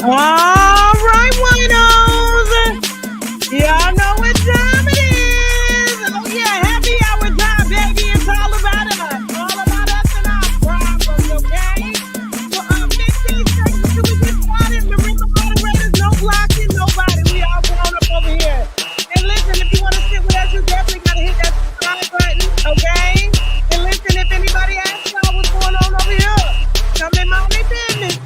All right, winos. Y'all know what time it is. Oh, yeah, happy hour time, baby. It's all about us. All about us and our problems, okay? For 15 seconds till we get started. Remember, moderators, no blocking, nobody. We all grown up over here. And listen, if you want to sit with us, you definitely got to hit that subscribe button, okay? And listen, if anybody asks y'all what's going on over here, come in my business.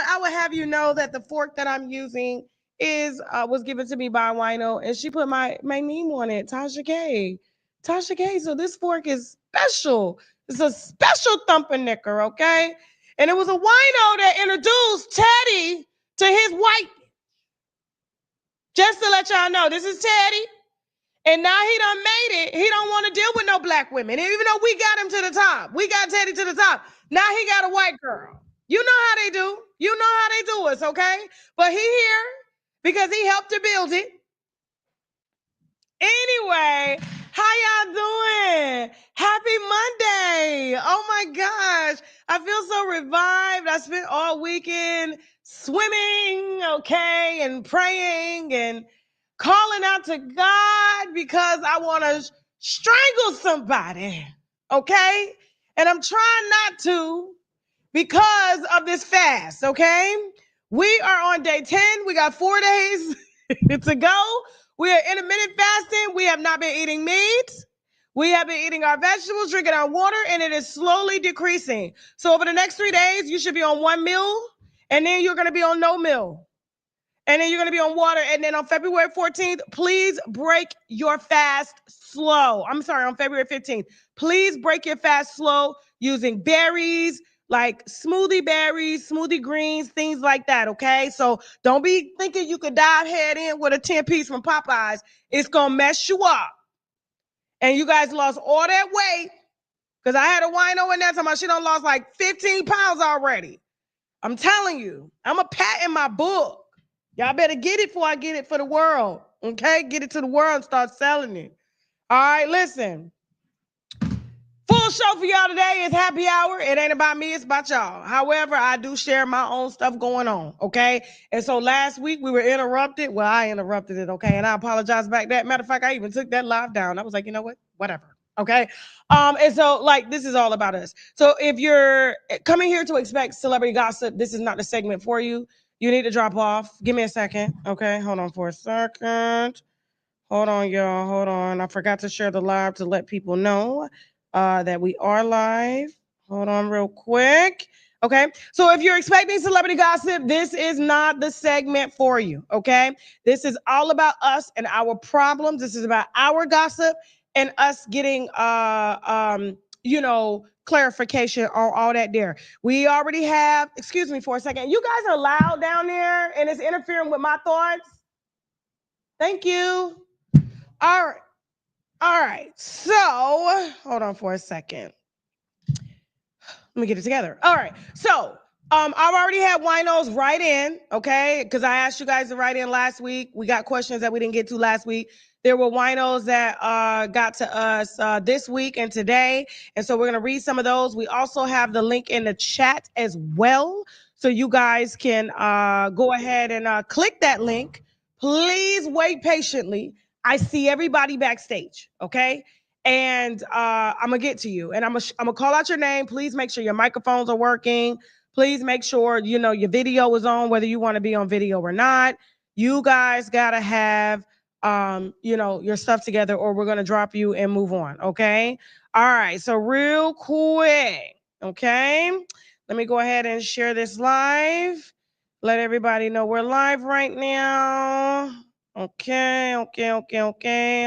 I would have you know that the fork that I'm using is was given to me by Wino, and she put my name on it, Tasha K. Tasha K. So this fork is special. It's a special thumping knicker, okay? And it was a wino that introduced Teddy to his white. Just to let y'all know, this is Teddy. And now he done made it. He don't want to deal with no black women. And even though we got him to the top, we got Teddy to the top. Now he got a white girl. You know how they do. You know how they do us, okay? But he here because he helped to build it. Anyway, how y'all doing? Happy Monday. Oh my gosh. I feel so revived. I spent all weekend swimming, okay, and praying and calling out to God because I want to strangle somebody, okay? And I'm trying not to because of this fast, okay? We are on day 10. We got 4 days to go. We are intermittent fasting. We have not been eating meat. We have been eating our vegetables, drinking our water, and it is slowly decreasing. So over the next 3 days, you should be on 1 meal, and then you're going to be on no meal. And then you're going to be on water. And then on February 14th, please break your fast slow. I'm sorry, on February 15th, please break your fast slow using berries, like smoothie berries, smoothie greens, things like that, okay? So don't be thinking you could dive head in with a 10-piece from Popeyes. It's going to mess you up. And you guys lost all that weight because I had a wino in there talking about she done lost like 15 pounds already. I'm telling you, I'm a pat in my book. Y'all better get it before I get it for the world, okay? Get it to the world and start selling it. All right, listen. Full show for y'all today is happy hour. It ain't about me, it's about y'all. However, I do share my own stuff going on, okay? And so last week we were interrupted. Well, I interrupted it, okay? And I apologize back that. Matter of fact, I even took that live down. I was like, you know what? Whatever, okay? And so, like, this is all about us. So if you're coming here to expect celebrity gossip, this is not the segment for you. You need to drop off. Give me a second, okay? Hold on for a second. Hold on, y'all. Hold on. I forgot to share the live to let people know that we are live. Hold on real quick. Okay. So if you're expecting celebrity gossip, this is not the segment for you. Okay. This is all about us and our problems. This is about our gossip and us getting, clarification on all that there. We already have, excuse me for a second. You guys are loud down there and it's interfering with my thoughts. Thank you. All right. All right, so hold on for a second. Let me get it together. All right, so I've already had winos write in, okay? Because I asked you guys to write in last week. We got questions that we didn't get to last week. There were winos that got to us this week and today, and so we're gonna read some of those. We also have the link in the chat as well, so you guys can go ahead and click that link. Please wait patiently. I see everybody backstage, okay? And I'm gonna get to you, and I'm gonna call out your name. Please make sure your microphones are working. Please make sure your video is on, whether you want to be on video or not. You guys gotta have your stuff together, or we're gonna drop you and move on, okay? All right. So real quick, okay. Let me go ahead and share this live. Let everybody know we're live right now. Okay. Hold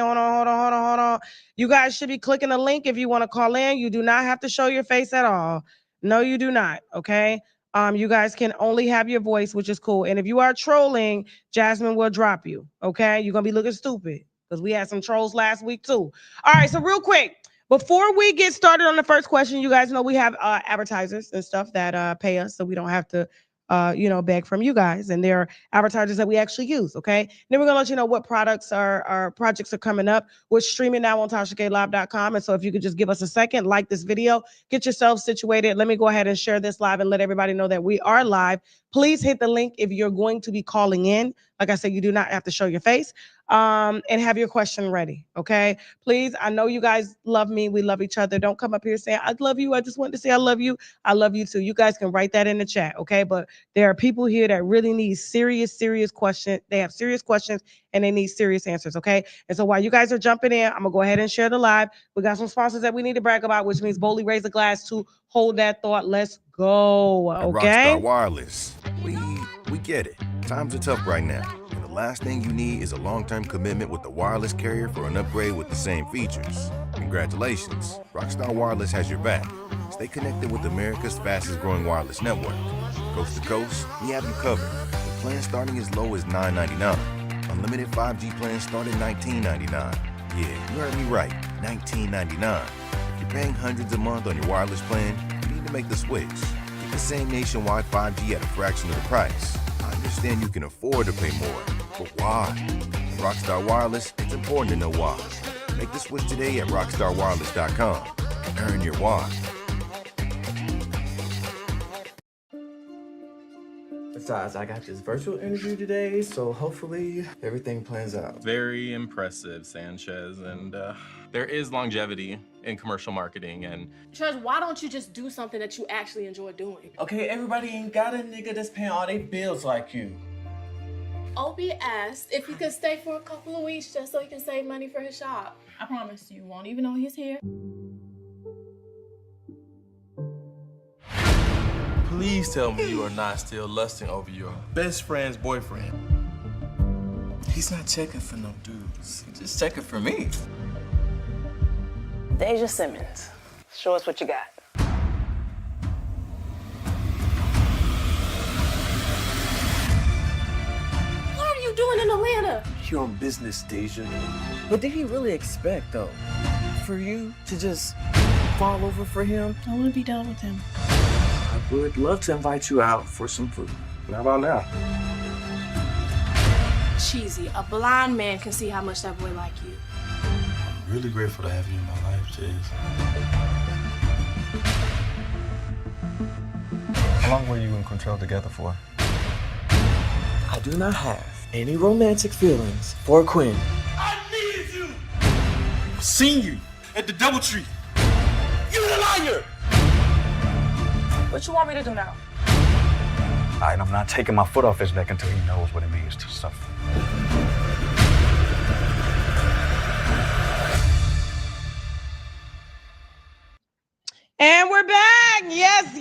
on. You guys should be clicking the link if you want to call in. You do not have to show your face at all. No, you do not. Okay. You guys can only have your voice, which is cool. And if you are trolling, Jasmine will drop you. Okay. You're going to be looking stupid because we had some trolls last week too. All right. So real quick, before we get started on the first question, you guys know we have advertisers and stuff that pay us, so we don't have to beg from you guys, and they're advertisers that we actually use. Okay. Then we're gonna let you know what products our projects are coming up. We're streaming now on TashaKLive.com. And so if you could just give us a second, like this video, get yourself situated. Let me go ahead and share this live and let everybody know that we are live. Please hit the link if you're going to be calling in. Like I said, you do not have to show your face, and have your question ready. Okay. Please. I know you guys love me. We love each other. Don't come up here saying, I love you. I just wanted to say I love you. I love you too. You guys can write that in the chat. Okay. But there are people here that really need serious questions. They have serious questions and they need serious answers. Okay. And so while you guys are jumping in, I'm going to go ahead and share the live. We got some sponsors that we need to brag about, which means boldly raise a glass to hold that thought. Let's go. Okay. At Rockstar Wireless, we get it. Times are tough right now. And the last thing you need is a long-term commitment with the wireless carrier for an upgrade with the same features. Congratulations. Rockstar Wireless has your back. Stay connected with America's fastest growing wireless network. Coast to coast, we have you covered. With plans starting as low as $9.99. Unlimited 5G plans start at $19.99. Yeah, you heard me right, $19.99. If you're paying hundreds a month on your wireless plan, you need to make the switch. Get the same nationwide 5G at a fraction of the price. I understand you can afford to pay more, but why? With Rockstar Wireless, it's important to know why. Make the switch today at rockstarwireless.com. Earn your why. Besides, I got this virtual interview today, so hopefully everything plans out. Very impressive, Sanchez, and there is longevity in commercial marketing. And Trez, why don't you just do something that you actually enjoy doing? Okay, everybody ain't got a nigga that's paying all their bills like you. Obi asked if he could stay for a couple of weeks just so he can save money for his shop. I promise you won't even know he's here. Please tell me you are not still lusting over your best friend's boyfriend. He's not checking for no dudes. He's just checking for me. Deja Simmons, show us what you got. What are you doing in Atlanta? You're on business, Deja. What did he really expect, though? For you to just fall over for him? I want to be done with him. I would love to invite you out for some food. How about now? Cheesy, a blind man can see how much that boy like you. I'm really grateful to have you in my life, Chiz. How long were you and Quintrell together for? I do not have any romantic feelings for Quinn. I needed you! I've seen you at the DoubleTree. You're the liar! What you want me to do now? I'm not taking my foot off his neck until he knows what it means to suffer. And we're back. Yes.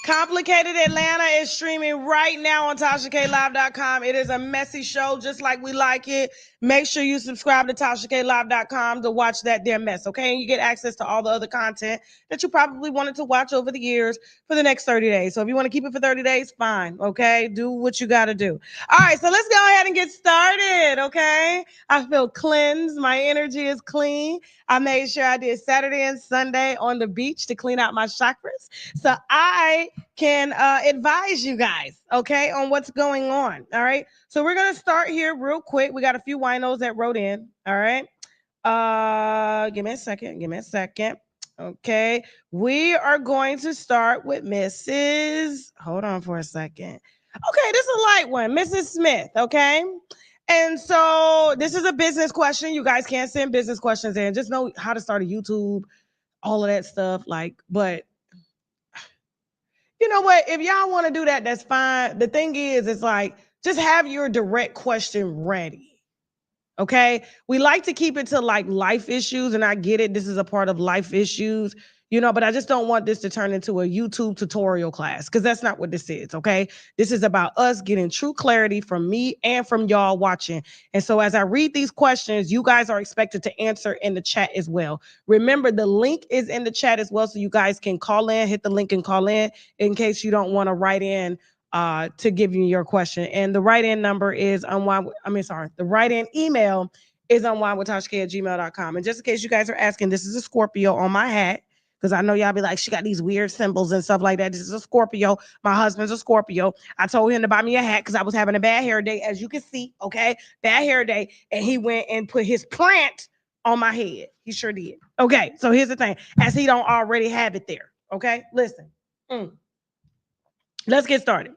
Complicated Atlanta is streaming right now on TashaKLive.com. It is a messy show, just like we like it. Make sure you subscribe to TashaKLive.com to watch that damn mess, okay? And you get access to all the other content that you probably wanted to watch over the years for the next 30 days. So if you want to keep it for 30 days, fine, okay? Do what you got to do. All right, so let's go ahead and get started, okay? I feel cleansed. My energy is clean. I made sure I did Saturday and Sunday on the beach to clean out my chakras. So I can advise you guys, okay, on what's going on. All right. So we're going to start here real quick. We got a few winos that wrote in. All right. Give me a second. Okay. We are going to start with Mrs. Hold on for a second. Okay. This is a light one. Mrs. Smith. Okay. And so this is a business question. You guys can't send business questions in. Just know how to start a YouTube, all of that stuff. But you know what? If y'all want to do that, that's fine. The thing is, it's just have your direct question ready. Okay. We like to keep it to life issues. And I get it. This is a part of life issues, but I just don't want this to turn into a YouTube tutorial class, because that's not what this is. Okay. This is about us getting true clarity from me and from y'all watching. And so as I read these questions, you guys are expected to answer in the chat as well. Remember, the link is in the chat as well. So you guys can call in, hit the link and call in case you don't want to write in to give you your question. And the write-in number is the write-in email is unwinewithtashak@gmail.com. And just in case you guys are asking, this is a Scorpio on my hat. Because I know y'all be like, she got these weird symbols and stuff like that. This is a Scorpio. My husband's a Scorpio. I told him to buy me a hat because I was having a bad hair day, as you can see, okay? Bad hair day. And he went and put his plant on my head. He sure did. Okay, so here's the thing. As he don't already have it there, okay? Listen. Let's get started.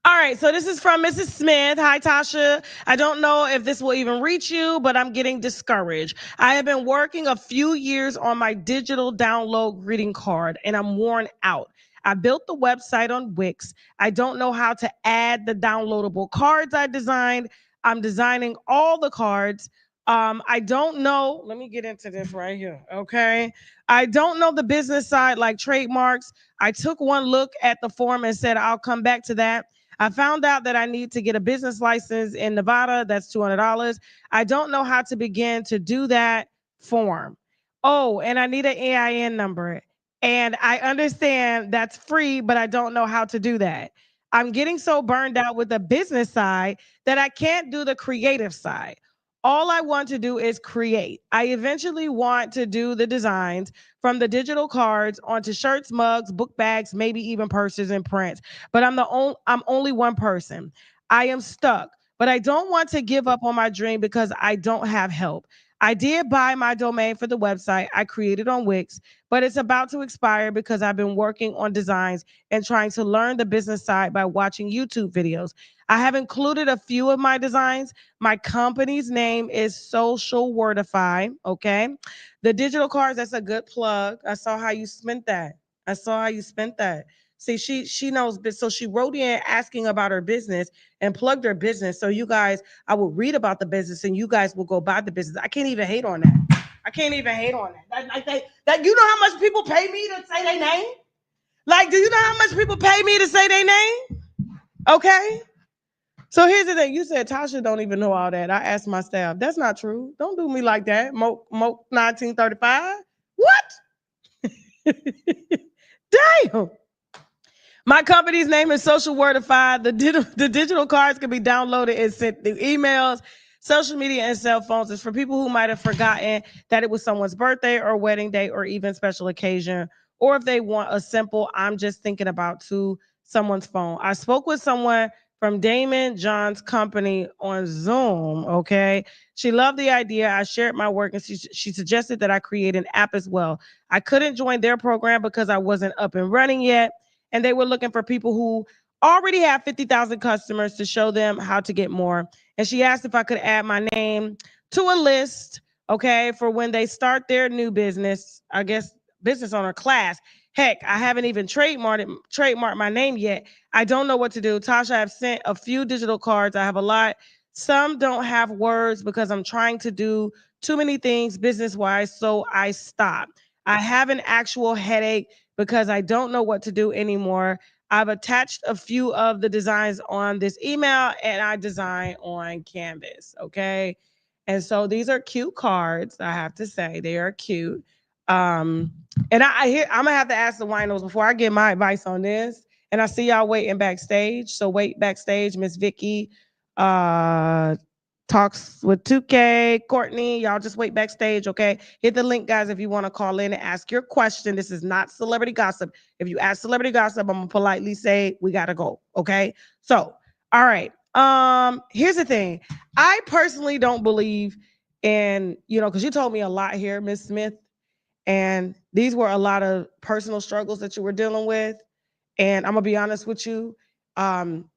All right, so this is from Mrs. Smith. Hi, Tasha. I don't know if this will even reach you, but I'm getting discouraged. I have been working a few years on my digital download greeting card, and I'm worn out. I built the website on Wix. I don't know how to add the downloadable cards I designed. I'm designing all the cards. I don't know. Let me get into this right here, okay? I don't know the business side like trademarks. I took one look at the form and said, I'll come back to that. I found out that I need to get a business license in Nevada. That's $200. I don't know how to begin to do that form. Oh, and I need an AIN number. And I understand that's free, but I don't know how to do that. I'm getting so burned out with the business side that I can't do the creative side. All I want to do is create. I eventually want to do the designs from the digital cards onto shirts, mugs, book bags, maybe even purses and prints. But I'm only one person. I am stuck, but I don't want to give up on my dream because I don't have help. I did buy my domain for the website I created on Wix, but it's about to expire because I've been working on designs and trying to learn the business side by watching YouTube videos. I have included a few of my designs. My company's name is Social Wordify. Okay. The digital cards, that's a good plug. I saw how you spent that. I saw how you spent that. See, she knows, so she wrote in asking about her business and plugged her business. So you guys, I will read about the business and you guys will go buy the business. I can't even hate on that. I can't even hate on that. That you know how much people pay me to say their name? Like, do you know how much people pay me to say their name? Okay. So here's the thing. You said Tasha don't even know all that. I asked my staff. That's not true. Don't do me like that. Mo 1935. What? Damn. My company's name is Social Wordified. The digital cards can be downloaded and sent through emails, social media, and cell phones. It's for people who might have forgotten that it was someone's birthday or wedding day or even special occasion, or if they want a simple "I'm just thinking about" to someone's phone. I spoke with someone from Damon John's company on Zoom. Okay. She loved the idea. I shared my work and she suggested that I create an app as well. I couldn't join their program because I wasn't up and running yet. And they were looking for people who already have 50,000 customers to show them how to get more. And she asked if I could add my name to a list, okay, for when they start their new business, I guess business owner class. Heck, I haven't even trademarked my name yet. I don't know what to do. Tasha, I've sent a few digital cards. I have a lot. Some don't have words because I'm trying to do too many things business-wise, so I stopped. I have an actual headache because I don't know what to do anymore. I've attached a few of the designs on this email and I design on Canvas. Okay. And so these are cute cards. I have to say they are cute. And I'm gonna have to ask the winos before I get my advice on this. And I see y'all waiting backstage. So wait backstage, Miss Vicky. Talks with 2K, Courtney. Y'all just wait backstage, okay? Hit the link, guys, if you want to call in and ask your question. This is not celebrity gossip. If you ask celebrity gossip, I'm gonna politely say we gotta go, okay? So, all right. Here's the thing. I personally don't believe in, because you told me a lot here, Miss Smith, and these were a lot of personal struggles that you were dealing with. And I'm gonna be honest with you.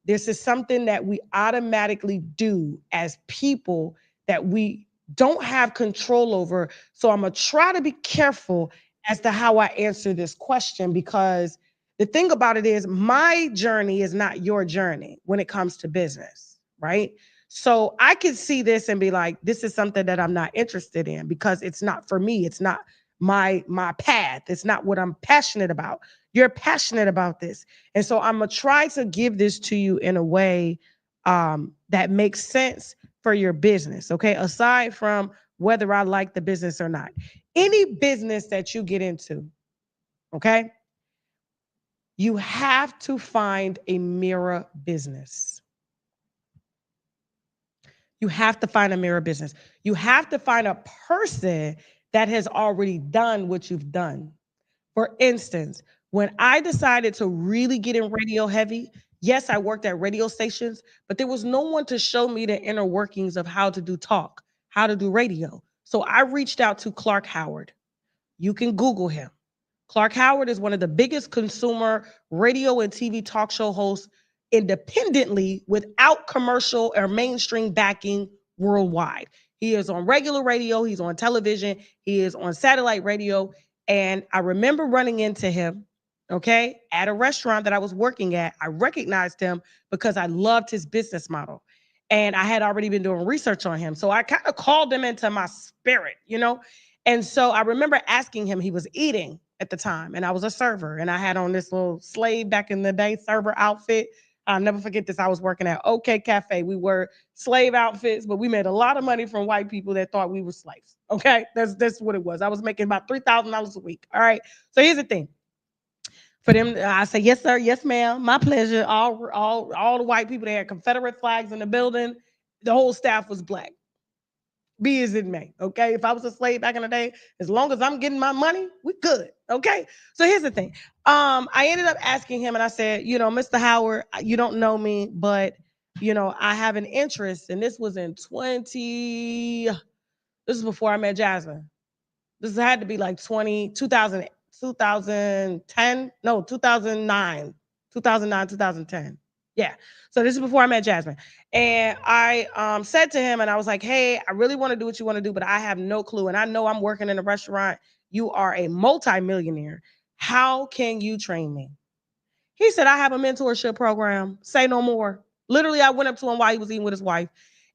This is something that we automatically do as people that we don't have control over. So I'm gonna try to be careful as to how I answer this question, because the thing about it is my journey is not your journey when it comes to business, right? So I can see this and be like, this is something that I'm not interested in because it's not for me. It's not my path. It's not what I'm passionate about. You're passionate about this. And so I'm going to try to give this to you in a way that makes sense for your business. Okay. Aside from whether I like the business or not, any business that you get into, okay, you have to find a mirror business. You have to find a mirror business. You have to find a person that has already done what you've done. For instance, when I decided to really get in radio heavy, yes, I worked at radio stations, but there was no one to show me the inner workings of how to do talk, how to do radio. So I reached out to Clark Howard. You can Google him. Clark Howard is one of the biggest consumer radio and TV talk show hosts independently without commercial or mainstream backing worldwide. He is on regular radio, he's on television, he is on satellite radio. And I remember running into him, okay, at a restaurant that I was working at. I recognized him because I loved his business model. And I had already been doing research on him. So I kind of called him into my spirit, you know? And so I remember asking him, he was eating at the time, and I was a server, and I had on this little slave back in the day server outfit. I'll never forget this. I was working at OK Cafe. We were slave outfits, but we made a lot of money from white people that thought we were slaves. Okay, that's what it was. I was making about $3,000 a week. All right. So here's the thing. For them, I say yes, sir, yes, ma'am. My pleasure. All the white people, they had Confederate flags in the building. The whole staff was black. Be as it may, okay? If I was a slave back in the day, as long as I'm getting my money, we good, okay? So here's the thing. I ended up asking him, and I said, you know, Mr. Howard, you don't know me, but, you know, I have an interest, and this was in this is before I met Jasmine. This had to be like 2010, no, 2009, 2010. Yeah. So this is before I met Jasmine. And I said to him, and I was like, hey, I really want to do what you want to do, but I have no clue. And I know I'm working in a restaurant. You are a multimillionaire. How can you train me? He said, I have a mentorship program. Say no more. Literally, I went up to him while he was eating with his wife,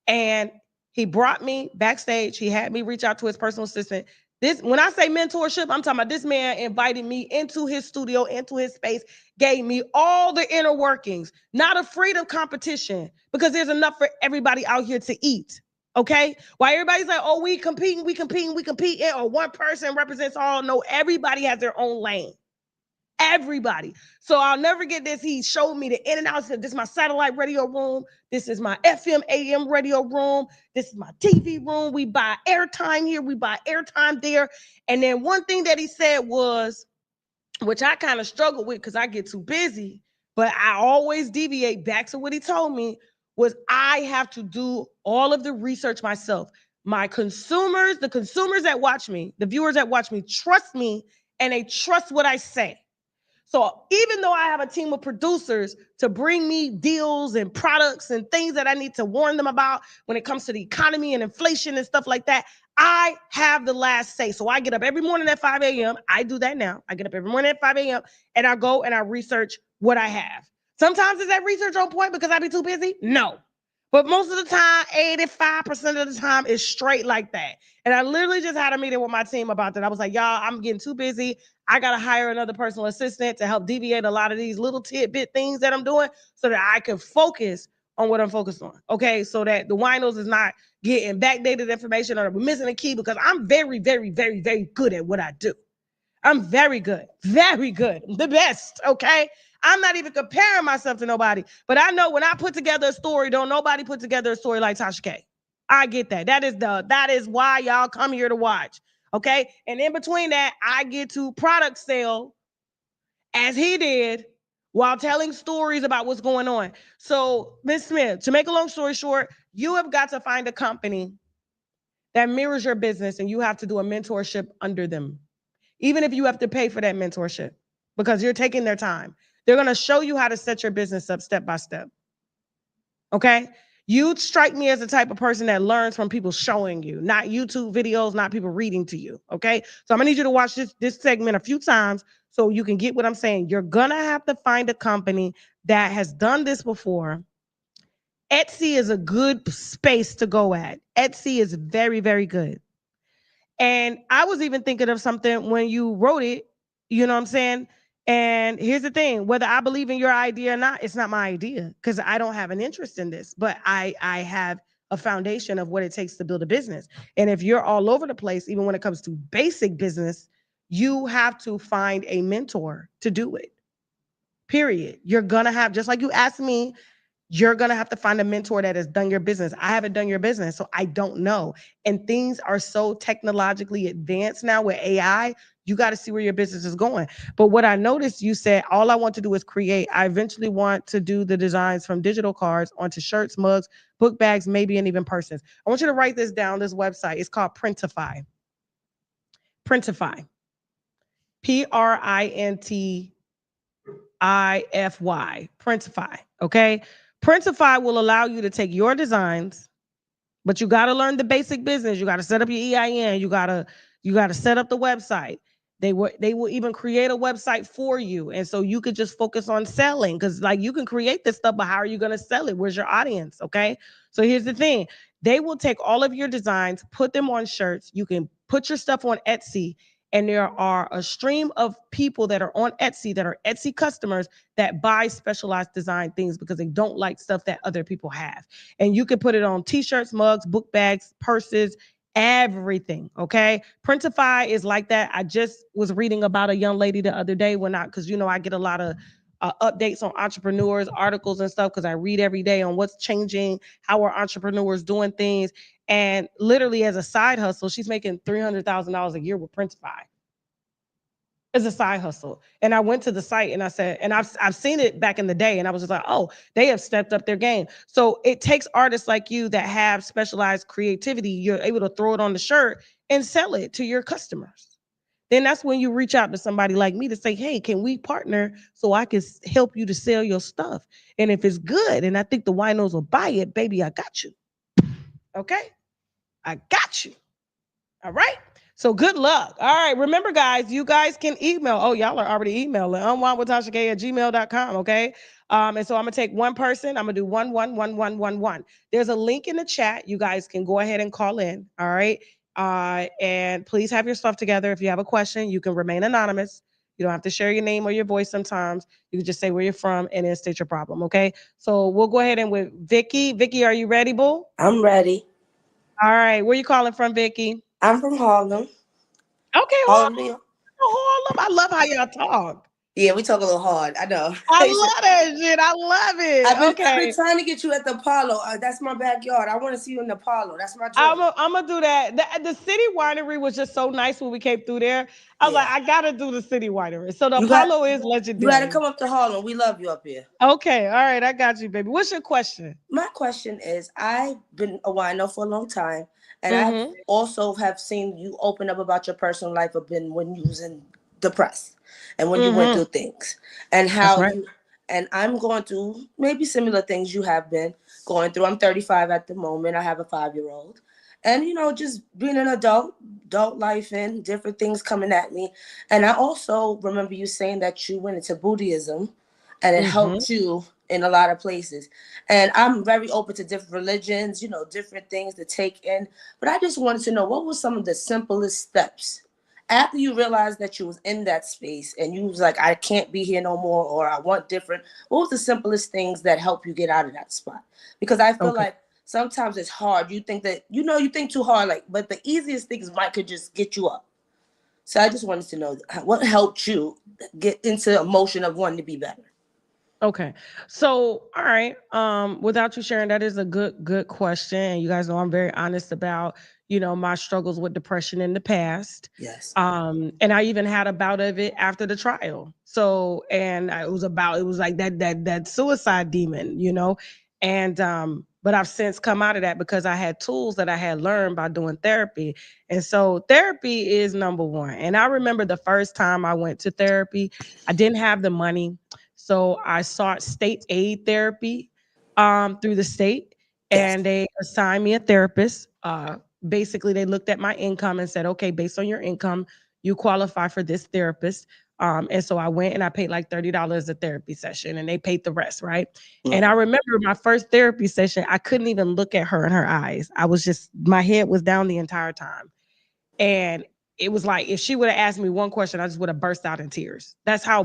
and he brought me backstage. He had me reach out to his personal assistant. This, when I say mentorship, I'm talking about this man invited me into his studio, into his space, gave me all the inner workings, not afraid of competition, because there's enough for everybody out here to eat. Okay? While everybody's like, oh, we competing, or one person represents all. No, everybody has their own lane. Everybody. So I'll never get this. He showed me the in and out. This is my satellite radio room. This is my FM AM radio room. This is my TV room. We buy airtime here. We buy airtime there. And then one thing that he said was, which I kind of struggle with because I get too busy, but I always deviate back to what he told me, was I have to do all of the research myself. My consumers, the consumers that watch me, the viewers that watch me, trust me, and they trust what I say. So even though I have a team of producers to bring me deals and products and things that I need to warn them about when it comes to the economy and inflation and stuff like that, I have the last say. So I get up every morning at 5 a.m. I do that now. I get up every morning at 5 a.m. and I go and I research what I have. Sometimes is that research on point because I be too busy? No. But most of the time, 85% of the time is straight like that. And I literally just had a meeting with my team about that. I was like, y'all, I'm getting too busy. I got to hire another personal assistant to help deviate a lot of these little tidbit things that I'm doing so that I can focus on what I'm focused on. Okay. So that the winos is not getting backdated information or missing a key, because I'm very, very, very, very good at what I do. I'm very good. Very good. The best. Okay. I'm not even comparing myself to nobody, but I know when I put together a story, don't nobody put together a story like Tasha K. I get that. That is why y'all come here to watch. Okay. And in between that, I get to product sell as he did while telling stories about what's going on. So, Ms. Smith, to make a long story short, you have got to find a company that mirrors your business, and you have to do a mentorship under them, even if you have to pay for that mentorship, because you're taking their time. They're going to show you how to set your business up step by step. Okay? You strike me as the type of person that learns from people showing you, not YouTube videos, not people reading to you. Okay? So I'm going to need you to watch this segment a few times so you can get what I'm saying. You're going to have to find a company that has done this before. Etsy is a good space to go at. Etsy is very, very good. And I was even thinking of something when you wrote it, you know what I'm saying? And here's the thing, whether I believe in your idea or not, it's not my idea because I don't have an interest in this, but I have a foundation of what it takes to build a business. And if you're all over the place, even when it comes to basic business, you have to find a mentor to do it. Period. You're going to have, just like you asked me You're going to have to find a mentor that has done your business. I haven't done your business, so I don't know. And things are so technologically advanced now with AI. You got to see where your business is going. But what I noticed, you said, all I want to do is create. I eventually want to do the designs from digital cards onto shirts, mugs, book bags, maybe, and even purses. I want you to write this down. This website is called Printify. Printify. Printify. Printify. Okay. Printify will allow you to take your designs, but you got to learn the basic business. You got to set up your EIN. You got to set up the website. They will even create a website for you. And so you could just focus on selling, because like you can create this stuff, but how are you going to sell it? Where's your audience? Okay. So here's the thing. They will take all of your designs, put them on shirts. You can put your stuff on Etsy. And there are a stream of people that are on Etsy that are Etsy customers that buy specialized design things because they don't like stuff that other people have. And you can put it on t-shirts, mugs, book bags, purses, everything. Okay. Printify is like that. I just was reading about a young lady the other day because I get a lot of updates on entrepreneurs, articles and stuff, because I read every day on what's changing, how are entrepreneurs doing things. And literally as a side hustle, she's making $300,000 a year with Printify. As a side hustle. And I went to the site and I said, and I've seen it back in the day, and I was just like, oh, they have stepped up their game. So it takes artists like you that have specialized creativity. You're able to throw it on the shirt and sell it to your customers. Then that's when you reach out to somebody like me to say, hey, can we partner so I can help you to sell your stuff? And if it's good and I think the winos will buy it, baby, I got you. Okay? I got you. All right. So good luck. All right. Remember, guys, you guys can email. Oh, y'all are already emailing. unwindwithtashak@gmail.com. Okay. And so I'm gonna take one person. I'm gonna do 1111111. There's a link in the chat. You guys can go ahead and call in. All right. And please have your stuff together. If you have a question, you can remain anonymous. You don't have to share your name or your voice sometimes. You can just say where you're from and then state your problem. Okay. So we'll go ahead and with Vicky. Vicky, are you ready, boo? I'm ready. All right. Where you calling from, Vicky? I'm from Harlem. Okay, Harlem. Harlem. I love how y'all talk. Yeah, we talk a little hard. I know. I love that shit. I love it. I've been trying to get you at the Apollo. That's my backyard. I want to see you in the Apollo. That's my dream. I'm gonna do that. The City Winery was just so nice when we came through there. I was like, I gotta do the City Winery. So the Apollo is legendary. You gotta come up to Harlem. We love you up here. Okay, all right, I got you, baby. What's your question? My question is, I've been a wino for a long time, and I also have seen you open up about your personal life when you was depressed and when you went through things, and how and I'm going through maybe similar things you have been going through. I'm 35 at the moment. I have a 5-year-old. And, just being an adult life and different things coming at me. And I also remember you saying that you went into Buddhism and it helped you in a lot of places. And I'm very open to different religions, different things to take in. But I just wanted to know, what were some of the simplest steps after you realized that you was in that space and you was like, I can't be here no more, or I want different? What was the simplest things that help you get out of that spot? Because I feel like sometimes it's hard. You think that, you think too hard, but the easiest things could just get you up. So I just wanted to know what helped you get into the emotion of wanting to be better. Okay. So, all right. Without you sharing, that is a good question. And you guys know I'm very honest about, my struggles with depression in the past. Yes. And I even had a bout of it after the trial. So, and it was like that suicide demon, and, but I've since come out of that because I had tools that I had learned by doing therapy. And so therapy is number one. And I remember the first time I went to therapy, I didn't have the money. So I sought state aid therapy through the state, and they assigned me a therapist. Basically, they looked at my income and said, okay, based on your income, you qualify for this therapist. And so I went and I paid like $30 a therapy session, and they paid the rest, right? And I remember my first therapy session, I couldn't even look at her in her eyes. My head was down the entire time. And it was like, if she would have asked me one question, I just would have burst out in tears. That's how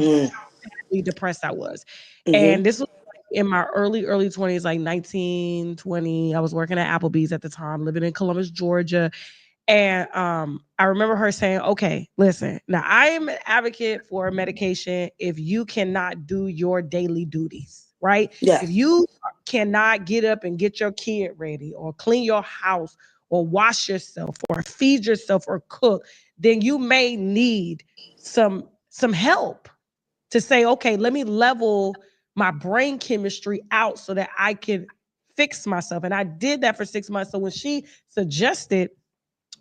depressed I was. And this was in my early 20s, like 19, 20. I was working at Applebee's at the time, living in Columbus, Georgia. And I remember her saying, okay, listen, now I am an advocate for medication if you cannot do your daily duties. right? Yeah. If you cannot get up and get your kid ready or clean your house or wash yourself or feed yourself or cook, then you may need some help to say, okay, let me level my brain chemistry out so that I can fix myself. And I did that for 6 months. So when she suggested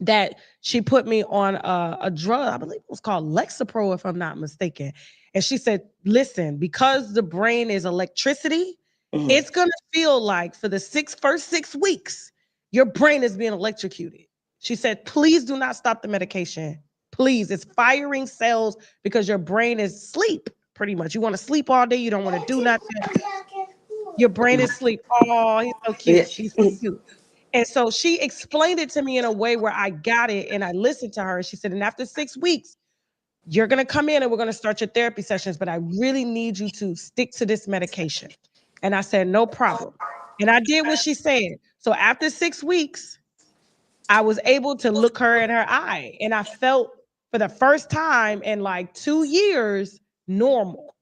that, she put me on a drug, I believe it was called Lexapro, if I'm not mistaken. And she said, listen, because the brain is electricity, Mhm. it's going to feel like for the first 6 weeks, your brain is being electrocuted. She said, please do not stop the medication. Please. It's firing cells because your brain is asleep, pretty much. You want to sleep all day. You don't want to do nothing. Your brain is asleep. Oh, he's so Yeah. cute. She's so cute. And so she explained it to me in a way where I got it and I listened to her. And she said, and after 6 weeks, you're going to come in and we're going to start your therapy sessions, but I really need you to stick to this medication. And I said, no problem. And I did what she said. So after 6 weeks, I was able to look her in her eye and I felt for the first time in like 2 years normal.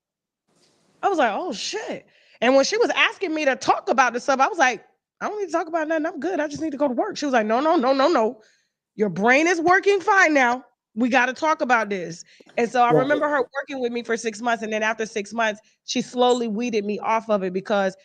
I was like, oh shit. And when she was asking me to talk about this stuff, I was like, I don't need to talk about nothing. I'm good. I just need to go to work. She was like, no, no, no, no, no. Your brain is working fine now. We got to talk about this. And so I Right. remember her working with me for 6 months. And then after 6 months, she slowly weeded me off of it because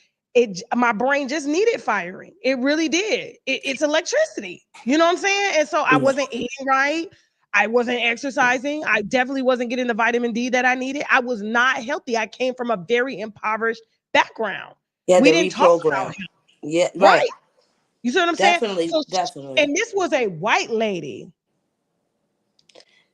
my brain just needed firing. It really did. It's electricity. You know what I'm saying? And so I Yeah. wasn't eating right. I wasn't exercising. I definitely wasn't getting the vitamin D that I needed. I was not healthy. I came from a very impoverished background. Yeah, We the didn't talk about reprogram. it. Yeah, right. Right. You see what I'm saying? Definitely, So, definitely. and this was a white lady.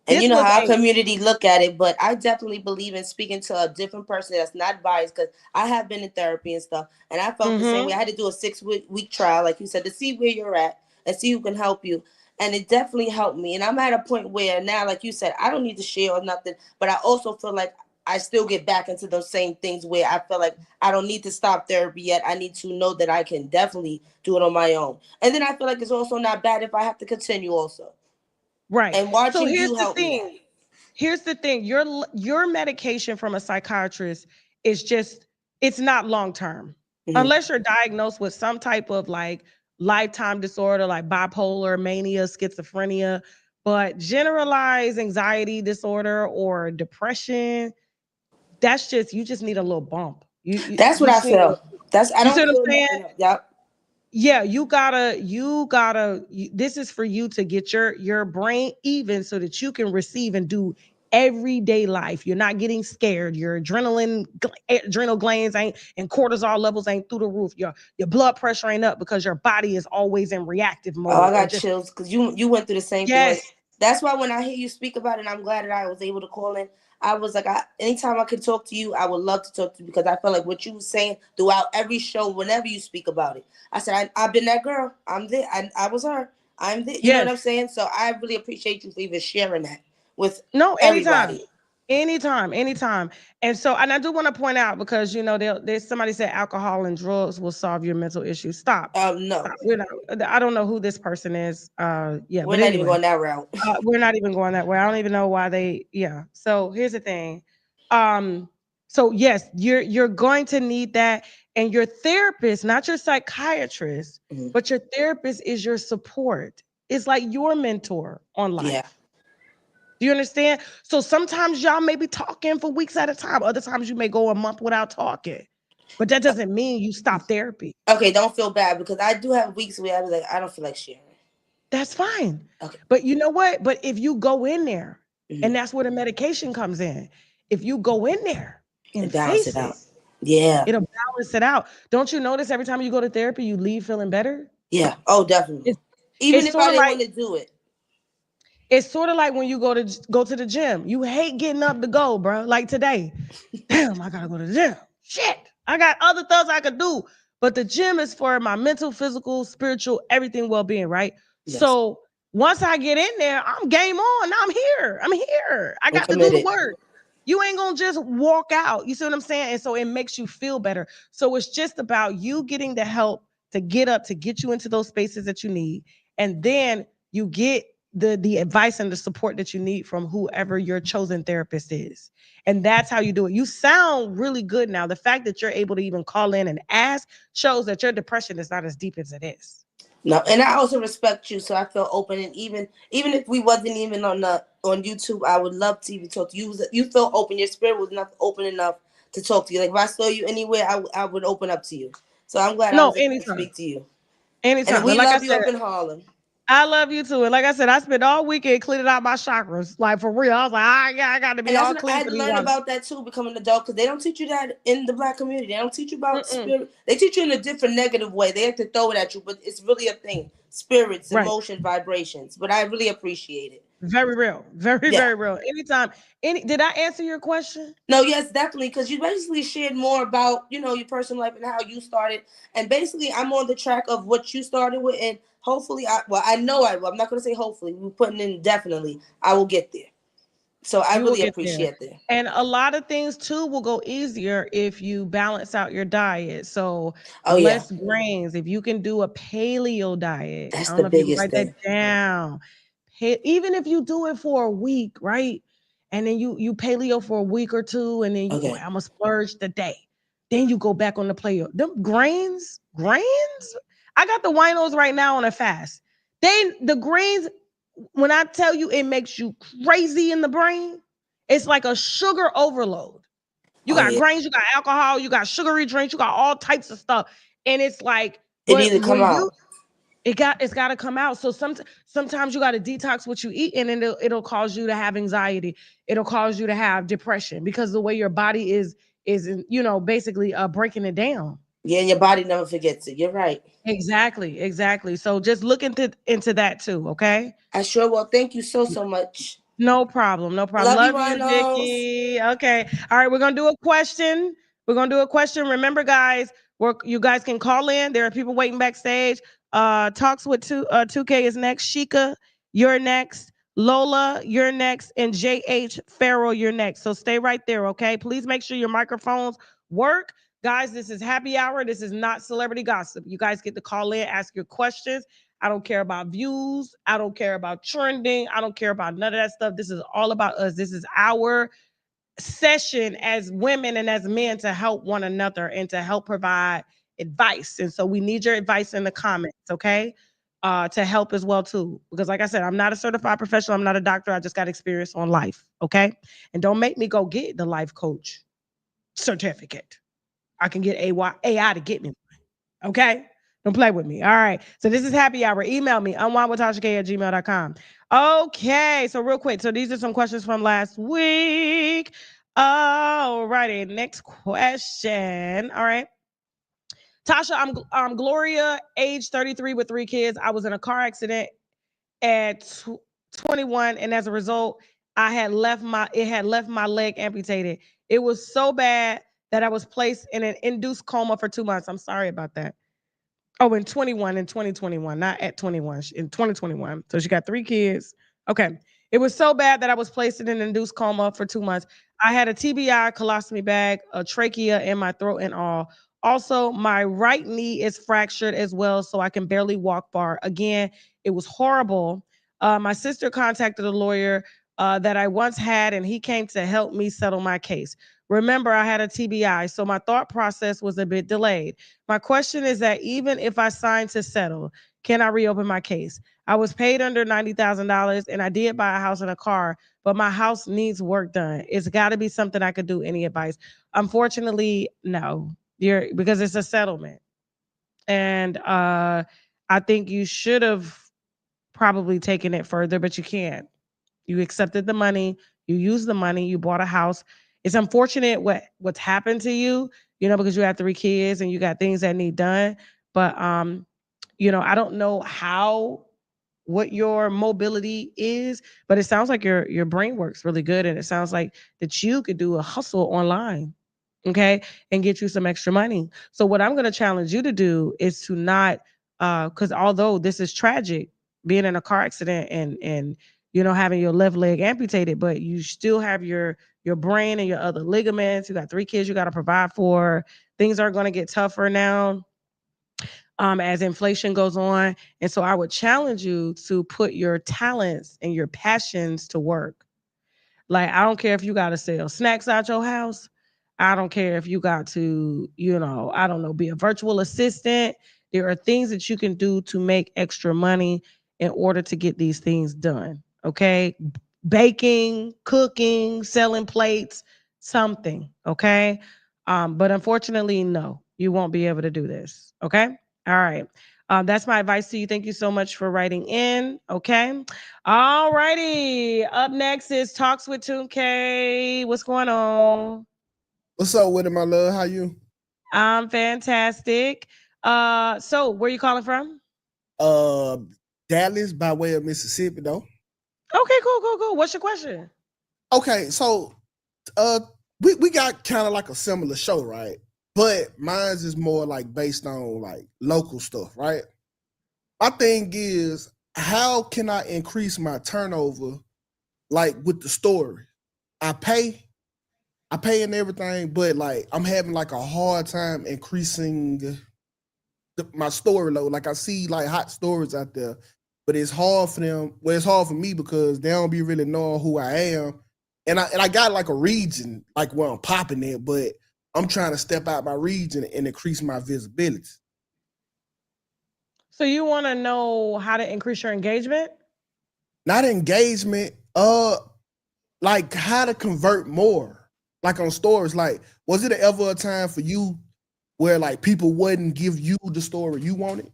And you This know was how our a community look at it, but I definitely believe in speaking to a different person that's not biased, because I have been in therapy and stuff, and I felt the same way. I had to do a 6 week trial, like you said, to see where you're at and see who can help you. And it definitely helped me. And I'm at a point where now, like you said, I don't need to share or nothing, but I also feel like I still get back into those same things where I feel like I don't need to stop therapy yet. I need to know that I can definitely do it on my own. And then I feel like it's also not bad if I have to continue also. right. And So watching here's you the help me. thing. Here's the thing. Your medication from a psychiatrist is just, it's not long term. Mhm. Unless you're diagnosed with some type of like lifetime disorder like bipolar, mania, schizophrenia, but generalized anxiety disorder or depression, that's just, you just need a little bump. That's what You I just need a feel. little, I you see don't what I'm feel saying? nothing else. Yep. Yeah, this is for you to get your brain even so that you can receive and do everyday life. You're not getting scared. Your adrenal glands ain't, and cortisol levels ain't through the roof. Your blood pressure ain't up because your body is always in reactive Oh, I mode or got just, chills because you went through the same thing. Like yes. that's why when I hear you speak about it, I'm glad that I was able to call in. I was like, anytime I could talk to you, I would love to talk to you because I felt like what you were saying throughout every show, whenever you speak about it. I said, I've been that girl. I'm there. I was her. I'm there. You know what Yes. I'm saying? So I really appreciate you for even sharing that with No, anytime. everybody. Anytime, anytime. And so, and I do want to point out because there's somebody said alcohol and drugs will solve your mental issues. Stop. No, Stop. I don't know who this person is. Yeah, we're but not even anyway, going that route. we're not even going that way. I don't even know why yeah. So here's the thing. So yes, you're going to need that. And your therapist, not your psychiatrist, Mhm. but your therapist is your support. It's like your mentor on Yeah. life. Do you understand? So sometimes y'all may be talking for weeks at a time. Other times you may go a month without talking. But that doesn't mean you stop therapy. Okay, don't feel bad because I do have weeks where I was like, I don't feel like sharing. That's fine. Okay. But you know what? But if you go in there, Mhm. and that's where the medication comes in. If you go in there and And balance it face it, out. Yeah. it'll balance it out. Don't you notice every time you go to therapy, you leave feeling better? Yeah. Oh, definitely. It's, Even it's if I sort of didn't like want to do it. it's sort of like when you go to the gym. You hate getting up to go, bro. Like today. Damn, I gotta go to the gym. Shit. I got other things I could do. But the gym is for my mental, physical, spiritual, everything well-being, right? Yes. So once I get in there, I'm game on. Now I'm here. I'm here. I I'm got to do the committed. work. You ain't gonna just walk out. You see what I'm saying? And so it makes you feel better. So it's just about you getting the help to get up, to get you into those spaces that you need. And then you get the advice and the support that you need from whoever your chosen therapist is. And that's how you do it. You sound really good now. The fact that you're able to even call in and ask shows that your depression is not as deep as it is. No, and I also respect you, so I feel open. And even if we wasn't even on YouTube, I would love to even talk to you. You feel open. Your spirit was enough open enough to talk to you. Like if I saw you anywhere, I would open up to you. So I'm glad I No, was able to anytime. speak to you. Anytime. And we And like I love you said, up in Harlem. I love you too. And like I said, I spent all weekend cleaning out my chakras. Like for real. I was like, I got to be And that's all what I clean had for to these learn ones. about that too, becoming an adult, because they don't teach you that in the Black community. They don't teach you about Mm-mm. spirit. They teach you in a different negative way. They have to throw it at you, but it's really a thing. Spirits, Right. emotion, vibrations. But I really appreciate it. Very real. Very, Yeah. very real. Anytime. Did I answer your question? No, yes, definitely, because you basically shared more about, your personal life and how you started. And basically, I'm on the track of what you started with, and hopefully, I know I will. I'm not going to say hopefully. We're putting in definitely. I will get there. So I You will really get there. appreciate that. And a lot of things too will go easier if you balance out your diet. So Oh, yeah. less grains. If you can do a paleo diet, That's I don't the know if you can biggest write that thing. down. Even if you do it for a week, right? And then you paleo for a week or two, and then Okay. I'm gonna splurge today. Then you go back on the paleo. Them grains. I got the winos right now on a fast. The grains, when I tell you it makes you crazy in the brain, it's like a sugar overload. You Oh, got yeah. grains, you got alcohol, you got sugary drinks, you got all types of stuff. And it's like, It but need to come out. it's got to come out. So sometimes you got to detox what you eat, and then it'll cause you to have anxiety. It'll cause you to have depression because the way your body is basically breaking it down. Yeah, and your body never forgets it. You're right. Exactly. So just look into that too, okay? I sure will. Thank you so much. No problem. Love you, Love you, Rhinos. Vicky. Okay. All right, we're gonna do a question. Remember, guys, you guys can call in. There are people waiting backstage. Talks with 2K is next. Sheikah, you're next. Lola, you're next. And JH Farrell, you're next. So stay right there, okay? Please make sure your microphones work. Guys, this is happy hour. This is not celebrity gossip. You guys get to call in, ask your questions. I don't care about views. I don't care about trending. I don't care about none of that stuff. This is all about us. This is our session as women and as men to help one another and to help provide advice. And so we need your advice in the comments, okay? To help as well too. Because like I said, I'm not a certified professional. I'm not a doctor. I just got experience on life, okay? And don't make me go get the life coach certificate. I can get AI to get me one, okay? Don't play with me. All right. So this is happy hour. Email me, unwinewithtashak@gmail.com. Okay. So real quick. So these are some questions from last week. All righty. Next question. All right. Tasha, I'm Gloria, age 33 with 3 kids. I was in a car accident at 21, and as a result, it had left my leg amputated. It was so bad that I was placed in an induced coma for 2 months. I'm sorry about that. Oh, in 2021, not at 21, in 2021. So she got 3 kids. Okay. It was so bad that I was placed in an induced coma for 2 months. I had a TBI, colostomy bag, a trachea in my throat and all. Also, my right knee is fractured as well, so I can barely walk far. Again, it was horrible. My sister contacted a lawyer that I once had, and he came to help me settle my case. Remember, I had a TBI, so my thought process was a bit delayed. My question is that even if I signed to settle, can I reopen my case? I was paid under $90,000 and I did buy a house and a car, but my house needs work done. It's got to be something I could do. Any advice? Unfortunately, no. Because it's a settlement. And I think you should have probably taken it further, but you can't. You accepted the money, you used the money, you bought a house. It's unfortunate what's happened to you, because you have 3 kids and you got things that need done. But I don't know what your mobility is, but it sounds like your brain works really good, and it sounds like that you could do a hustle online, okay, and get you some extra money. So what I'm going to challenge you to do is to not, because although this is tragic, being in a car accident and having your left leg amputated, but you still have your brain and your other ligaments. You got 3 kids you got to provide for. Things are going to get tougher now. as inflation goes on. And so I would challenge you to put your talents and your passions to work. Like, I don't care if you got to sell snacks out your house. I don't care if you got to, I don't know, be a virtual assistant. There are things that you can do to make extra money in order to get these things done. Okay. Baking, cooking, selling plates, something. Okay. But unfortunately, no, you won't be able to do this. Okay. All right. That's my advice to you. Thank you so much for writing in. Okay. All righty. Up next is Talks with 2K. What's going on? What's up with it, my love? How you? I'm fantastic. So where you calling from? Dallas by way of Mississippi, though. Okay, cool. What's your question? Okay, so we got kind of like a similar show, right? But mine's is more like based on like local stuff, right? My thing is, how can I increase my turnover like with the story? I pay and everything, but like I'm having like a hard time increasing my story load. Like I see like hot stories out there, but it's hard for them. Well, it's hard for me because they don't be really knowing who I am. And I got like a region like where I'm popping it, but I'm trying to step out my region and increase my visibility. So you want to know how to increase your engagement? Not engagement, like how to convert more. Like on stories, like was it ever a time for you where like people wouldn't give you the story you wanted?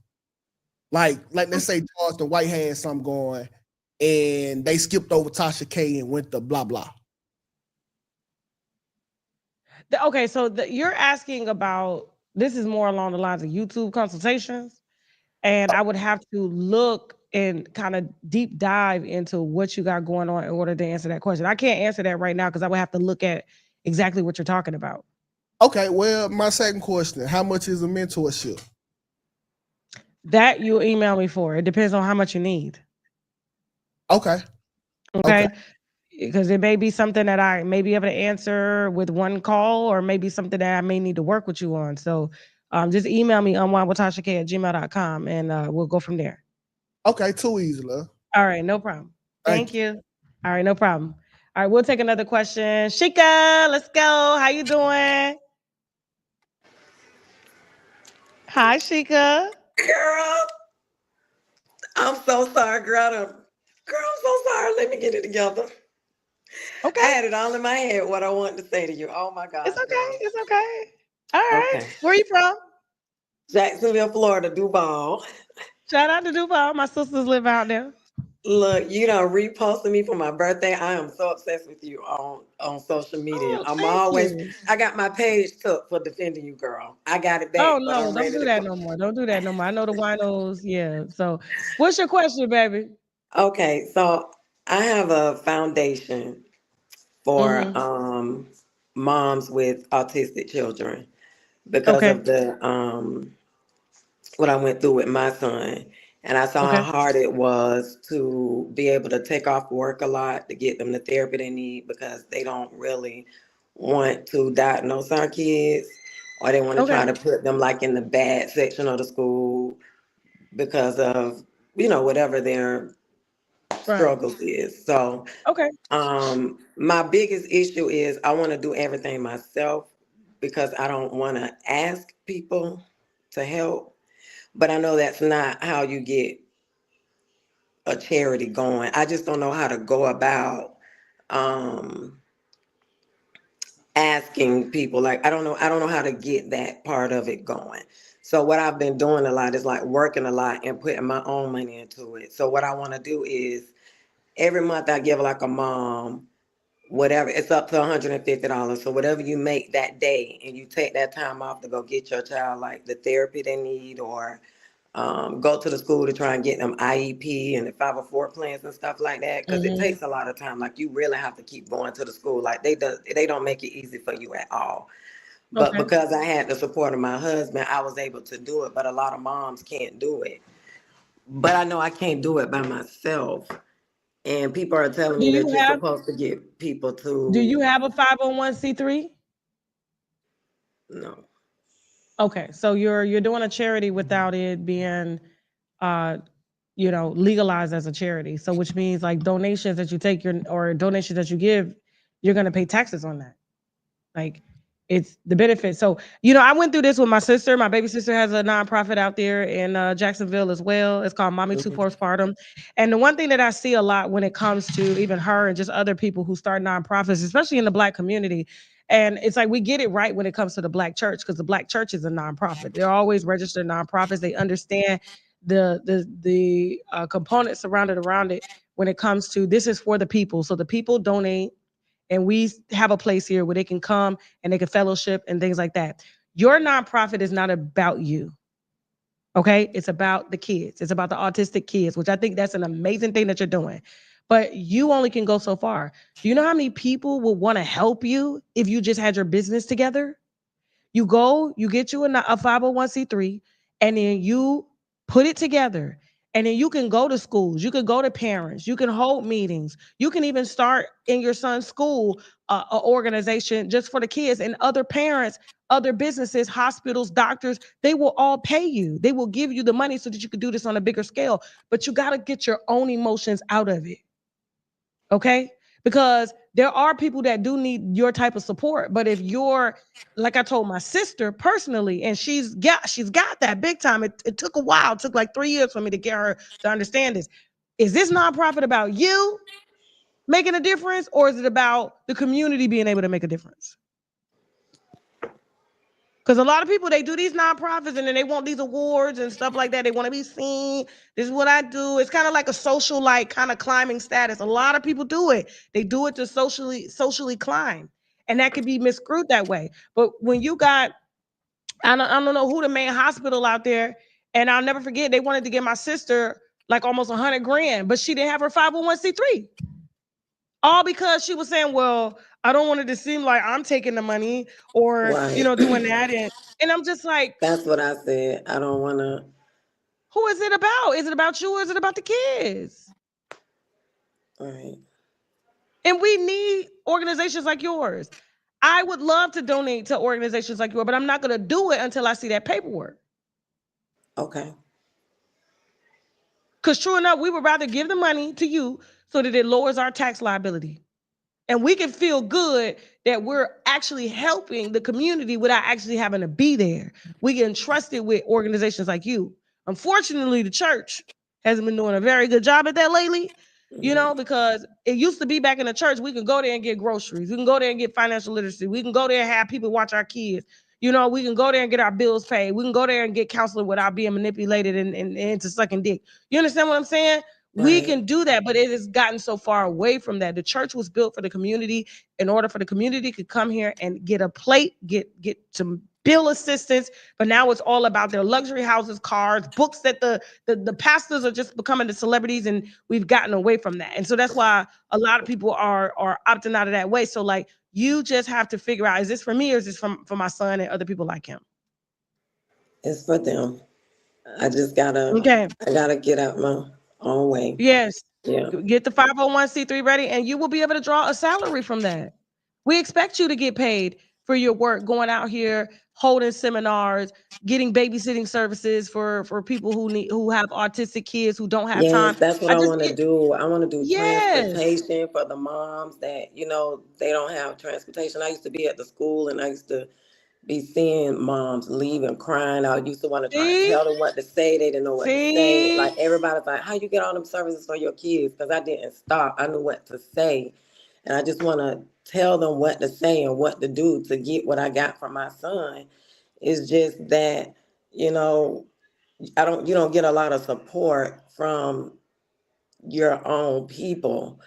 Like let's say Charleston White had something going and they skipped over Tasha K and went to blah blah. Okay, so you're asking about, this is more along the lines of YouTube consultations, and I would have to look and kind of deep dive into what you got going on in order to answer that question. I can't answer that right now because I would have to look at exactly what you're talking about. Okay, well, my second question, how much is a mentorship? That you email me for. It depends on how much you need. Okay. Okay. Because it may be something that I may be able to answer with one call, or maybe something that I may need to work with you on. So just email me unwinewithtashak@gmail.com and we'll go from there. Okay, too easy, love. All right, no problem. Thank you. All right, no problem. All right, we'll take another question. Shika, let's go. How you doing? Hi, Shika. Girl, I'm so sorry, girl. Girl, I'm so sorry. Let me get it together. Okay. I had it all in my head what I wanted to say to you. Oh my God. It's okay. Girl. It's okay. All right. Okay. Where are you from? Jacksonville, Florida, Duval. Shout out to Duval. My sisters live out there. Look, you done reposted me for my birthday. I am so obsessed with you on social media. I got my page took for defending you, girl. I got it back. Oh no, don't do that no more. Don't do that no more. I know the winos. Yeah. So what's your question, baby? Okay, so I have a foundation for moms with autistic children because of the what I went through with my son. And I saw how hard it was to be able to take off work a lot to get them the therapy they need because they don't really want to diagnose our kids, or they want to try to put them like in the bad section of the school because of, whatever their struggles is. So my biggest issue is I want to do everything myself because I don't want to ask people to help. But I know that's not how you get a charity going. I just don't know how to go about asking people. Like I don't know how to get that part of it going. So what I've been doing a lot is like working a lot and putting my own money into it. So what I want to do is every month I give like a mom whatever, it's up to $150. So whatever you make that day and you take that time off to go get your child like the therapy they need, or go to the school to try and get them IEP and the 504 plans and stuff like that. Because it takes a lot of time. Like you really have to keep going to the school. Like they don't make it easy for you at all. But because I had the support of my husband, I was able to do it. But a lot of moms can't do it. But I know I can't do it by myself. And people are telling me that you're supposed to get people to. Do you have a 501c3? No. Okay, so you're doing a charity without it being, uh, legalized as a charity. So which means like donations that you take or donations that you give, you're gonna pay taxes on that. Like it's the benefit. So, I went through this with my sister. My baby sister has a nonprofit out there in Jacksonville as well. It's called Mommy Two Mhm. Postpartum. And the one thing that I see a lot when it comes to even her and just other people who start nonprofits, especially in the Black community, and it's like we get it right when it comes to the Black church because the Black church is a nonprofit. They're always registered nonprofits. They understand the components surrounded around it when it comes to this is for the people. So the people donate and we have a place here where they can come and they can fellowship and things like that. Your nonprofit is not about you. Okay? It's about the kids. It's about the autistic kids, which I think that's an amazing thing that you're doing. But you only can go so far. Do you know how many people will want to help you if you just had your business together? You go, you get you a 501c3, and then you put it together. And then you can go to schools, you can go to parents, you can hold meetings, you can even start in your son's school an organization just for the kids and other parents, other businesses, hospitals, doctors. They will all pay you. They will give you the money so that you can do this on a bigger scale. But you got to get your own emotions out of it. Okay? Because there are people that do need your type of support. But if you're, like I told my sister personally, and she's got that big time. It took a while. It took like 3 years for me to get her to understand this. Is this nonprofit about you making a difference, or is it about the community being able to make a difference? Because a lot of people, they do these nonprofits and then they want these awards and stuff like that. They want to be seen. This is what I do. It's kind of like a social, like kind of climbing status. A lot of people do it. They do it to socially climb. And that could be miscrewed that way. But when you got, I don't know who the main hospital out there, and I'll never forget, they wanted to get my sister like almost 100 grand, but she didn't have her 501c3. All because she was saying, well, I don't want it to seem like I'm taking the money or, Right. doing that. And I'm just like, That's what I said. I don't want to. who is it about? Is it about you or is it about the kids? Right. And we need organizations like yours. I would love to donate to organizations like yours, but I'm not going to do it until I see that paperwork. Okay. Because true enough, we would rather give the money to you so that it lowers our tax liability. And we can feel good that we're actually helping the community without actually having to be there. We get entrusted with organizations like you. Unfortunately, the church hasn't been doing a very good job at that lately, because it used to be back in the church, we could go there and get groceries. We can go there and get financial literacy. We can go there and have people watch our kids. We can go there and get our bills paid. We can go there and get counseling without being manipulated and into sucking dick. You understand what I'm saying? We Right. can do that, but it has gotten so far away from that. The church was built for the community in order for the community to come here and get a plate, get some bill assistance. But now it's all about their luxury houses, cars, books that the pastors are just becoming the celebrities, and we've gotten away from that. And so that's why a lot of people are opting out of that way. So like you just have to figure out, is this for me or is this for my son and other people like him? It's for them. I Okay. gotta get out my own way. Yes. Yeah. Get the 501c3 ready and you will be able to draw a salary from that. We expect you to get paid for your work, going out here, holding seminars, getting babysitting services for people who have autistic kids who don't have Yes, time. that's what I I just want to get do. I want to do yes. transportation for the moms that, they don't have transportation. I used to be at the school and I used to be seeing moms leaving crying. I used to want to try and See? tell them what to say. They didn't know what to say. See? Like everybody's like, how you get all them services for your kids? Because I didn't stop. I knew what to say. And I just want to tell them what to say and what to do to get what I got from my son. It's just that, you know, you don't get a lot of support from your own people.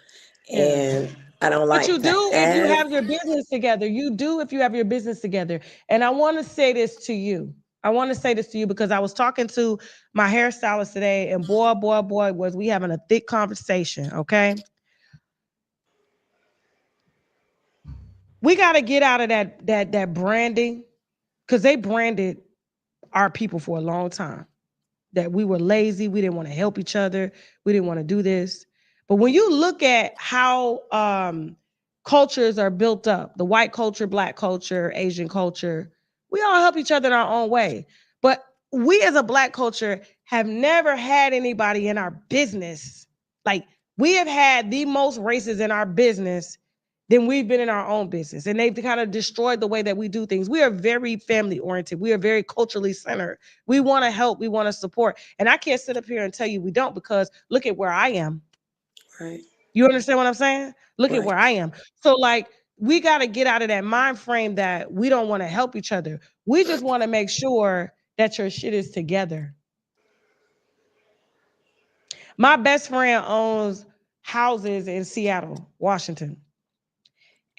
Yeah. And I don't But you like to do if you ask. have your business together. You do if you have your business together. And I want to say this to you. I want to say this to you because I was talking to my hairstylist today, and boy, was we having a thick conversation. Okay. We got to get out of that branding, because they branded our people for a long time. That we were lazy, we didn't want to help each other, we didn't want to do this. But when you look at how cultures are built up, the white culture, black culture, Asian culture, We all help each other in our own way. But we as a Black culture have never had anybody in our business. Like, we have had the most races in our business than we've been in our own business. And they've kind of destroyed the way that we do things. We are very family oriented. We are very culturally centered. We want to help. We want to support. And I can't sit up here and tell you we don't, because look at where I am. Right. You understand what I'm saying? Look at Right. where I am. So like, we got to get out of that mind frame that we don't want to help each other. We just want to make sure that your shit is together. My best friend owns houses in Seattle, Washington.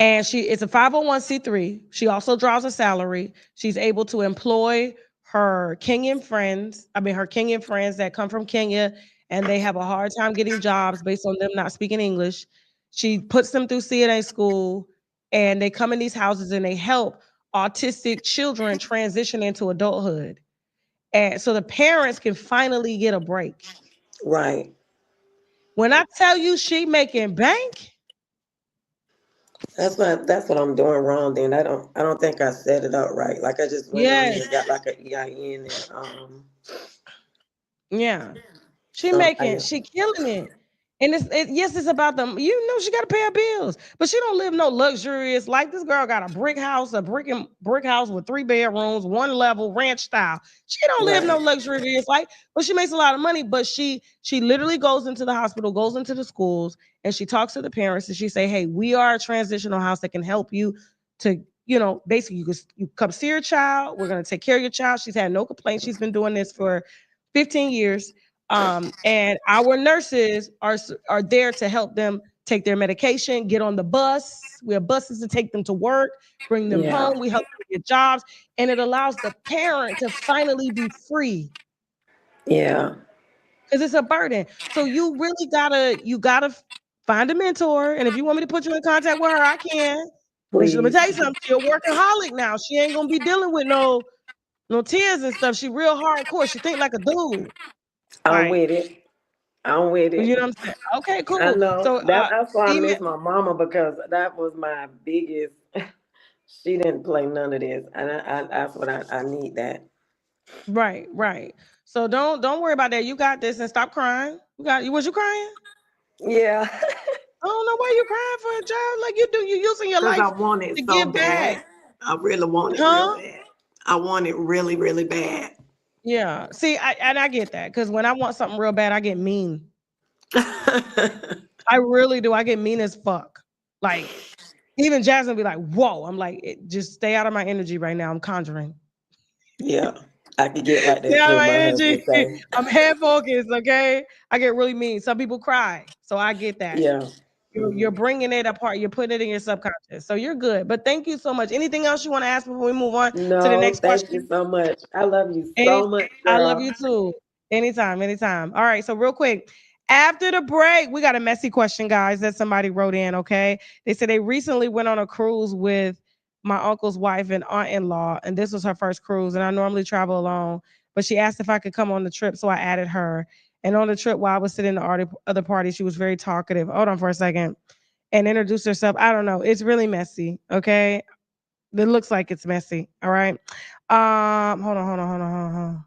And it's a 501c3. She also draws a salary. She's able to employ her Kenyan friends that come from Kenya, and they have a hard time getting jobs based on them not speaking English. She puts them through CNA school, and they come in these houses and they help autistic children transition into adulthood. And so the parents can finally get a break. Right. When I tell you she making bank, that's what I'm doing wrong. Then I don't think I set it up right. Like I just went on here and got like an EIN and yeah, she killing it. And yes, it's about them. You know, she got to pay her bills, but she don't live no luxurious life. This girl got a brick house with 3 bedrooms, 1 level, ranch style. She don't live no luxurious life, but she makes a lot of money. But she literally goes into the hospital, goes into the schools, and she talks to the parents and she say, "Hey, we are a transitional house that can help you to, basically you come see your child. We're gonna take care of your child." She's had no complaints. She's been doing this for 15 years. And our nurses are there to help them take their medication, get on the bus. We have buses to take them to work, bring them home. We help them get jobs, and it allows the parent to finally be free. Yeah, because it's a burden. So you really gotta find a mentor, and if you want me to put you in contact with her, I can. But let me tell you something. She's a workaholic now. She ain't gonna be dealing with no tears and stuff. She real hardcore. She think like a dude. I'm with it. You know what I'm saying? Okay, cool. I know. So That's why I miss my mama, because that was my biggest. She didn't play none of this, and that's what I need that. Right. So don't worry about that. You got this, and stop crying. Was you crying? Yeah. I don't know why you crying for a child. Like you using your life I want it to so give bad. back. I really want it real bad. I want it really, really bad. Yeah. See, I get that, because when I want something real bad, I get mean. I really do. I get mean as fuck. Like, even Jasmine be like, "Whoa!" I'm like, just stay out of my energy right now. I'm conjuring. Yeah, I could get like that. Stay out of too, my my energy. husband say. I'm head focused. Okay, I get really mean. Some people cry, so I get that. Yeah. You're bringing it apart. You're putting it in your subconscious. So you're good. But thank you so much. Anything else you want to ask before we move on to the next question? Thank you so much. I love you so much, girl. I love you too. Anytime. All right. So real quick, after the break, we got a messy question, guys, that somebody wrote in. Okay. They said they recently went on a cruise with my uncle's wife and aunt-in-law, and this was her first cruise. And I normally travel alone, but she asked if I could come on the trip, so I added her. And on the trip, while I was sitting in the other party, she was very talkative. Hold on for a second. And introduced herself. I don't know. It's really messy. Okay. It looks like it's messy. All right. Hold on.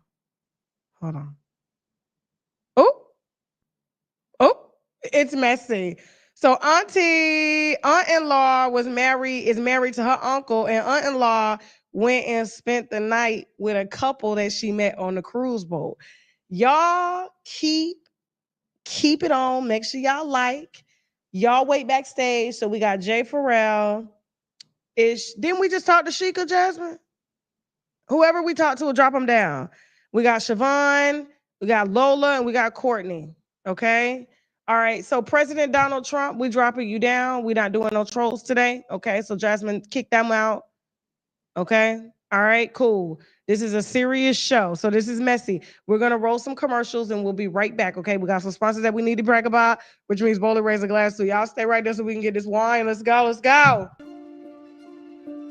Oh, it's messy. So aunt-in-law is married to her uncle, and aunt-in-law went and spent the night with a couple that she met on the cruise boat. Y'all keep it on. Make sure y'all wait backstage. So we got Jay Farrell. Didn't we just talk to Sheikah, Jasmine? Whoever we talked to will drop them down. We got Siobhan, we got Lola, and we got Courtney. Okay. All right. So President Donald Trump, we dropping you down. We're not doing no trolls today. Okay. So Jasmine, kick them out. Okay. All right, cool. This is a serious show. So this is messy. We're going to roll some commercials and we'll be right back. Okay. We got some sponsors that we need to brag about, which means Bowler raise a glass. So y'all stay right there so we can get this wine. Let's go.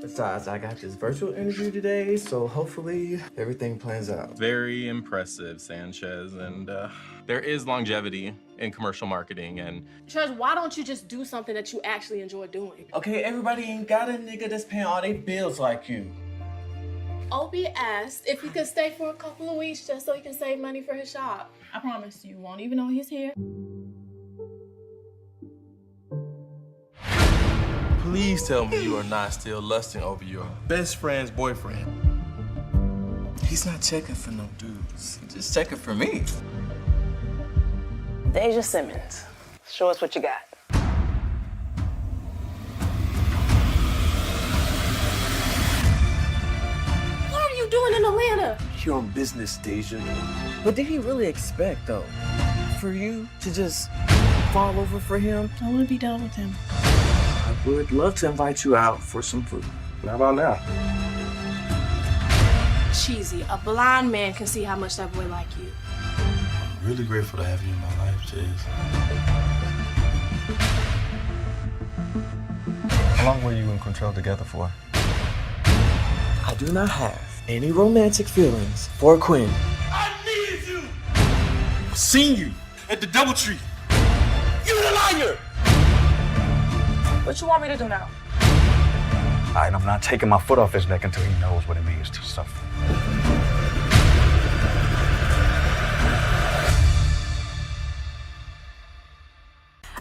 Besides, I got this virtual interview today, so hopefully everything plans out. Very impressive, Sanchez, and there is longevity in commercial marketing. And Church, why don't you just do something that you actually enjoy doing? Okay, everybody ain't got a nigga that's paying all their bills like you. Obi asked if he could stay for a couple of weeks just so he can save money for his shop. I promise you won't even know he's here. Please tell me you are not still lusting over your best friend's boyfriend. He's not checking for no dudes. He's just checking for me. Deja Simmons, show us what you got. What are you doing in Atlanta? You're on business, Deja. What did he really expect, though? For you to just fall over for him? I want to be done with him. I would love to invite you out for some food. How about now? Cheesy. A blind man can see how much that boy like you. I'm really grateful to have you in my life, Jez. How long were you and Quintrell together for? I do not have any romantic feelings for Quinn. I needed you! I seen you at the DoubleTree. You're a liar! What you want me to do now? All right, I'm not taking my foot off his neck until he knows what it means to suffer.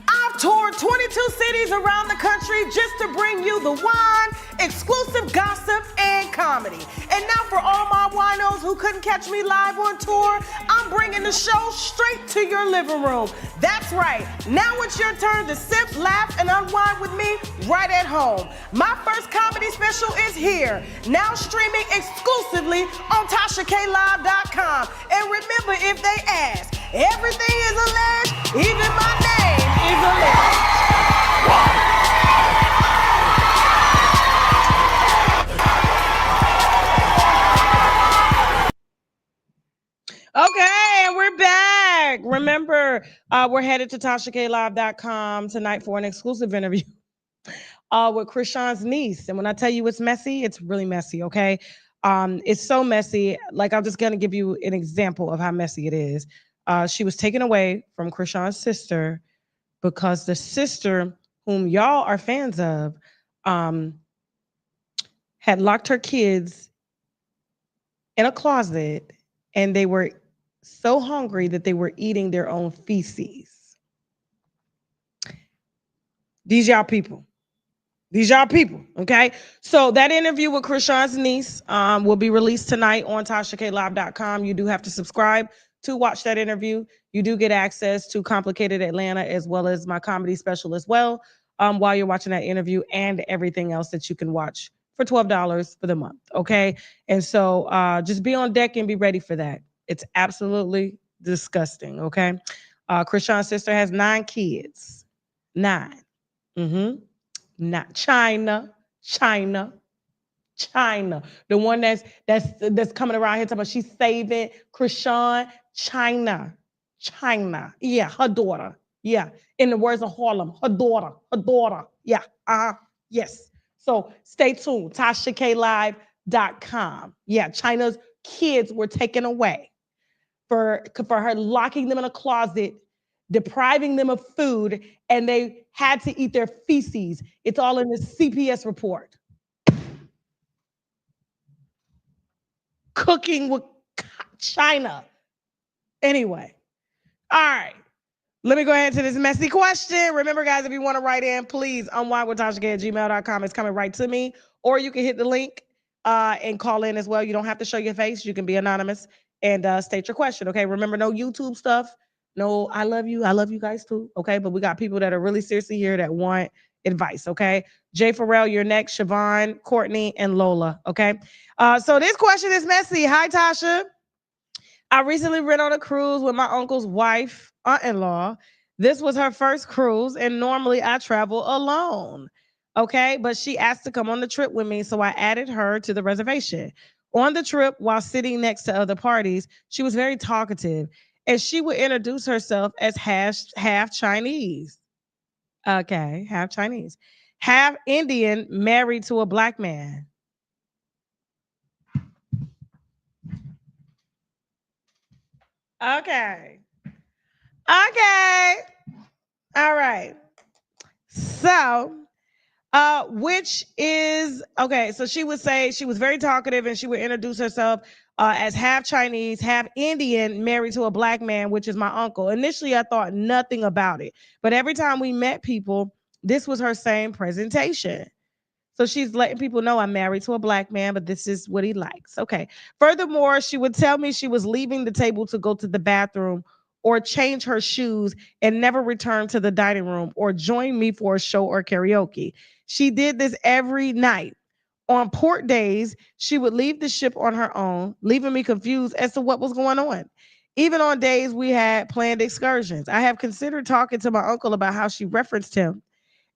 I've toured 22 cities around the country just to bring you the wine, exclusive gossip, and comedy. And now for all my winos who couldn't catch me live on tour, I'm bringing the show straight to your living room. That's right. Now it's your turn to sip, laugh, and unwind with me right at home. My first comedy special is here, now streaming exclusively on TashaKLive.com. And remember, if they ask, everything is alleged, even my name is alleged. Okay, and we're back. Remember, we're headed to TashaKLive.com tonight for an exclusive interview with Krishan's niece. And when I tell you it's messy, it's really messy, okay? It's so messy. Like, I'm just going to give you an example of how messy it is. She was taken away from Krishan's sister because the sister, whom y'all are fans of, had locked her kids in a closet, and they were so hungry that they were eating their own feces. These y'all people. Okay? So that interview with Krishan's niece will be released tonight on TashaKLive.com. You do have to subscribe to watch that interview. You do get access to Complicated Atlanta as well as my comedy special as well while you're watching that interview, and everything else that you can watch for $12 for the month, okay? And so just be on deck and be ready for that. It's absolutely disgusting, okay? Krishan's sister has 9 kids. 9. Not China. The one that's coming around here talking about she's saving Krishan. China. Yeah, her daughter. Yeah, in the words of Harlem, her daughter. Yeah, yes. So stay tuned, TashaKLive.com. Yeah, China's kids were taken away for her locking them in a closet, depriving them of food, and they had to eat their feces. It's all in the CPS report. Cooking with China. Anyway, all right. Let me go ahead to this messy question. Remember, guys, if you want to write in, please unwindwithtashak@gmail.com. It's coming right to me. Or you can hit the link and call in as well. You don't have to show your face. You can be anonymous and state your question, okay? Remember, no YouTube stuff. No, I love you. I love you guys too, okay? But we got people that are really seriously here that want advice, okay? Jay Farrell, you're next. Siobhan, Courtney, and Lola, okay? So this question is messy. Hi, Tasha. I recently went on a cruise with my uncle's wife, aunt-in-law. This was her first cruise, and normally I travel alone. Okay, but she asked to come on the trip with me, so I added her to the reservation. On the trip, while sitting next to other parties, she was very talkative, and she would introduce herself as half Chinese. Okay, half Chinese, half Indian, married to a black man. Okay. All right. So Which is okay. So she would say she was very talkative and she would introduce herself as half Chinese, half Indian, married to a black man, which is my uncle. Initially, I thought nothing about it, but every time we met people, this was her same presentation. So she's letting people know I'm married to a black man, but this is what he likes. Okay. Furthermore, she would tell me she was leaving the table to go to the bathroom or change her shoes and never return to the dining room or join me for a show or karaoke. She did this every night. On port days, she would leave the ship on her own, leaving me confused as to what was going on. Even on days we had planned excursions, I have considered talking to my uncle about how she referenced him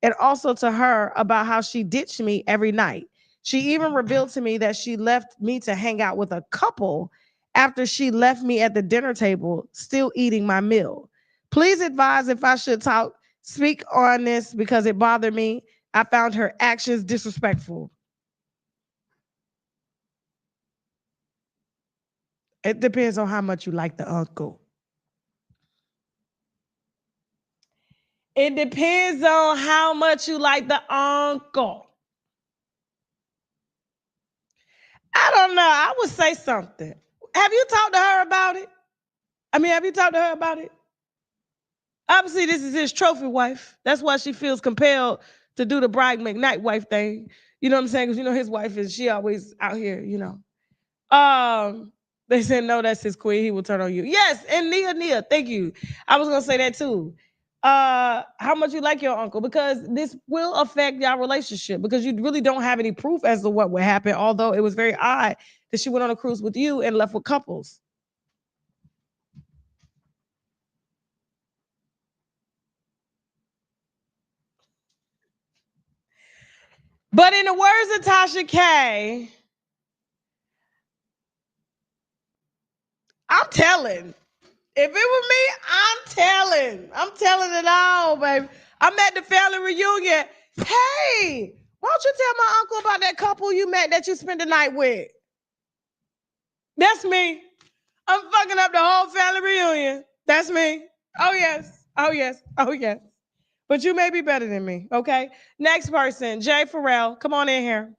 and also to her about how she ditched me every night. She even revealed to me that she left me to hang out with a couple after she left me at the dinner table, still eating my meal. Please advise if I should speak on this because it bothered me. I found her actions disrespectful. It depends on how much you like the uncle. It depends on how much you like the uncle. I don't know. I would say something. Have you talked to her about it? Have you talked to her about it? Obviously, this is his trophy wife. That's why she feels compelled to do the bride McKnight wife thing. You know what I'm saying? Because his wife she always out here. They said no, that's his queen. He will turn on you. Yes, and Nia, thank you. I was gonna say that too. How much you like your uncle? Because this will affect your relationship because you really don't have any proof as to what would happen. Although it was very odd that she went on a cruise with you and left with couples. But in the words of Tasha K, I'm telling. If it was me, I'm telling. I'm telling it all, baby. I'm at the family reunion. Hey, why don't you tell my uncle about that couple you met that you spent the night with? That's me. I'm fucking up the whole family reunion. That's me. Oh, yes. Oh, yes. Oh, yes. But you may be better than me, okay? Next person, Jay Farrell. Come on in here.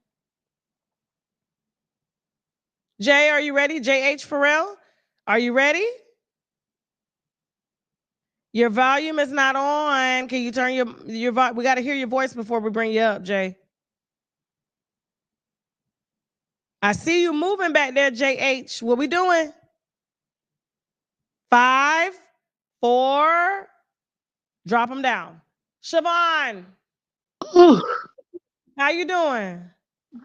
Jay, are you ready? J.H. Farrell, are you ready? Your volume is not on. Can you turn your we got to hear your voice before we bring you up, Jay. I see you moving back there, JH. What we doing? 5, 4, drop them down. Siobhan, Ooh. how you doing?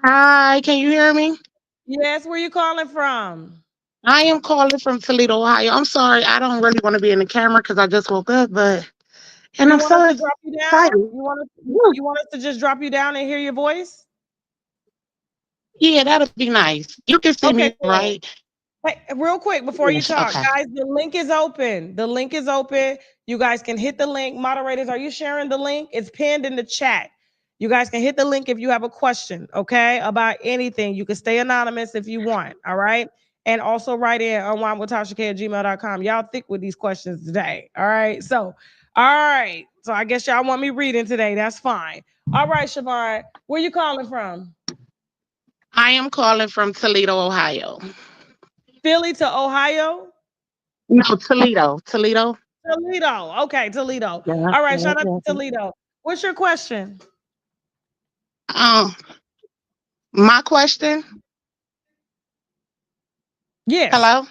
Hi, can you hear me? Yes, where you calling from? I am calling from Toledo, Ohio. I'm sorry, I don't really want to be in the camera because I just woke up, and You I'm want us so to drop you down? excited. You want us to just drop you down and hear your voice? Yeah, that'll be nice. You can see Okay, me, cool. right? Hey, real quick before you Yes, talk, okay. guys, the link is open. The link is open. You guys can hit the link. Moderators, are you sharing the link? It's pinned in the chat. You guys can hit the link if you have a question, okay, about anything. You can stay anonymous if you want, all right? And also write in unwinewithtashak@gmail.com. Y'all thick with these questions today, all right? So, all right. So I guess y'all want me reading today. That's fine. All right, Siobhan, where you calling from? I am calling from Toledo, Ohio. Philly to Ohio? No, Toledo. Toledo. Toledo. Okay, Toledo. Yeah, All right, yeah, shout out yeah. to Toledo. What's your question? Um, my question. Yes. Hello.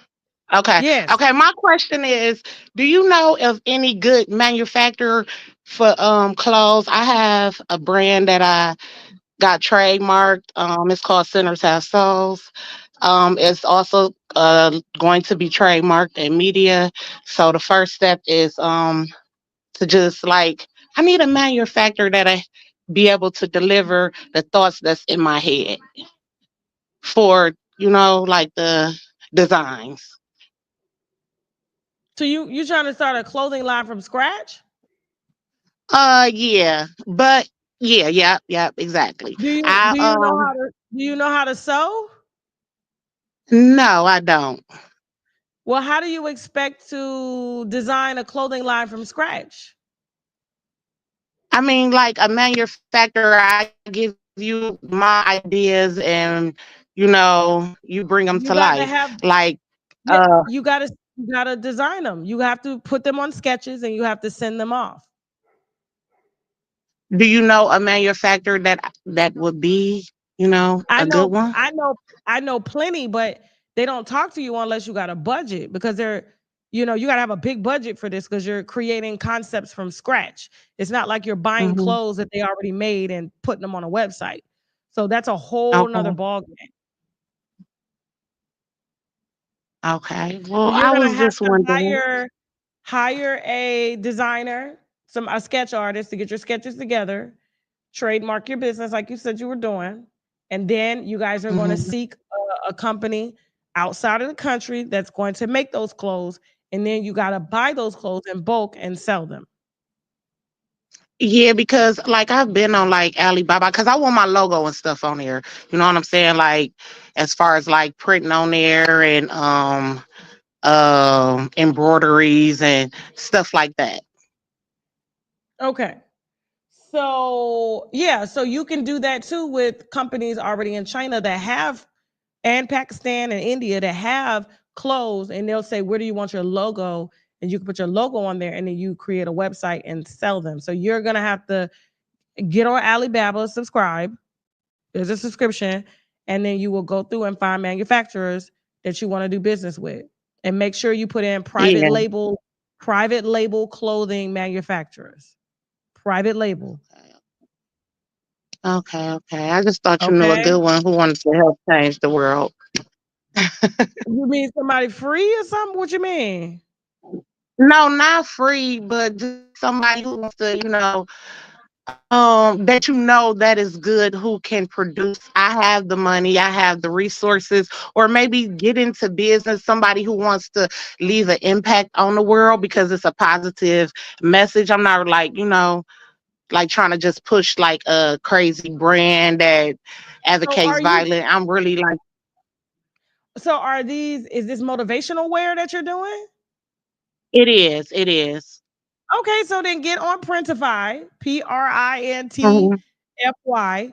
Okay. Yes. Okay. My question is, do you know of any good manufacturer for clothes? I have a brand that I got trademarked. It's called Sinners Have Souls. It's also going to be trademarked in media. So the first step is to just like I need a manufacturer that I be able to deliver the thoughts that's in my head for like the designs. So you trying to start a clothing line from scratch? Yeah, but yeah, exactly. Do you I do you know how to do you know how to sew? No, I don't. Well, how do you expect to design a clothing line from scratch? I mean, like a manufacturer, I give you my ideas and you bring them You to got to life. have Like, yeah, uh, you gotta design them. You have to put them on sketches and you have to send them off. do you know a manufacturer that would be, I a good know, one? I know, I know plenty, but they don't talk to you unless you got a budget because you got to have a big budget for this because you're creating concepts from scratch. It's not like you're buying Hmm. clothes that they already made and putting them on a website. So that's a whole nother Okay. ball game. Okay. Well, So you're I gonna was have just to wondering. hire a designer, a sketch artist to get your sketches together, trademark your business like you said you were doing, and then you guys are going to Mhm. seek a company outside of the country that's going to make those clothes, and then you got to buy those clothes in bulk and sell them. Yeah, because like I've been on like Alibaba because I want my logo and stuff on there. You know what I'm saying? Like as far as like printing on there and embroideries and stuff like that. Okay. So, yeah, so you can do that too with companies already in China that have and Pakistan and India that have clothes, and they'll say, "Where do you want your logo?" And you can put your logo on there, and then you create a website and sell them. So you're gonna have to get on Alibaba, subscribe. There's a subscription, and then you will go through and find manufacturers that you want to do business with, and make sure you put in Yeah. private label clothing manufacturers, private label. Okay, okay. I just thought you knew a Okay. good one who wanted to help change the world. You mean somebody free or something? What you mean? No, not free, but just somebody who wants to, that that is good, who can produce. I have the money, I have the resources, or maybe get into business. Somebody who wants to leave an impact on the world because it's a positive message. I'm not like like trying to just push like a crazy brand that So advocates are you violence. I'm really like, so are these is this motivational wear that you're doing? it is. Okay, so then get on Printify, Mhm. Printify.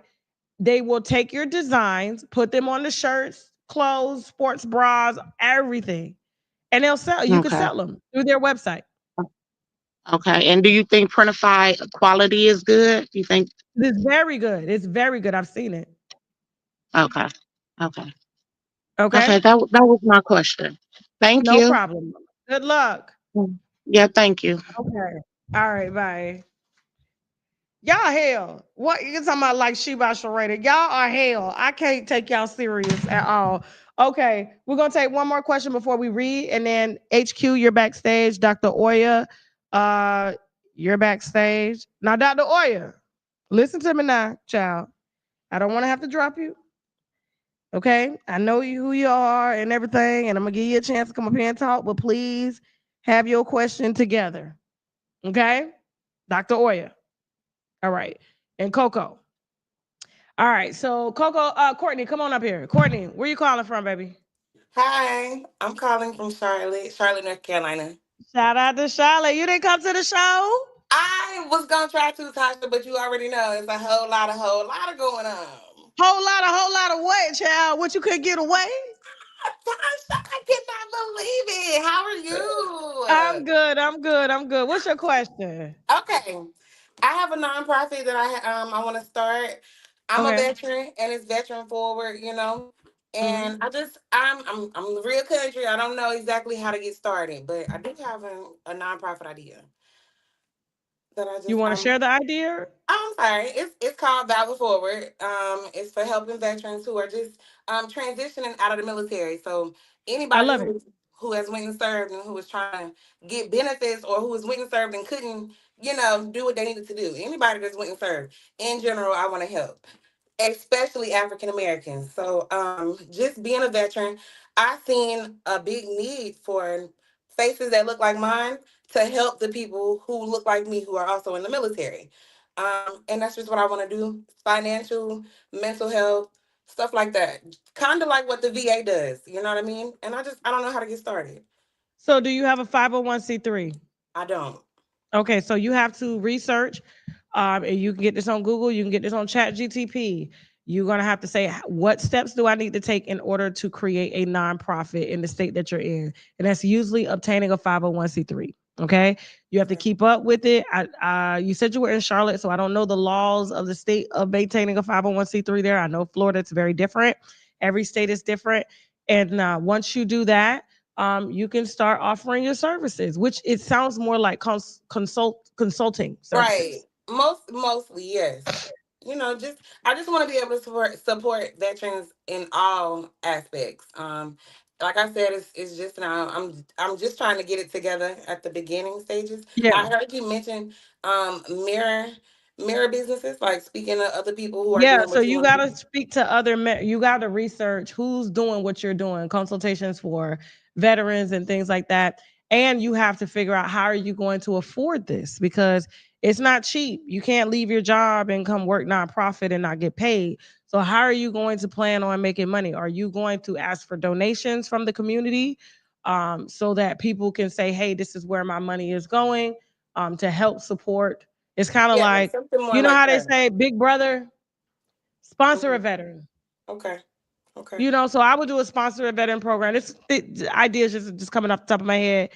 They will take your designs, put them on the shirts, clothes, sports bras, everything. And you can Okay. sell them through their website. Okay. And do you think Printify quality is good? You think? It's very good. It's very good. I've seen it. Okay. Okay. Okay? Okay. That was my question. Thank No you. problem. Good luck. Yeah. Thank you. Okay. All right, bye. Y'all hell. What you talking about like Sheba Sharada? Y'all are hell. I can't take y'all serious at all. Okay, we're gonna take one more question before we read, and then HQ, you're backstage. Dr. Oya, uh, you're backstage. Now, Dr. Oya, listen to me now, child. I don't want to have to drop you. Okay, I know you who you are and everything, and I'm gonna give you a chance to come up here and talk, but please have your question together. Okay, Dr. Oya. All right, and Coco. All right, so Coco, Courtney, come on up here. Courtney, where you calling from, baby? Hi, I'm calling from Charlotte, North Carolina. Shout out to Charlotte. You didn't come to the show? I was gonna try to, Tasha, but you already know it's a whole lot of going on. Whole lot of what, child? What you couldn't get away? Tasha, I cannot believe it. How are I'm you? good. I'm good. I'm good. What's your question? Okay, I have a nonprofit that I want to start. I'm a Okay. veteran, and it's veteran forward, Hmm. And I'm real country. I don't know exactly how to get started, but I do have a nonprofit idea that I You just want to share the idea? I'm sorry. It's called Valor Forward. It's for helping veterans who are just transitioning out of the military. So I anybody love it. who has went and served and who is trying to get benefits, or who has went and served and couldn't, do what they needed to do. Anybody that's went and served. In general, I want to help, especially African Americans. So just being a veteran, I've seen a big need for faces that look like mine to help the people who look like me who are also in the military. And that's just what I want to do: financial, mental health, stuff like that. Kind of like what the VA does, you know what I mean? And I don't know how to get started. So, do you have a 501c3? I don't. Okay, so you have to research And you can get this on Google, you can get this on Chat GTP. You're going to have to say, what steps do I need to take in order to create a nonprofit in the state that you're in? And that's usually obtaining a 501c3. Okay. You have to keep up with it. You said you were in Charlotte, so I don't know the laws of the state of maintaining a 501c3 there. I know Florida, it's very different. Every state is different. And once you do that, you can start offering your services, which it sounds more like consulting services. Right. Mostly, yes. You know, I just want to be able to support veterans in all aspects. Like I said, it's just now I'm just trying to get it together at the beginning stages. Yeah. I heard you mention mirror businesses, like speaking to other people who are Yeah, doing so what you you want to got do. to speak to other you got to research who's doing what you're doing, consultations for veterans and things like that. And you have to figure out how are you going to afford this, because it's not cheap. You can't leave your job and come work nonprofit and not get paid. So how are you going to plan on making money? Are you going to ask for donations from the community, so that people can say, hey, this is where my money is going, to help support? It's kind of Yeah, like, something more you know like how they that. say, Big Brother, sponsor a Mhm. veteran. Okay. Okay. You know, so I would do a sponsor a veteran program. The idea is just coming off the top of my head.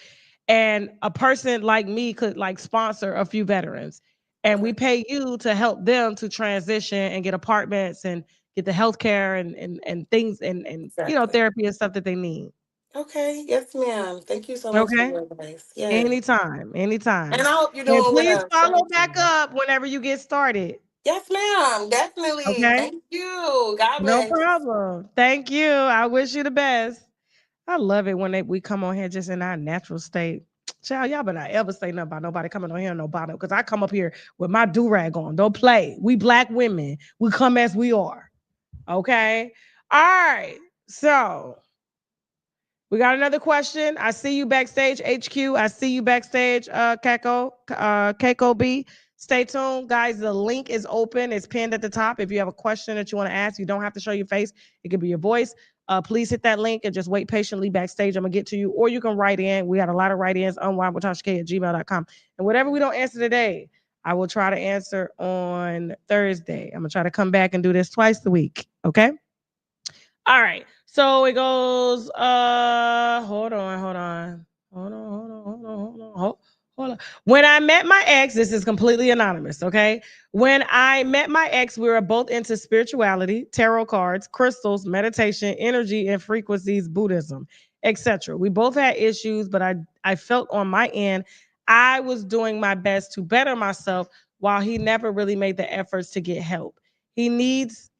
And a person like me could like sponsor a few veterans. And we pay you to help them to transition and get apartments and get the health care and things and Exactly. therapy and stuff that they need. Okay. Yes, ma'am. Thank you so much for Okay? your advice. Yes. Anytime. And Anytime. I hope you're And doing please well. follow Thank back you. up whenever you get started. Yes, ma'am. Definitely. Okay? Thank you. God No bless. problem. Thank you. I wish you the best. I love it when we come on here just in our natural state. Child, y'all better not ever say nothing about nobody coming on here in no bottom, because I come up here with my do-rag on. Don't play. We black women. We come as we are. Okay? All right. So we got another question. I see you backstage, HQ. I see you backstage, Keiko B. Stay tuned, guys. The link is open. It's pinned at the top. If you have a question that you want to ask, you don't have to show your face. It could be your voice. Please hit that link and just wait patiently backstage. I'm going to get to you. Or you can write in. We got a lot of write-ins, unwinewithtashak@gmail.com. And whatever we don't answer today, I will try to answer on Thursday. I'm going to try to come back and do this twice a week. Okay? All right. So it goes, hold on. When I met my ex, this is completely anonymous, okay? When I met my ex, we were both into spirituality, tarot cards, crystals, meditation, energy and frequencies, Buddhism, etc. We both had issues, but I felt on my end I was doing my best to better myself while he never really made the efforts to get help. He needs,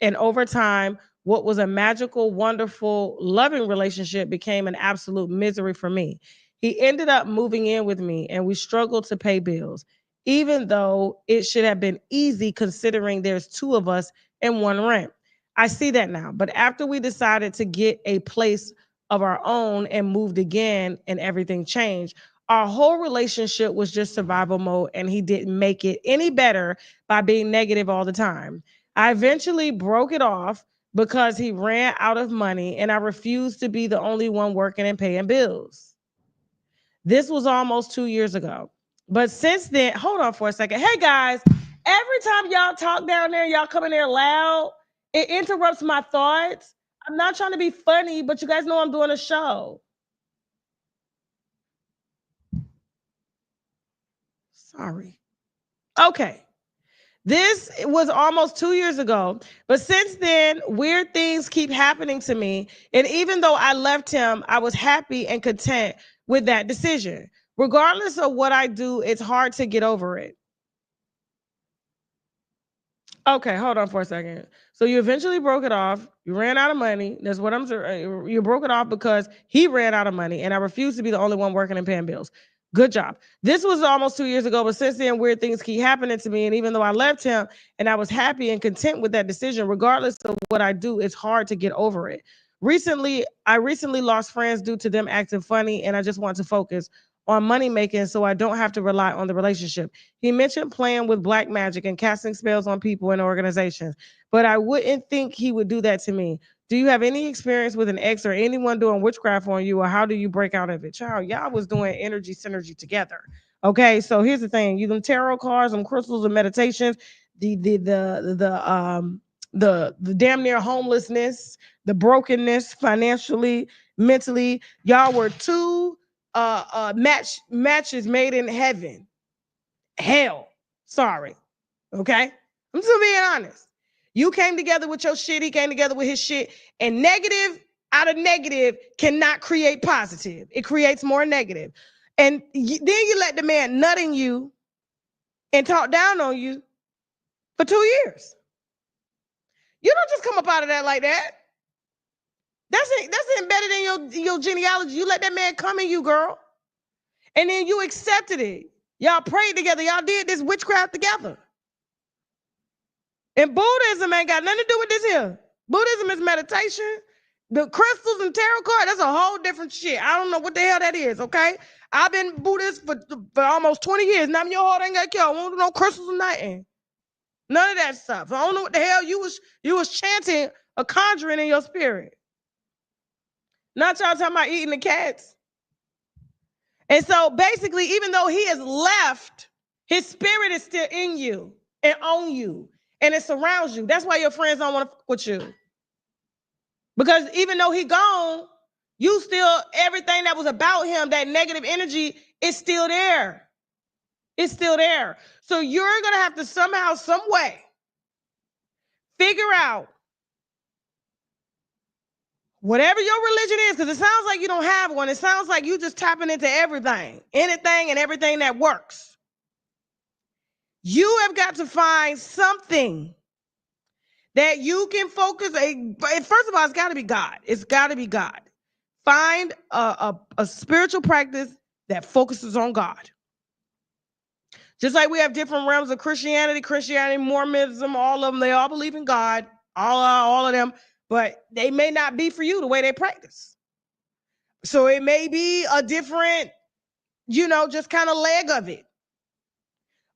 and over time, what was a magical, wonderful, loving relationship became an absolute misery for me. He ended up moving in with me and we struggled to pay bills, even though it should have been easy considering there's two of us and one rent. I see that now. But after we decided to get a place of our own and moved again and everything changed, our whole relationship was just survival mode and he didn't make it any better by being negative all the time. I eventually broke it off because he ran out of money and I refused to be the only one working and paying bills. This was almost 2 years ago. But since then, hold on for a second. Hey guys, every time y'all talk down there, y'all come in there loud, it interrupts my thoughts. I'm not trying to be funny, but you guys know I'm doing a show. Sorry. Okay. This was almost 2 years ago, but since then, weird things keep happening to me. And even though I left him, I was happy and content with that decision. Regardless of what I do, it's hard to get over it. Okay, hold on for a second. So you eventually broke it off. You ran out of money. That's what I'm saying. You broke it off because he ran out of money, and I refused to be the only one working and paying bills. Good job. This was almost 2 years ago, but since then, weird things keep happening to me. And even though I left him and I was happy and content with that decision, regardless of what I do, it's hard to get over it. I recently lost friends due to them acting funny, and I just want to focus on money making so I don't have to rely on the relationship. He mentioned playing with black magic and casting spells on people and organizations, but I wouldn't think he would do that to me. Do you have any experience with an ex or anyone doing witchcraft on you, or how do you break out of it? Child, y'all was doing energy synergy together. Okay, so here's the thing: you them tarot cards, them crystals, and meditations, the damn near homelessness, the brokenness financially, mentally. Y'all were two matches made in heaven. Hell, sorry. Okay, I'm just being honest. You came together with your shit. He came together with his shit, and negative out of negative cannot create positive. It creates more negative. And then you let the man nut in you and talk down on you for 2 years. You don't just come up out of that like that. That's embedded in your genealogy. You let that man come in you, girl. And then you accepted it. Y'all prayed together. Y'all did this witchcraft together. And Buddhism ain't got nothing to do with this here. Buddhism is meditation. The crystals and tarot card, that's a whole different shit. I don't know what the hell that is, okay? I've been Buddhist for almost 20 years. Now your heart ain't got killed. I won't do no crystals or nothing. None of that stuff. I don't know what the hell you was chanting or conjuring in your spirit. Not y'all talking about eating the cats. And so basically, even though he has left, his spirit is still in you and on you. And it surrounds you. That's why your friends don't want to fuck with you. Because even though he gone, you still, everything that was about him, that negative energy, is still there. It's still there. So you're going to have to somehow, some way, figure out whatever your religion is, because it sounds like you don't have one. It sounds like you just tapping into everything, anything and everything that works. You have got to find something that you can focus. First of all, it's got to be God. It's got to be God. Find a spiritual practice that focuses on God. Just like we have different realms of Christianity, Mormonism, all of them, they all believe in God, all of them, but they may not be for you the way they practice. So it may be a different, just kind of leg of it.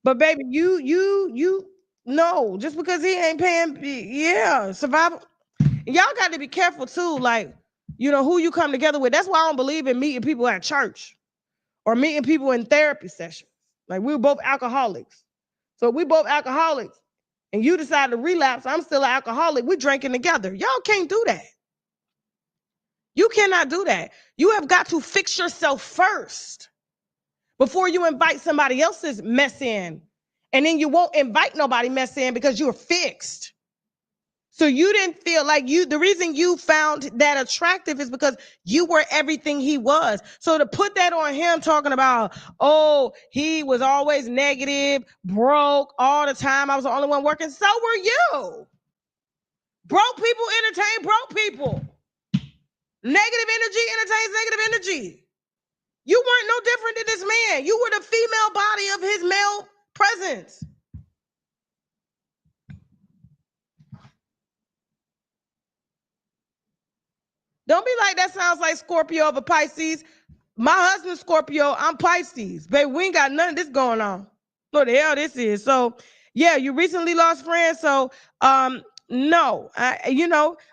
But baby, you no, just because he ain't paying, survival. And y'all got to be careful too, like, who you come together with. That's why I don't believe in meeting people at church or meeting people in therapy sessions. Like, we're both alcoholics. So we both alcoholics and you decide to relapse, I'm still an alcoholic, we're drinking together. Y'all can't do that. You cannot do that. You have got to fix yourself first before you invite somebody else's mess in. And then you won't invite nobody mess in because you're fixed. So you didn't feel like the reason you found that attractive is because you were everything he was. So to put that on him talking about, oh, he was always negative, broke all the time, I was the only one working. So were you. Broke people entertain broke people. Negative energy entertains negative energy. You weren't no different than this man. You were the female body of his male presence. Don't be like, that sounds like Scorpio over Pisces. My husband's Scorpio, I'm Pisces. Baby, we ain't got none of this going on. What the hell this is? So, yeah, you recently lost friends. So, no,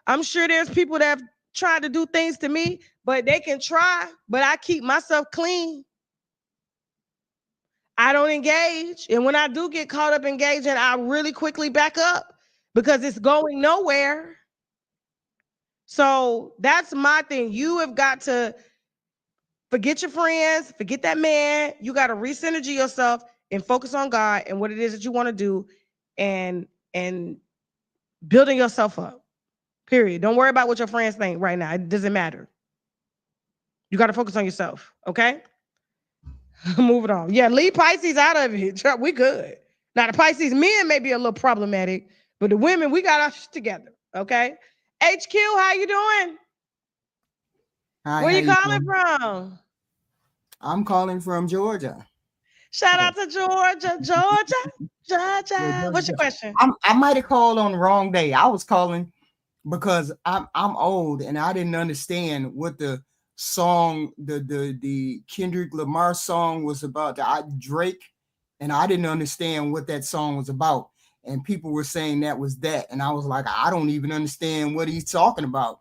I'm sure there's people that have tried to do things to me, but they can try, but I keep myself clean. I don't engage. And when I do get caught up engaging, I really quickly back up because it's going nowhere. So that's my thing. You have got to forget your friends, forget that man. You got to re-synergy yourself and focus on God and what it is that you want to do and building yourself up. Period. Don't worry about what your friends think right now. It doesn't matter. You got to focus on yourself. Okay? Moving on. Yeah, leave Pisces out of it. We good. Now, the Pisces men may be a little problematic, but the women, we got our shit together. Okay? HQ, how you doing? Hi, Where how you calling from? I'm calling from Georgia. Shout out to Georgia. Georgia. What's your question? I might have called on the wrong day. I was calling because I'm old and I didn't understand what the song, the Kendrick Lamar song was about. Drake, and I didn't understand what that song was about. And people were saying that was that, and I was like, I don't even understand what he's talking about.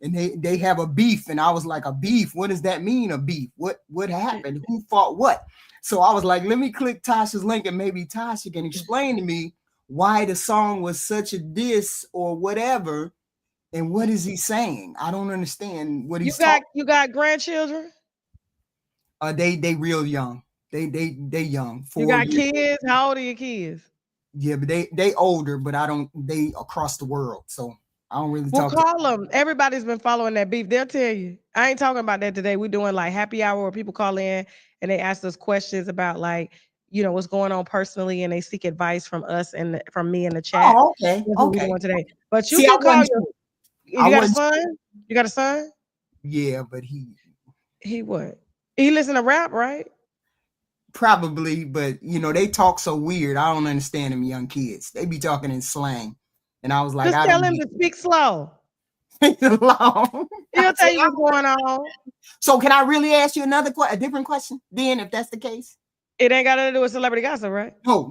and they have a beef, and I was like, a beef? What does that mean, a beef? What happened? Who fought what? So I was like, let me click Tasha's link, and maybe Tasha can explain to me why the song was such a diss or whatever, and what is he saying? I don't understand what he's talking. You got grandchildren? They real young. They young. You got kids? How old are your kids? Yeah, but they older, but they across the world, so I don't really talk. Call them. Everybody's been following that beef. They'll tell you. I ain't talking about that today. We're doing like happy hour where people call in and they ask us questions about like, what's going on personally, and they seek advice from us and from me in the chat. Oh, okay. That's what we're doing today. But you See, can call you got a sure. son? You got a son? Yeah, but he what? He listen to rap, right? Probably, but they talk so weird. I don't understand them young kids. They be talking in slang, and I was like, just tell him to speak slow. He'll tell you what's going on. So, can I really ask you a different question? Then, if that's the case, it ain't got to do with celebrity gossip, right? No.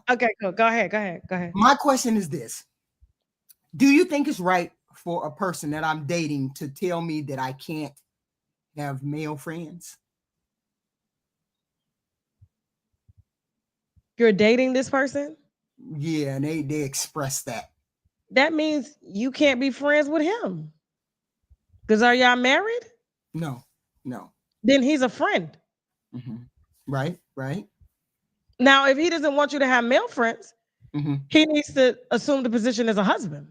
Okay, cool. Go ahead. My question is this: do you think it's right for a person that I'm dating to tell me that I can't have male friends? You're dating this person? Yeah, and they express that. That means you can't be friends with him. Because are y'all married? No. Then he's a friend. Mm-hmm. Right. Now, if he doesn't want you to have male friends, he needs to assume the position as a husband.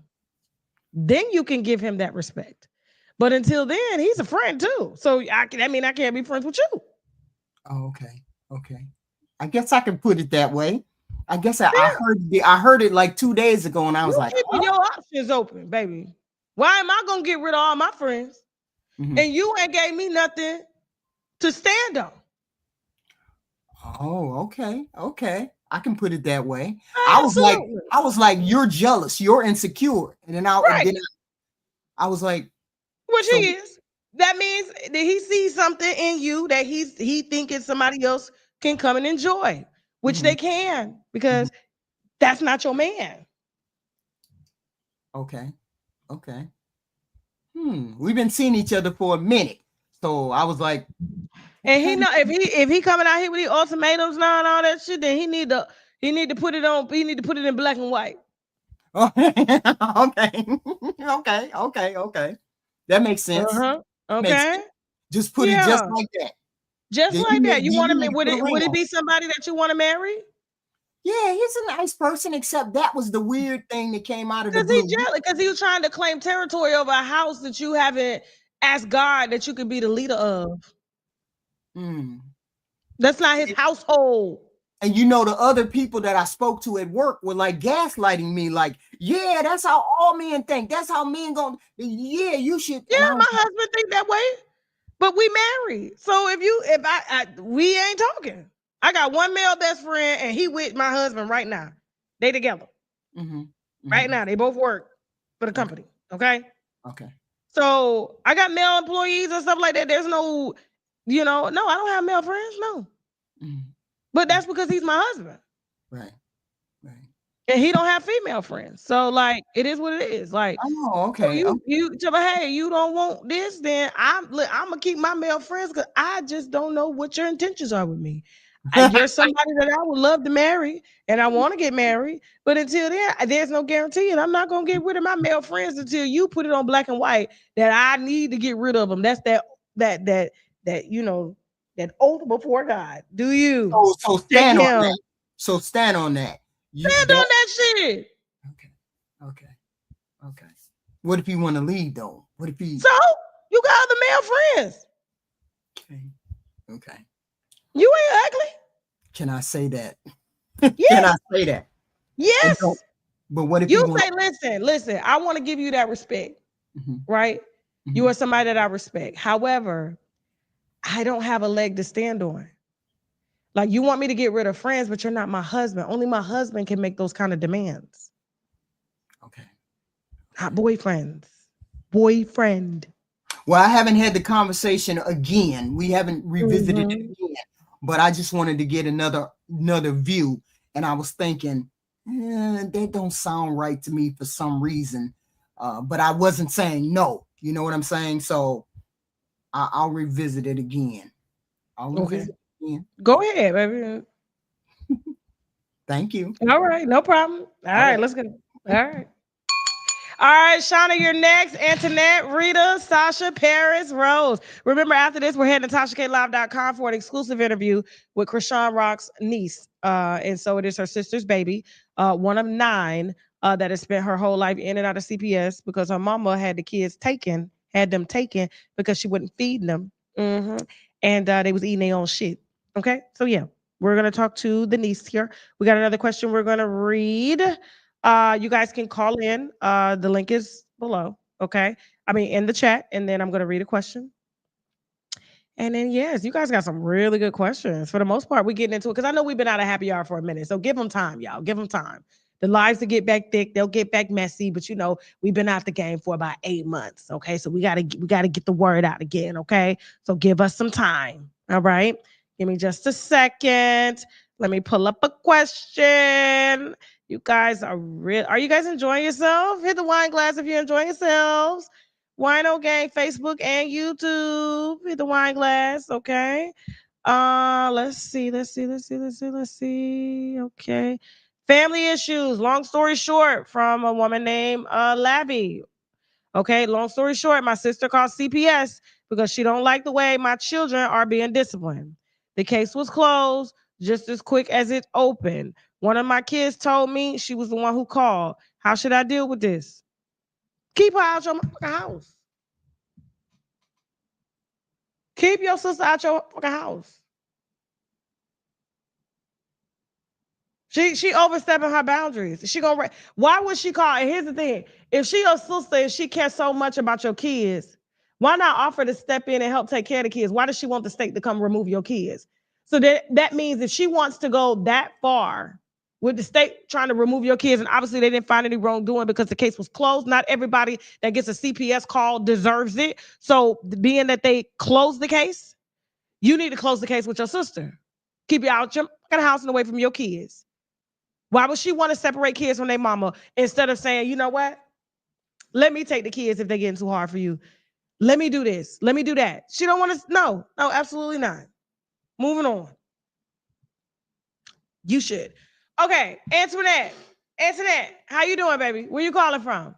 Then you can give him that respect. But until then, he's a friend too. So I can't be friends with you. Oh, okay. I guess I can put it that way. I guess I heard it like 2 days ago, and I was like, keeping your options open, baby. Why am I gonna get rid of all my friends? And you ain't gave me nothing to stand on. Oh, okay. I can put it that way. Absolutely. I was like, you're jealous, you're insecure, and then I was like, which he is. That means that he sees something in you that he thinking somebody else can come and enjoy, which they can, because that's not your man. Okay. We've been seeing each other for a minute, so I was like, and he know if he coming out here with the ultimatums now and all that shit, then he need to put it on. He need to put it in black and white. Okay. That makes sense. Okay. Just put it just like that. Just like that. You want to? Would it be somebody that you want to marry? Yeah, he's a nice person, except that was the weird thing that came out of the blue. Because he's jealous, because he was trying to claim territory over a house that you haven't asked God that you could be the leader of. That's not his household. And the other people that I spoke to at work were like gaslighting me, like, yeah, that's how all men think. That's how men gonna, yeah, you should. Yeah, my husband think that way, but we married. So we ain't talking. I got one male best friend, and he with my husband right now. They together. Right now, they both work for the company. Okay. So I got male employees and stuff like that. There's no, no, I don't have male friends. No. But that's because he's my husband. Right. And he don't have female friends. So like, it is what it is. Like, okay. So hey, you don't want this, then I'm gonna keep my male friends, because I just don't know what your intentions are with me. You're somebody that I would love to marry, and I want to get married, but until then, there's no guarantee, and I'm not gonna get rid of my male friends until you put it on black and white that I need to get rid of them. That's that oath before God. Do you? So stand on that. So stand on that. Stand on that shit. Okay. What if you want to leave though? What if he? So you got other male friends. Okay. You ain't ugly. Can I say that? Yes. Can I say that? Yes. But what if you say, listen, I want to give you that respect, right? You are somebody that I respect. However, I don't have a leg to stand on. Like, you want me to get rid of friends, but you're not my husband. Only my husband can make those kind of demands. Okay. Not boyfriends. Boyfriend. Well, I haven't had the conversation again. We haven't revisited it again. But I just wanted to get another view. And I was thinking, that don't sound right to me for some reason. But I wasn't saying no. You know what I'm saying? So I'll revisit it again. I'll revisit it again. Go ahead, baby. Thank you. All right, no problem. All right, let's go. All right. All right, Shauna, you're next. Antoinette, Rita, Sasha, Paris, Rose. Remember, after this, we're heading to TashaKLive.com for an exclusive interview with Krishan Rock's niece. And so it is her sister's baby, one of 9 that has spent her whole life in and out of CPS because her mama had the kids taken, had them taken because she wouldn't feed them. And they was eating their own shit. Okay, so yeah, we're going to talk to the niece here. We got another question we're going to read. You guys can call in. The link is below. Okay. I mean, in the chat. And then I'm going to read a question. And then, yes, you guys got some really good questions. For the most part, we're getting into it because I know we've been out of happy hour for a minute. So give them time, y'all. Give them time. The lives will get back thick. They'll get back messy. But you know, we've been out the game for about 8 months. Okay. So we gotta get the word out again. Okay. So give us some time. All right. Give me just a second. Let me pull up a question. You guys are you guys enjoying yourself? Hit the wine glass if you're enjoying yourselves. Wino Gang, Facebook and YouTube. Hit the wine glass, okay? Let's see. Okay. Family issues. Long story short, from a woman named Labby. Okay, long story short, my sister called CPS because she don't like the way my children are being disciplined. The case was closed just as quick as it opened. One of my kids told me she was the one who called. How should I deal with this? Keep her out your house. Keep your sister out your house. She overstepping her boundaries. She gonna. Why would she call? And here's the thing: if she your sister and she cares so much about your kids, why not offer to step in and help take care of the kids? Why does she want the state to come remove your kids? So that means if she wants to go that far with the state trying to remove your kids, and obviously they didn't find any wrongdoing because the case was closed. Not everybody that gets a CPS call deserves it. So being that they closed the case, you need to close the case with your sister. Keep you out your house and away from your kids. Why would she want to separate kids from their mama instead of saying, you know what? Let me take the kids if they're getting too hard for you. Let me do this. Let me do that. She don't want to. No, absolutely not. Moving on. You should. Okay, Antoinette, how you doing, baby? Where you calling from?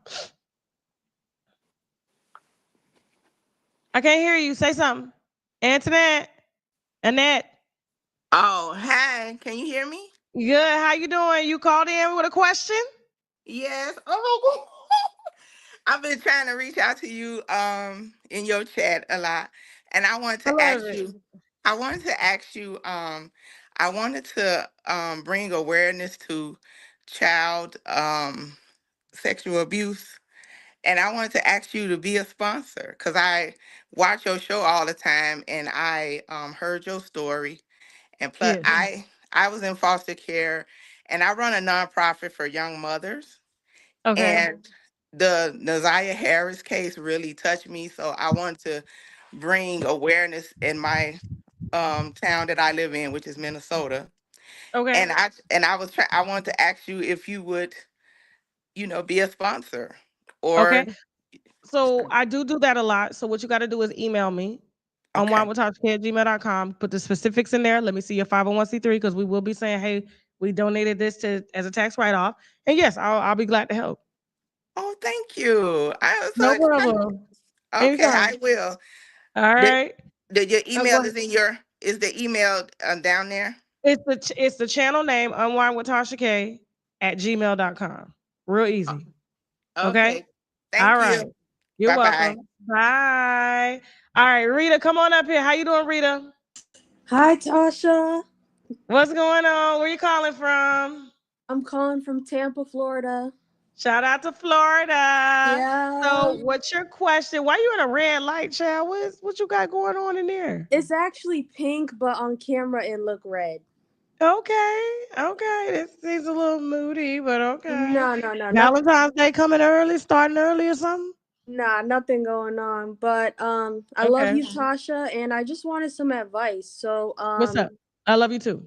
I can't hear you. Say something. Antoinette. Annette. Oh, hey, can you hear me? Good. How you doing? You called in with a question? Yes. Oh, I've been trying to reach out to you in your chat a lot. And I wanted I to love ask it. you, I wanted to bring awareness to child sexual abuse. And I wanted to ask you to be a sponsor because I watch your show all the time and I heard your story. And plus, Yes. I was in foster care and I run a nonprofit for young mothers. Okay. And the Naziah Harris case really touched me. So I wanted to bring awareness in my town that I live in, which is Minnesota. Okay. I wanted to ask you if you would, be a sponsor or Okay. So I do that a lot. So what you got to do is email me on okay. winewithtashak@gmail.com. Put the specifics in there. Let me see your 501c3 because we will be saying, hey, we donated this to as a tax write-off. And yes, I'll be glad to help. Oh, thank you. I was so No excited. problem. Okay, Anytime. I will. All The, right. your Go email ahead. is the email down there? It's the channel name unwinewithtashak@gmail.com. Real easy. Okay. Okay. All Thank right. you. You're Bye-bye. welcome. Bye. All right, Rita, come on up here. How you doing, Rita? Hi, Tasha. What's going on? Where you calling from? I'm calling from Tampa, Florida. Shout out to Florida. Yeah. So, what's your question? Why you in a red light, child? What you got going on in there? It's actually pink, but on camera it looked red. Okay. This seems a little moody, but okay. No. Valentine's Day coming early, starting early or something? Nah, nothing going on. But I love Okay. you, Tasha, and I just wanted some advice. So What's up? I love you too.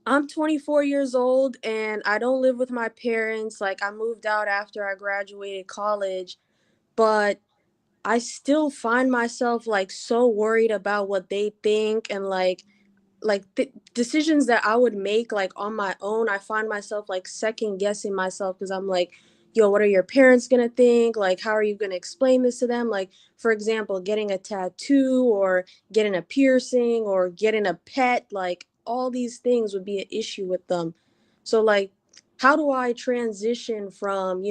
I'm 24 years old and I don't live with my parents. Like I moved out after I graduated college, but I still find myself like so worried about what they think, and like decisions that I would make like on my own. I find myself like second guessing myself because I'm like, yo, what are your parents gonna think? Like, how are you gonna explain this to them? Like, for example, getting a tattoo or getting a piercing or getting a pet, like all these things would be an issue with them. So like, how do I transition from,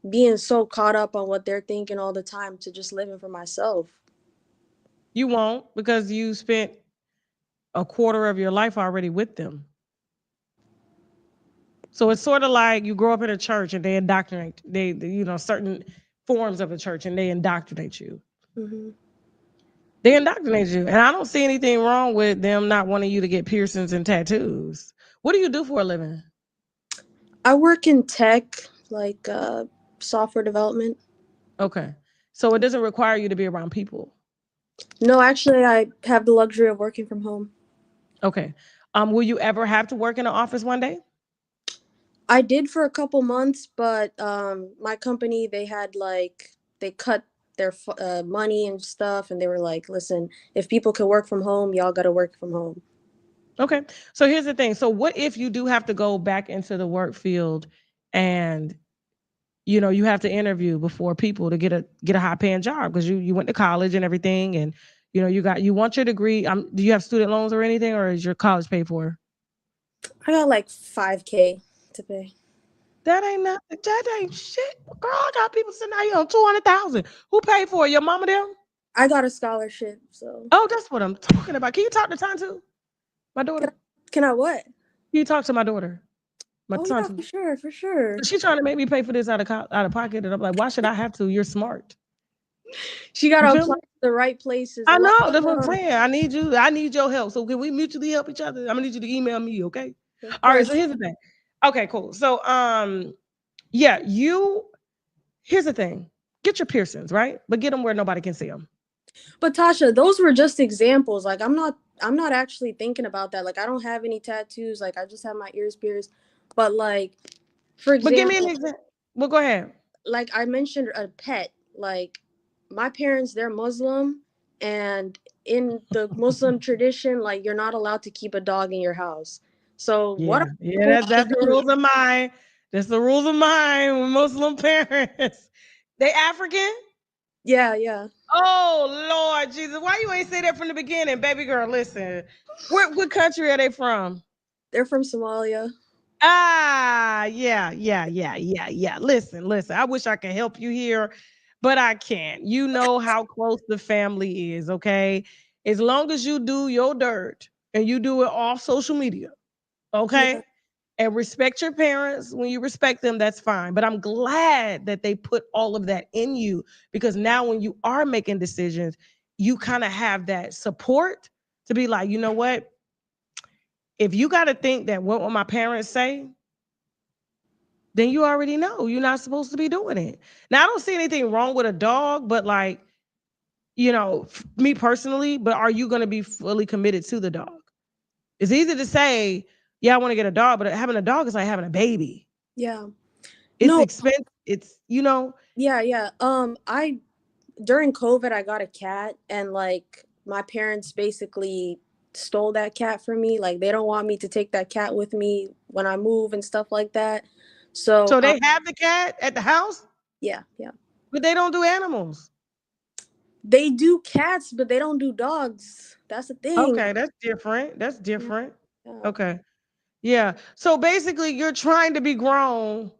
being so caught up on what they're thinking all the time to just living for myself? You won't, because you spent a quarter of your life already with them. So it's sort of like you grow up in a church and they indoctrinate, certain forms of a church, and they indoctrinate you. Mm-hmm. They indoctrinate you. And I don't see anything wrong with them not wanting you to get piercings and tattoos. What do you do for a living? I work in tech, like software development. Okay. So it doesn't require you to be around people. No, actually, I have the luxury of working from home. Okay. Will you ever have to work in an office one day? I did for a couple months, but my company, they cut their money and stuff, and they were like, listen, if people can work from home, y'all got to work from home. Okay. So here's the thing. So what if you do have to go back into the work field and you have to interview before people to get a high paying job because you went to college and everything, and you want your degree. Do you have student loans or anything, or is your college paid for? I got like $5K to pay. That ain't shit. Girl, I got people sitting out here on 200,000. Who paid for it? Your mama them? I got a scholarship, so. Oh, that's what I'm talking about. Can you talk to Tantu? My daughter. Can I what? Can you talk to my daughter? My Oh Tantu. yeah, for sure. She's trying to make me pay for this out of pocket, and I'm like, why should I have to? You're smart. She got to apply to the right places. I know. That's what I'm saying. I need your help. So can we mutually help each other? I'm gonna need you to email me, okay? All right. So here's the thing. Okay, cool. So yeah, here's the thing. Get your piercings, right? But get them where nobody can see them. But Tasha, those were just examples. Like I'm not actually thinking about that. Like I don't have any tattoos. Like I just have my ears pierced. But like, for example, but give me an example. Well, go ahead. Like I mentioned a pet. Like my parents, they're Muslim, and in the Muslim tradition, like you're not allowed to keep a dog in your house. So that's the rules of mine. That's the rules of mine with Muslim parents. They African? Yeah. Oh Lord Jesus, why you ain't say that from the beginning, baby girl? Listen, what country are they from? They're from Somalia. Ah, yeah. Listen. I wish I could help you here, but I can't. You know how close the family is, okay? As long as you do your dirt and you do it off social media, okay? Yeah. And respect your parents when you respect them, that's fine. But I'm glad that they put all of that in you, because now when you are making decisions, you kind of have that support to be like, you know what? If you got to think that what my parents say, then you already know you're not supposed to be doing it. Now, I don't see anything wrong with a dog, but like, me personally, but are you going to be fully committed to the dog? It's easy to say, yeah, I want to get a dog, but having a dog is like having a baby. Yeah. It's expensive. It's, Yeah. During COVID, I got a cat, and like my parents basically stole that cat from me. Like they don't want me to take that cat with me when I move and stuff like that. So they have the cat at the house? Yeah. But they don't do animals. They do cats, but they don't do dogs. That's the thing. Okay, that's different. Yeah. Okay. Yeah. So basically you're trying to be grown,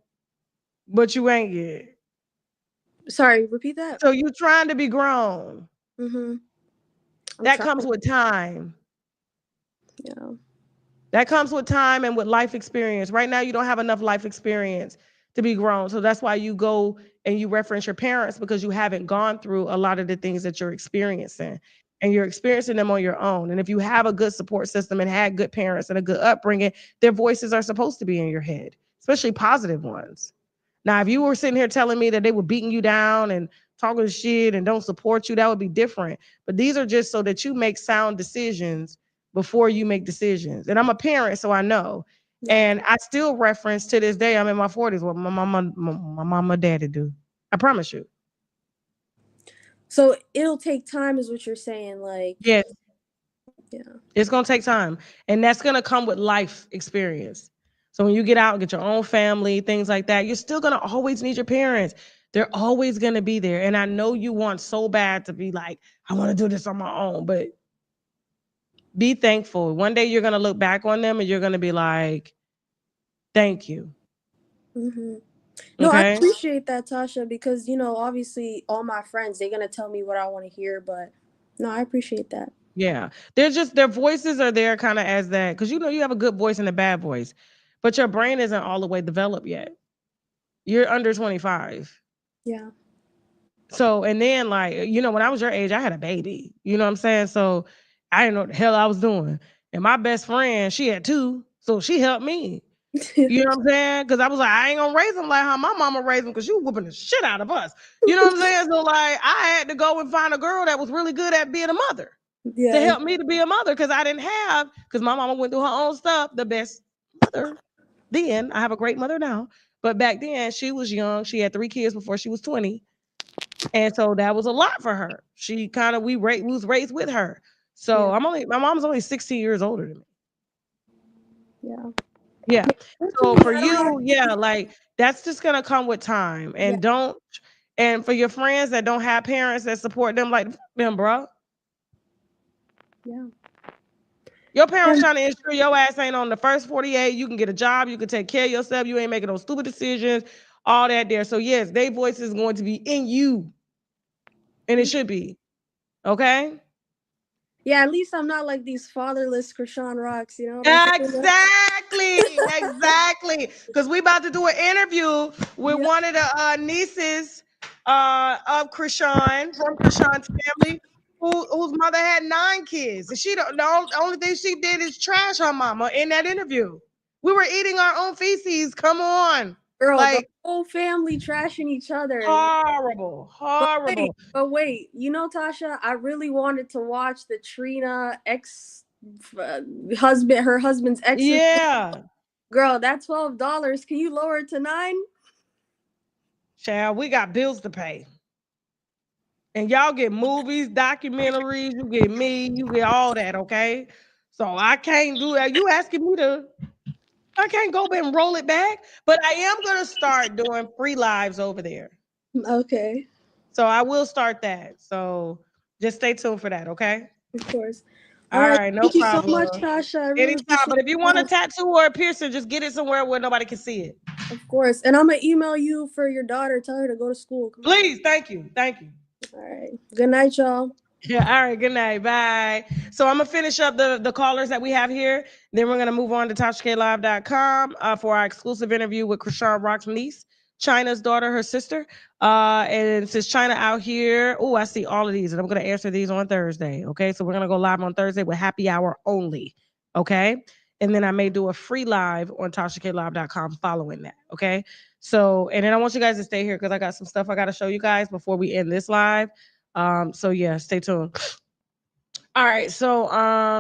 but you ain't yet. Sorry, repeat that. So you're trying to be grown. Mm-hmm. That comes with time. Yeah. That comes with time and with life experience. Right now, you don't have enough life experience to be grown. So that's why you go and you reference your parents, because you haven't gone through a lot of the things that you're experiencing, and you're experiencing them on your own. And if you have a good support system and had good parents and a good upbringing, their voices are supposed to be in your head, especially positive ones. Now, if you were sitting here telling me that they were beating you down and talking shit and don't support you, that would be different. But these are just so that you make sound decisions before you make decisions. And I'm a parent, so I know. Yeah. And I still reference to this day, I'm in my 40s, what my mama, daddy do. I promise you. So it'll take time, is what you're saying. Like, Yes, yeah. it's gonna take time, and that's gonna come with life experience. So when you get out and get your own family, things like that, you're still gonna always need your parents. They're always gonna be there. And I know you want so bad to be like, I want to do this on my own, but be thankful. One day you're gonna look back on them and you're gonna be like, thank you. Mm-hmm. No, I Okay. appreciate that, Tasha, because obviously all my friends, they're gonna tell me what I want to hear, but no, I appreciate that. Yeah. They're just their voices are there kind of as that because you have a good voice and a bad voice, but your brain isn't all the way developed yet. You're under 25. Yeah. So, and then like, when I was your age, I had a baby. You know what I'm saying? So I didn't know what the hell I was doing. And my best friend, she had two. So she helped me. You know what I'm saying? Because I was like, I ain't gonna raise them like how my mama raised them because she was whooping the shit out of us. You know what I'm saying? So like I had to go and find a girl that was really good at being a mother to Yeah. help me to be a mother because I didn't have, because my mama went through her own stuff, the best mother. Then I have a great mother now. But back then she was young. She had 3 kids before she was 20. And so that was a lot for her. She kind of we was raised with her. So Yeah. my mom's only 16 years older than me. Yeah. Yeah. Good to So me. for I don't have. you, yeah, like that's just gonna come with time. Yeah. And for your friends that don't have parents that support them, like them, bro. Yeah. Your parents And trying to ensure your ass ain't on the first 48. You can get a job, you can take care of yourself, you ain't making no stupid decisions, all that there. So yes, their voice is going to be in you. And it should be. Okay? yeah, at least I'm not like these fatherless Krishan Rocks. You know what I'm saying? Exactly. Because we about to do an interview with Yeah. one of the nieces of Krishan from Krishan's family, whose mother had 9 kids, and the only thing she did is trash her mama in that interview. We were eating our own feces. Come on, Girl, the like whole family trashing each other. horrible, But wait, horrible. Tasha, I really wanted to watch the Trina ex husband, her husband's ex. Yeah, Girl, that $12. Can you lower it to 9? child, we got bills to pay. And y'all get movies, documentaries, you get me, you get all that, okay? So I can't do that. You asking me to, I can't go back and roll it back, but I am gonna start doing free lives over there. Okay. So I will start that. So just stay tuned for that, okay? Of course. All All right. right, no Thank you so problem. much, Tasha. I really Anytime. appreciate But if you want a it. tattoo or a piercing, just get it somewhere where nobody can see it. Of course. And I'm gonna email you for your daughter. Tell her to go to school. Come on. Please, thank you. Thank you. All right. Good night, y'all. Yeah, all right, good night. Bye. So I'm gonna finish up the callers that we have here. Then we're gonna move on to TashaKLive.com for our exclusive interview with Krishan Rock's niece, China's daughter, her sister. And since China out here, oh, I see all of these, and I'm gonna answer these on Thursday. Okay, so we're gonna go live on Thursday with happy hour only. Okay. And then I may do a free live on TashaKLive.com following that. Okay. So, and then I want you guys to stay here because I got some stuff I gotta show you guys before we end this live. So yeah, stay tuned. All right, so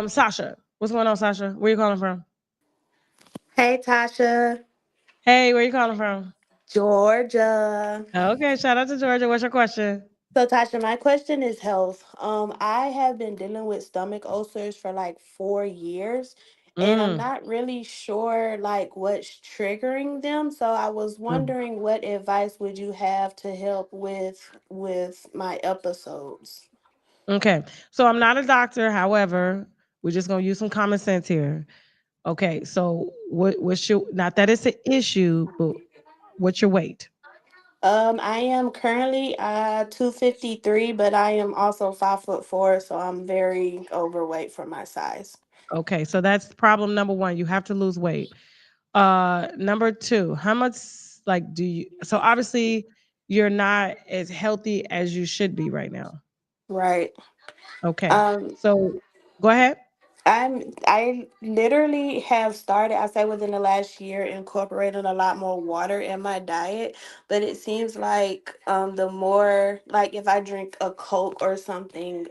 Sasha, what's going on, Sasha? Where you calling from? Hey, Tasha. Hey, where you calling from? Georgia. Okay, shout out to Georgia. What's your question? So, Tasha, my question is health. I have been dealing with stomach ulcers for like 4 years, and I'm Mm, not really sure like what's triggering them. So, I was mm. wondering what advice would you have to help with my episodes? Okay, so I'm not a doctor. However, we're just gonna use some common sense here. Okay, so what's your, not that it's an issue, but what's your weight? I am currently 253, but I am also 5'4", so I'm very overweight for my size. Okay, so that's problem number one. You have to lose weight. Number two, how much like do you, so obviously you're not as healthy as you should be right now. Right. Okay. Um, So go ahead. I literally have started, I say within the last year, incorporating a lot more water in my diet. But it seems like the more like if I drink a Coke or something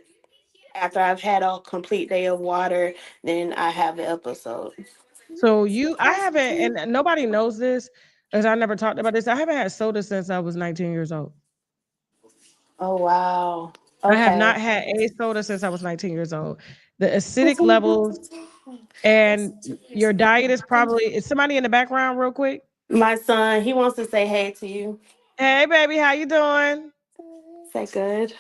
after I've had a complete day of water, then I have an episode. So I haven't, and nobody knows this because I never talked about this. I haven't had soda since I was 19 years old. Oh wow. I have not Okay. had a soda since I was 19 years old. The acidic levels and your diet is probably, is somebody in the background real quick? My son, he wants to say hey to you. Hey baby, how you doing? Say good.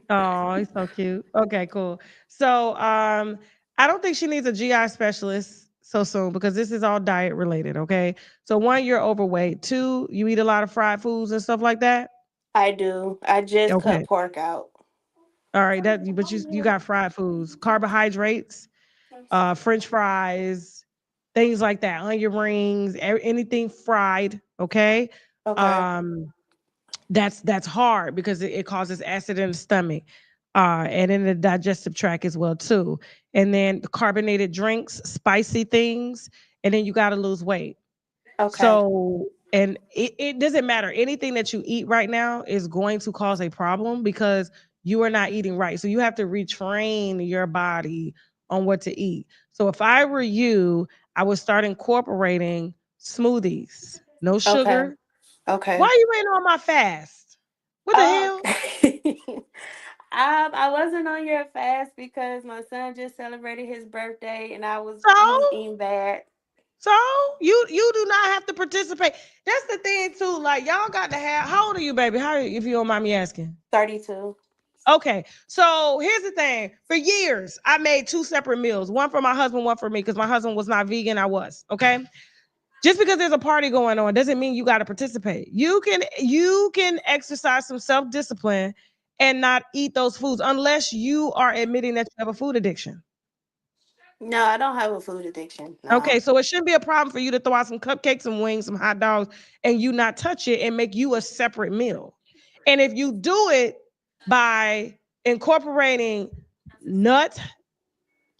Oh, he's so cute. Okay, cool. So, I don't think she needs a GI specialist so soon because this is all diet related. Okay. So, one, you're overweight. Two, you eat a lot of fried foods and stuff like that. I do. I just cut Okay. pork out. All right. But you got fried foods, carbohydrates, French fries, things like that, onion rings, anything fried. Okay. Okay. Um, that's hard because it causes acid in the stomach and in the digestive tract as well too. And then the carbonated drinks, spicy things, and then you got to lose weight. Okay. So, and it doesn't matter, anything that you eat right now is going to cause a problem because you are not eating right. So you have to retrain your body on what to eat. So if I were you, I would start incorporating smoothies, no Okay. sugar. Why Okay. you ain't on my fast? What the Oh, hell? I wasn't on your fast because my son just celebrated his birthday and he was So, eating bad. so you do not have to participate. That's the thing too. Like y'all got to have. How old are you, baby? How if you don't mind me asking? 32. Okay, so here's the thing. For years, I made two separate meals. One for my husband, one for me, because my husband was not vegan. I was. Okay. Just because there's a party going on doesn't mean you got to participate. You can exercise some self-discipline and not eat those foods unless you are admitting that you have a food addiction. No, I don't have a food addiction. Okay, No. so it shouldn't be a problem for you to throw out some cupcakes, some wings, some hot dogs, and you not touch it and make you a separate meal. And if you do it by incorporating nuts,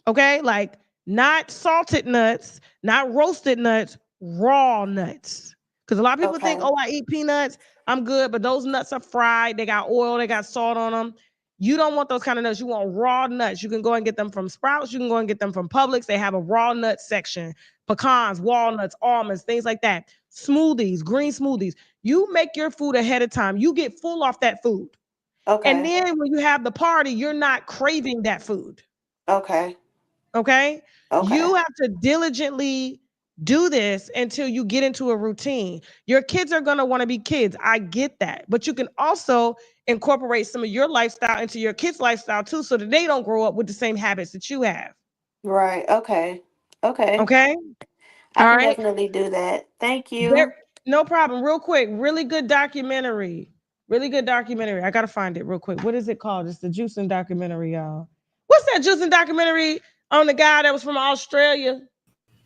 okay, like not salted nuts, not roasted nuts, raw nuts. Because a lot of people think, Okay. oh, I eat peanuts, I'm good, but those nuts are fried, they got oil, they got salt on them. You don't want those kind of nuts. You want raw nuts. You can go and get them from Sprouts. You can go and get them from Publix. They have a raw nut section, pecans, walnuts, almonds, things like that. Smoothies, green smoothies. You make your food ahead of time. You get full off that food. And Okay. then when you have the party, you're not craving that food. Okay. Okay. Okay. You have to diligently do this until you get into a routine. Your kids are going to want to be kids. I get that. But you can also incorporate some of your lifestyle into your kids' lifestyle too, so that they don't grow up with the same habits that you have. Right. Okay. Okay. Okay. I All can right. definitely do that. Thank There, you. no problem. Real quick. Really good documentary. Really good documentary. I got to find it real quick. What is it called? It's the juicing documentary, y'all. What's that juicing documentary on the guy that was from Australia?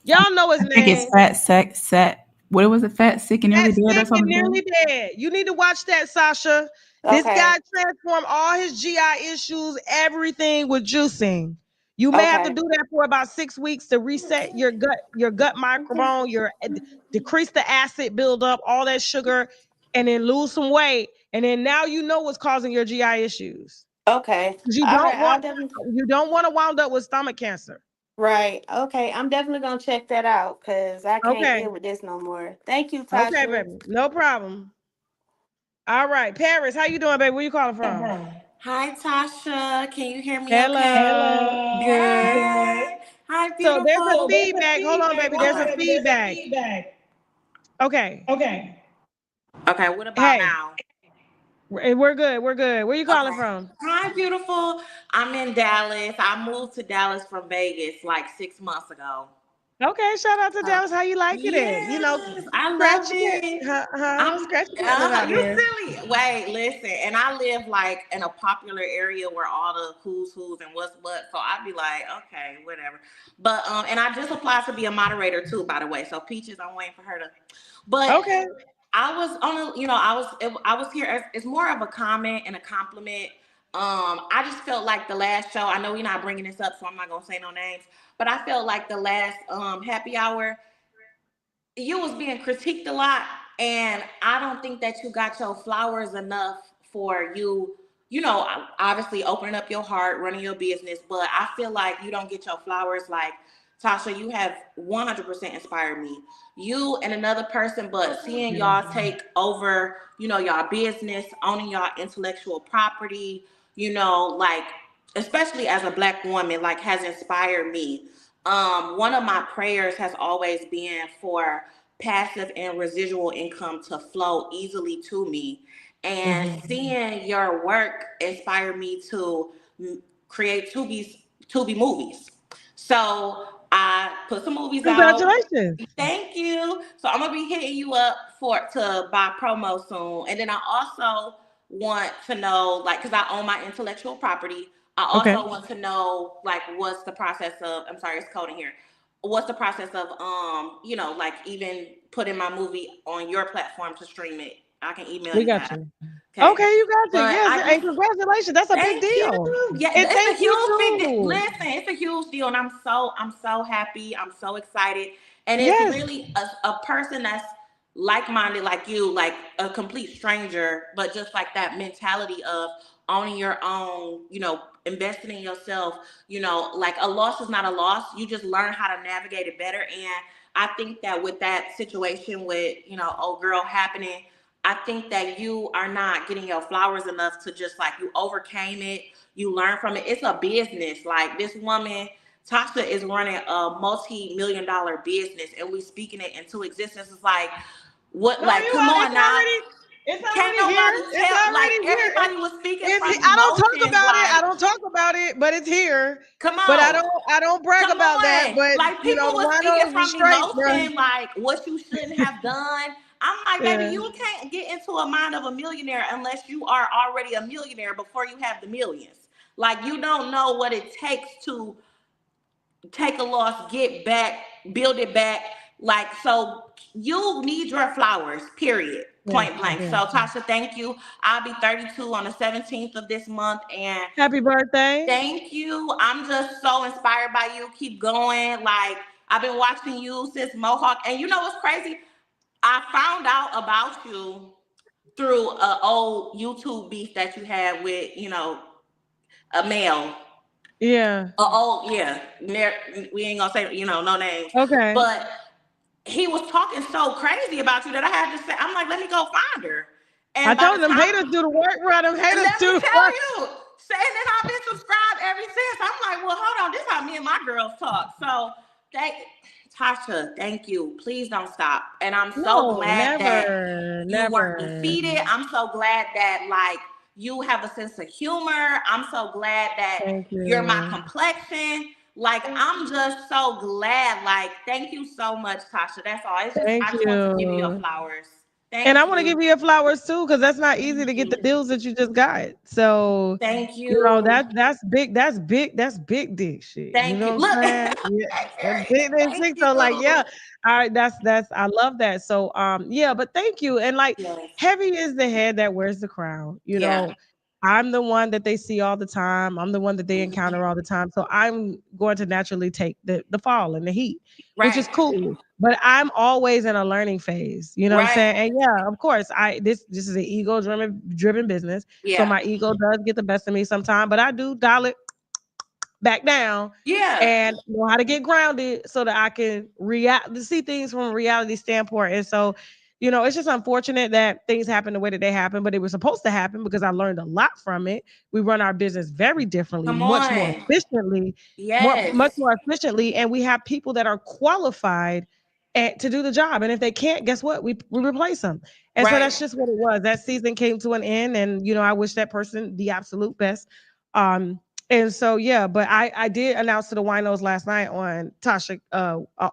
Y'all know his I think it's name. fat, sex, set. What was it? Fat, sick, and nearly That's dead or sick and something? nearly dead. You need to watch that, Sasha. This Okay. guy transformed all his GI issues, everything with juicing. You may have to Okay. do that for about 6 weeks to reset your gut microbiome, decrease the acid buildup, all that sugar, and then lose some weight. And then now you know what's causing your GI issues. Okay. 'Cause You All don't right. I'll want definitely. you don't want to wound up with stomach cancer. Right. Okay. I'm definitely gonna check that out because I can't Okay. deal with this no more. Thank you, Okay, Tasha. baby. No problem. All right. Paris, how you doing, baby? Where you calling from? Hi, Tasha. Can you hear me okay? Hello. Good. Hey. Hi, So there's a beautiful. feedback. Hold on, baby. There's a Okay. feedback. Okay. Okay, what about Hey, now? we're good. We're good. Where you calling Okay. from? Hi, beautiful. I'm in Dallas. I moved to Dallas from Vegas like 6 months ago. Okay. Shout out to Uh, Dallas. How you liking it? yes, I love Scratch your it. scratch your feelings out You there. silly. Wait, listen. And I live like in a popular area where all the who's and what's what. So I'd be like, okay, whatever. But and I just applied to be a moderator too, by the way. So Peaches, I'm waiting for her to. But Okay. I was on a, I was here as it's more of a comment and a compliment. I just felt like the last show, I know we're not bringing this up, so I'm not gonna say no names, but I felt like the last happy hour, you was being critiqued a lot, and I don't think that you got your flowers enough for you, obviously opening up your heart, running your business, but I feel like you don't get your flowers like Tasha, you have 100% inspired me. You and another person, but seeing y'all take over, y'all business, owning y'all intellectual property, like, especially as a Black woman, like, has inspired me. One of my prayers has always been for passive and residual income to flow easily to me. And seeing your work inspired me to create Tubi movies. So I put some movies out. Congratulations. Thank you. So I'm gonna be hitting you up to buy promo soon. And then I also want to know, like, because I own my intellectual property, I also want to know, like, what's the process of, I'm sorry, it's cold in here. What's the process of like, even putting my movie on your platform to stream it? I can email We you got that. you. Okay, you got you. But Yes, and congratulations. That's a big thank deal. you. Yeah, And it's a thank you huge big deal. too. Listen, it's a huge deal, and I'm so happy. I'm so excited, and it's Yes. really a person that's like-minded, like you, like a complete stranger, but just like that mentality of owning your own, investing in yourself. Like, a loss is not a loss. You just learn how to navigate it better. And I think that with that situation with old girl happening, I think that you are not getting your flowers enough to just, like, you overcame it, you learn from it. It's a business. Like, this woman, Tasha, is running a multi-million-dollar business, and we speaking it into existence. It's like, what, No, like, come on now. It's Can't already here. nobody It's tell, like, already here. everybody was speaking from I don't talk emotions, about it. I like, don't talk about it, but it's here. come But on. I don't brag Come about that. on. But Like, people the was speaking winos is from straight, bro. emotion, like, what you shouldn't have done. I'm like, baby, Yeah. you can't get into a mind of a millionaire unless you are already a millionaire before you have the millions. Like, you don't know what it takes to take a loss, get back, build it back. Like, so you need your flowers, period. Point blank. So, Tasha, thank you. I'll be 32 on the 17th of this month. And happy birthday. Thank you. I'm just so inspired by you. Keep going. Like, I've been watching you since Mohawk. And you know what's crazy? I found out about you through an old YouTube beef that you had with, a male. Yeah. Yeah. We ain't gonna say, no names. Okay. But he was talking so crazy about you that I had to say, I'm like, let me go find her. And I told them haters do the work, bro. Them haters do the tell work. you. Saying that I've been subscribed ever since. I'm like, well, hold on. This is how me and my girls talk. So, Tasha, thank you. Please don't stop. And I'm so glad that you weren't defeated. I'm so glad that, like, you have a sense of humor. I'm so glad that you're my complexion. Like, I'm just so glad. Like, thank you so much, Tasha. That's all. It's just, I just want to give you your flowers. And I want to give you your flowers too, because that's not easy to get the deals that you just got. So thank you. That's big. That's big dick shit. Thank you know you. what I'm saying? Yeah, that's big dick shit. So, like, yeah, all right, that's I love that. So yeah, but thank you. And, like, heavy is the head that wears the crown. You know, I'm the one that they see all the time. I'm the one that they encounter all the time. So I'm going to naturally take the fall and the heat, which is cool. But I'm always in a learning phase. You know what I'm saying? And yeah, of course, this is an ego driven business. So my ego does get the best of me sometimes, but I do dial it back down. And know how to get grounded so that I can react to see things from a reality standpoint. And so, it's just unfortunate that things happen the way that they happen, but it was supposed to happen because I learned a lot from it. We run our business very differently, much more efficiently, much more efficiently, and we have people that are qualified to do the job. And if they can't, guess what? We replace them. And so that's just what it was. That season came to an end, and I wish that person the absolute best. And so, yeah, but I did announce to the winos last night on Tasha,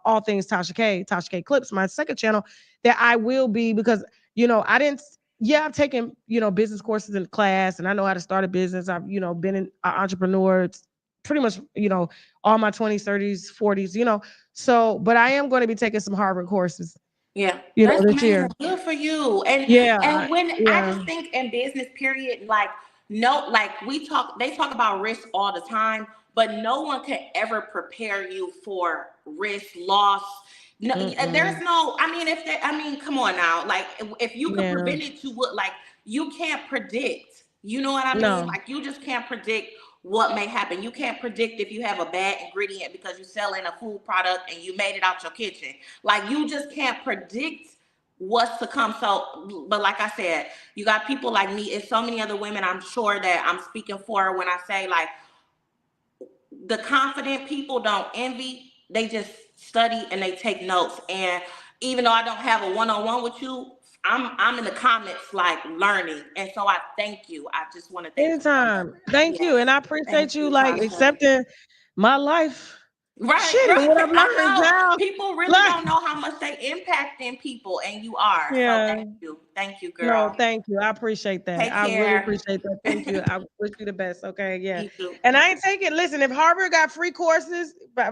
all things Tasha K Clips, my second channel, that I will be, because, I've taken, business courses in class, and I know how to start a business. I've, been an entrepreneur pretty much, all my 20s, 30s, 40s, so, but I am going to be taking some Harvard courses. Yeah, that's this amazing. year. Good for you. And I just think in business, period, like, like, they talk about risk all the time, but no one can ever prepare you for risk, loss. No, there's no, come on now. Like, if you could prevent it, you would. Like, you can't predict. You know what I mean? Like, you just can't predict what may happen. You can't predict if you have a bad ingredient because you're selling a food product and you made it out your kitchen. Like, you just can't predict what's to come. So, but like I said, you got people like me and so many other women, I'm sure that I'm speaking for when I say, like, the confident people don't envy, they just study and they take notes. And even though I don't have a one-on-one with you, I'm in the comments like learning. And so I thank you. I just want to thank you so much. Anytime. Thank you. Yes. And I Thank appreciate you you, like Tasha. accepting my life. Right, Shit, and what I've right. I learned know. now. People really Like, don't know how much they impact in people, and you are. So yeah. thank you. Thank you, No, girl. thank you. I appreciate that. Take I really care. appreciate that. Thank you. I wish you the best. Okay, yeah. You too. And I ain't taking. Listen, if Harvard got free courses, bye,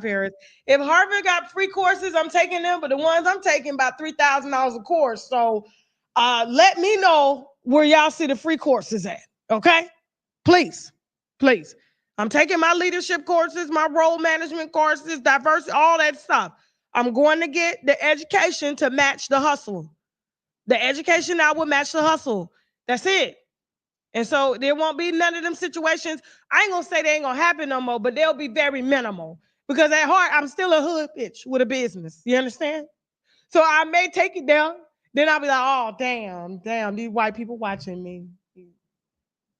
Paris. If Harvard got free courses, I'm taking them. But the ones I'm taking about $3,000 a course. So, let me know where y'all see the free courses at. Okay, please, please. I'm taking my leadership courses, my role management courses, diversity, all that stuff. I'm going to get the education to match the hustle. The education now will match the hustle. That's it. And so there won't be none of them situations. I ain't gonna say they ain't gonna happen no more, but they'll be very minimal. Because at heart, I'm still a hood bitch with a business. You understand? So I may take it down. Then I'll be like, oh, damn, these white people watching me.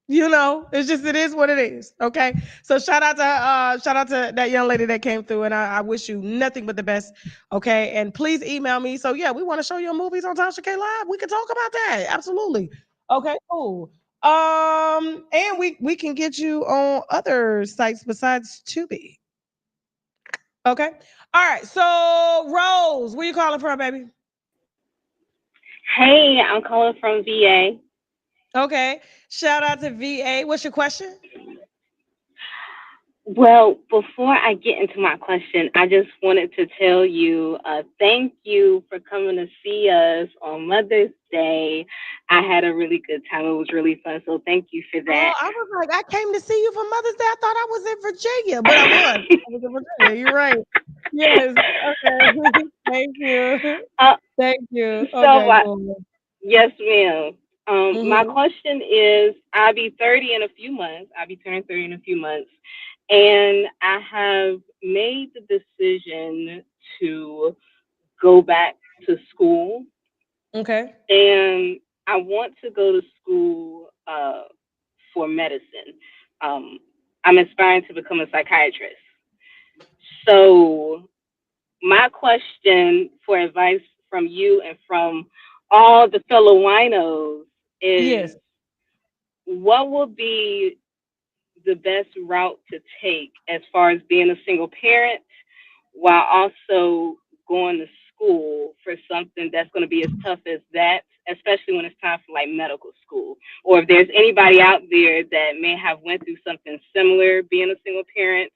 You know, it's just, it is what it is. Okay. So shout out to that young lady that came through, and I wish you nothing but the best. Okay. And please email me. So yeah, we want to show your movies on Tasha K Live. We can talk about that. Absolutely. Okay, cool. And we can get you on other sites besides Tubi. Okay. All right. So Rose, where you calling from, baby? Hey, I'm calling from VA. Okay. Shout out to VA. What's your question? Well, before I get into my question, I just wanted to tell you thank you for coming to see us on Mother's Day. I had a really good time. It was really fun. So thank you for Oh, that. I was like, I came to see you for Mother's Day. I thought I was in Virginia, but I was. I was in Virginia. You're right. Yes. Okay. Thank you. uh, Thank you. so, Okay, cool. yes, ma'am. My Mm-hmm. question is I'll be 30 in a few months. I'll be turning 30 in a few months. And I have made the decision to go back to school. Okay. And I want to go to school for medicine. Um, I'm aspiring to become a psychiatrist. So, my question for advice from you and from all the fellow winos Yes. is what will be the best route to take as far as being a single parent while also going to school for something that's going to be as tough as that, especially when it's time for like medical school? Or if there's anybody out there that may have went through something similar, being a single parent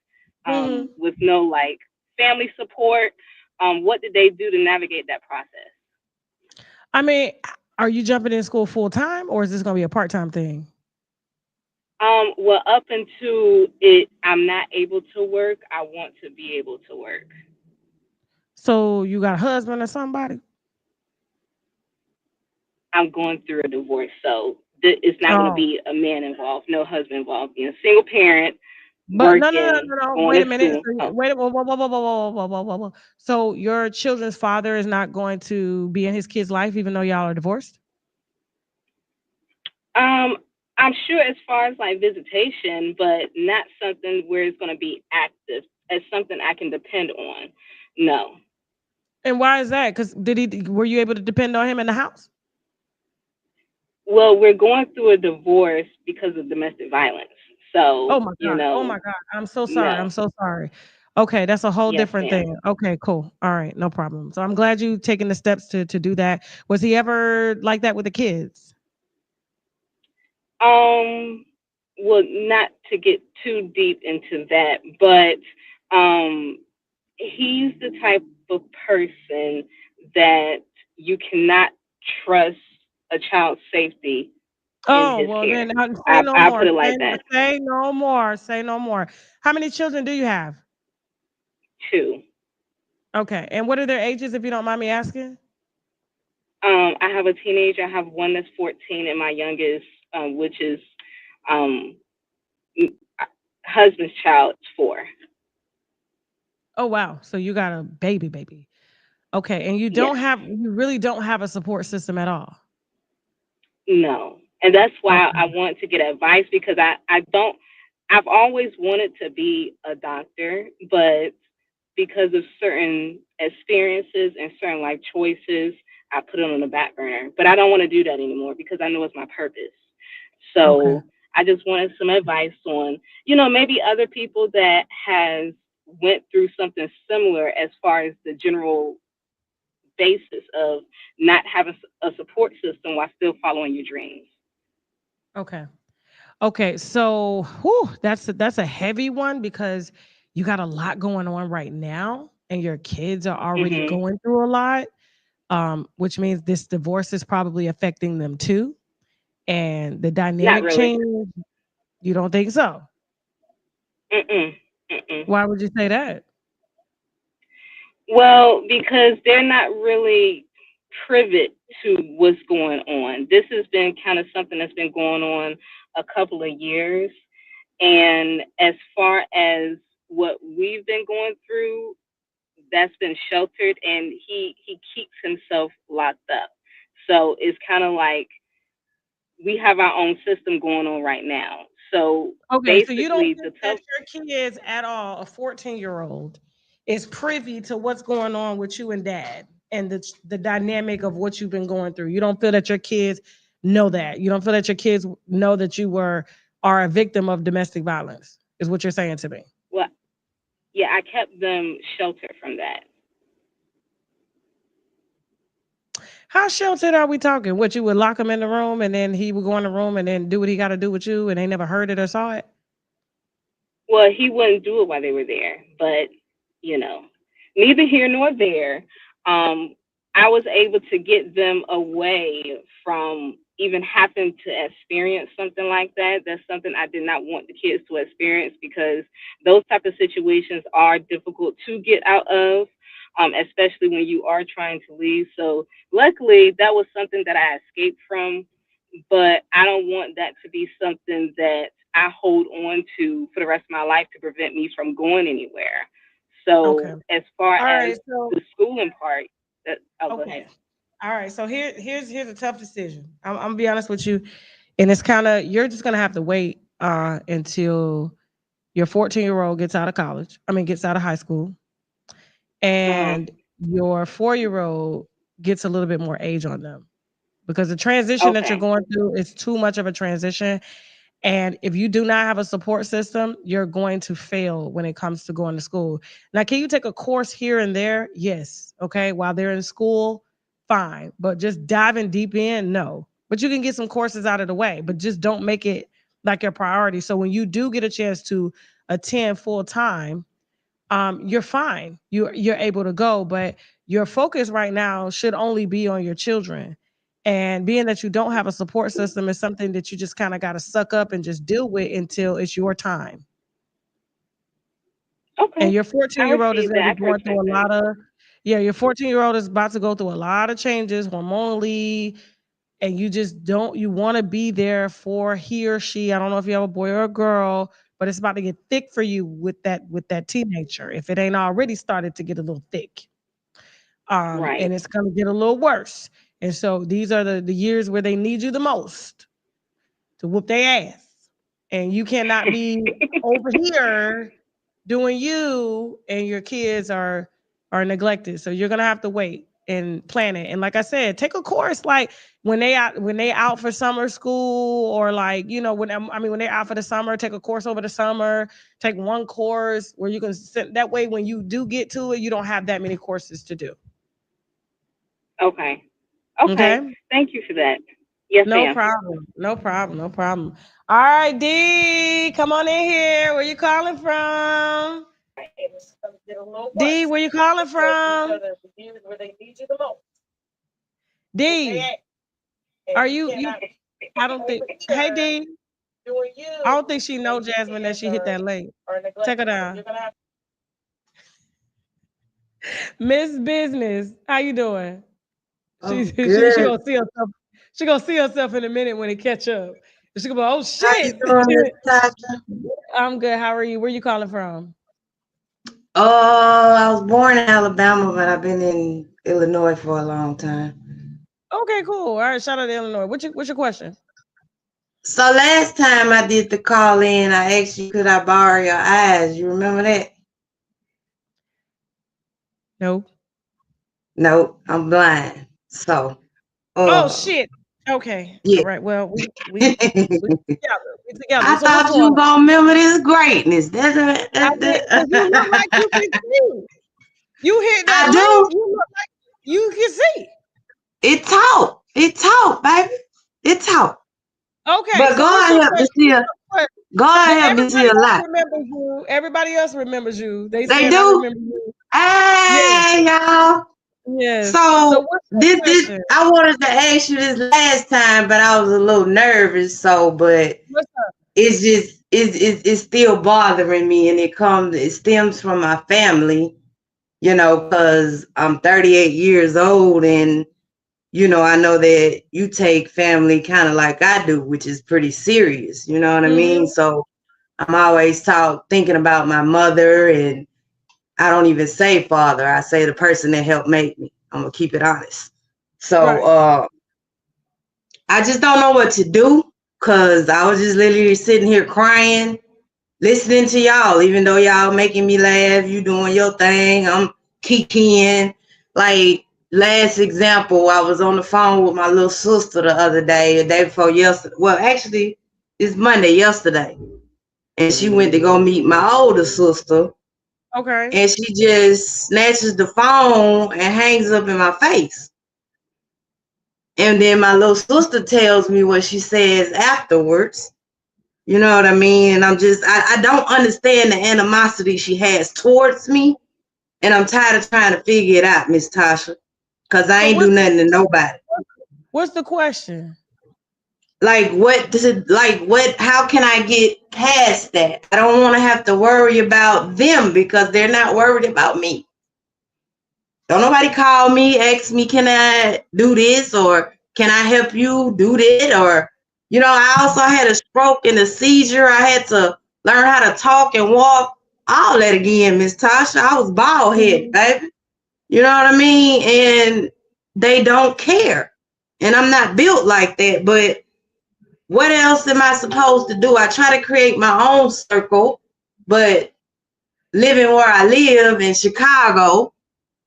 with no like family support, what did they do to navigate that process? I mean, are you jumping in school full time, or is this gonna be a part-time thing? Well, up until I'm not able to work, I want to be able to work. So you got a husband or somebody? I'm going through a divorce, so it's not going to Oh. be a man involved, no husband involved. Being a single parent, But no, no, no, working, no, no. going Wait a to minute. school. So, Oh. wait. Whoa, whoa, whoa, whoa, whoa, whoa, whoa, whoa, whoa, whoa. So your children's father is not going to be in his kid's life, even though y'all are divorced? I'm sure as far as like visitation, but not something where it's going to be active. As something I can depend on. No. And why is that? Because were you able to depend on him in the house? Well, we're going through a divorce because of domestic violence. Oh So, my God. Oh my God. I'm so sorry. no. I'm so sorry. Okay, that's a whole Yes, different ma'am. thing. Okay, cool. All right, no problem. So I'm glad you taking the steps to do that. Was he ever like that with the kids? Well, not to get too deep into that, but he's the type of person that you cannot trust a child's safety in Oh, his well care. then say no I more. put it like that. Say no more. Say no more. How many children do you have? 2. Okay. And what are their ages, if you don't mind me asking? I have a teenager. I have one that's 14, and my youngest, which is husband's child is 4. Oh wow. So you got a baby. Okay. And Yes. you really don't have a support system at all. No. And that's why Okay. I want to get advice, because I've always wanted to be a doctor, but because of certain experiences and certain life choices, I put it on the back burner. But I don't want to do that anymore because I know it's my purpose. Okay. So I just wanted some advice on, maybe other people that has went through something similar as far as the general basis of not having a support system while still following your dreams. Okay. Okay. So whew, that's a heavy one because you got a lot going on right now and your kids are already Mhm. going through a lot. Which means this divorce is probably affecting them too. And the Not dynamic really. change, you don't think so? Mm-mm. Mm-mm. Why would you say that? Well, because they're not really privy to what's going on. This has been kind of something that's been going on a couple of years. And as far as what we've been going through, that's been sheltered, and he keeps himself locked up. So it's kind of like we have our own system going on right now. So Okay, so you don't basically, the think that tough. your kids at all, a 14-year-old, is privy to what's going on with you and dad and the dynamic of what you've been going through. You don't feel that your kids know that. You don't feel that your kids know that are a victim of domestic violence, is what you're saying to me. Well, yeah, I kept them sheltered from that. How sheltered are we talking? What, you would lock him in the room and then he would go in the room and then do what he got to do with you and they never heard it or saw it? Well, he wouldn't do it while they were there, but you know, neither here nor there. Um, I was able to get them away from even having to experience something like that. That's something I did not want the kids to experience, because those type of situations are difficult to get out of, especially when you are trying to leave. So luckily, that was something that I escaped from, but I don't want that to be something that I hold on to for the rest of my life to prevent me from going anywhere. Okay. So as far All as right. So, the schooling part, I'll go okay. ahead. All right. So here's a tough decision. I'm gonna be honest with you, and it's kind of you're just gonna have to wait until your 14-year-old gets out of college. I mean, gets out of high school, Uh-huh. and your 4-year-old gets a little bit more age on them because the transition that you're Okay. going through is too much of a transition. And if you do not have a support system, you're going to fail when it comes to going to school. Now, can you take a course here and there? Yes. Okay. While they're in school, fine. But just diving deep in, no. But you can get some courses out of the way, but just don't make it like your priority. So when you do get a chance to attend full time, you're fine. You're able to go, but your focus right now should only be on your children. And being that you don't have a support system is something that you just kind of got to suck up and just deal with until it's your time. And Okay. your I 14-year-old is received going to that. be I can going through respect a that. lot of, yeah, your 14-year-old is about to go through a lot of changes hormonally. And you want to be there for he or she. I don't know if you have a boy or a girl, but it's about to get thick for you with that teenager if it ain't already started to get a little thick. And Right. it's gonna get a little worse. And so these are the years where they need you the most to whoop their ass. And you cannot be over here doing you and your kids are neglected. So you're gonna have to wait and plan it. And like I said, take a course like when they out for summer school or like, when they're out for the summer, take a course over the summer, take one course where you can sit that way when you do get to it, you don't have that many courses to do. Okay. Okay. Okay. Thank you for that. Yes, No ma'am. problem. No problem. No problem. All right, D, come on in here. Where you calling from? D, where you calling from? D, are you? I don't think. Hey, D. I don't think she know Jasmine that she hit that late. Take her down. Miss Business, how you doing? She I'm she good. gonna see herself. She gonna see herself in a minute when it catch up. She gonna be, oh How you shit. doing, Miss Tasha? I'm good. How are you? Where you calling from? Oh, I was born in Alabama, but I've been in Illinois for a long time. Okay, cool. All right, shout out to Illinois. What's your question? So last time I did the call in, I asked you, could I borrow your eyes? You remember that? No. No, I'm blind. So, Oh shit. Okay. yeah. All right. Well, we together. We together. I So what's thought going you on? gonna remember this greatness. I did, because you look like you can see. You hit that I link, do. you look like you can see. It talk. It talk, baby. It talk. Okay, But so what's God your help me question? see a God But help me see everybody a else lot. remembers you. Everybody else remembers you. They They said I do. remember you. Yes. Hey y'all. Yes. So So what's your this question? I wanted to ask you this last time, but I was a little nervous. So, but What's up? it's just it's still bothering me, and it stems from my family. You know, because I'm 38 years old, and you know I know that you take family kind of like I do, which is pretty serious. You know what I mean? So I'm always thinking about my mother, and I don't even say father. I say the person that helped make me. I'm gonna keep it honest. So Right. I just don't know what to do because I was just literally sitting here crying, listening to y'all, even though y'all making me laugh, you doing your thing, I'm kikiing. Like last example, I was on the phone with my little sister the other day, the day before yesterday. Well, actually, it's Monday yesterday. And she went to go meet my older sister. Okay. And she just snatches the phone and hangs up in my face. And then my little sister tells me what she says afterwards. You know what I mean? And I don't understand the animosity she has towards me. And I'm tired of trying to figure it out, Miss Tasha. Because I So ain't do nothing to nobody. what's the question? Like how can I get past that? I don't want to have to worry about them because they're not worried about me. Don't nobody call me, ask me, can I do this or can I help you do that? Or, you know, I also had a stroke and a seizure. I had to learn how to talk and walk. All that again, Miss Tasha. I was bald headed, baby. You know what I mean? And they don't care. And I'm not built like that. But what else am I supposed to do? I try to create my own circle, but living where I live in Chicago,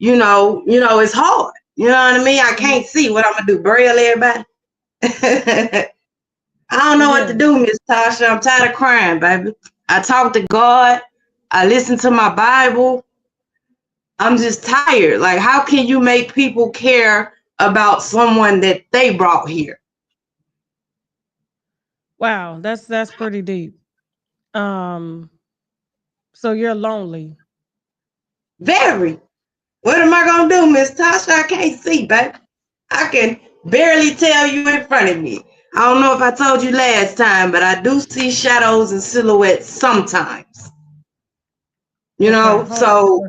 it's hard. You know what I mean? I can't see what I'm gonna do. Braille everybody. I don't know what to do, Miss Tasha. I'm tired of crying, baby. I talk to God. I listen to my Bible. I'm just tired. Like, how can you make people care about someone that they brought here? Wow, that's pretty deep. So you're lonely. Very. What am I gonna do, Miss Tasha? I can't see, baby. I can barely tell you in front of me. I don't know if I told you last time, but I do see shadows and silhouettes sometimes. You know, so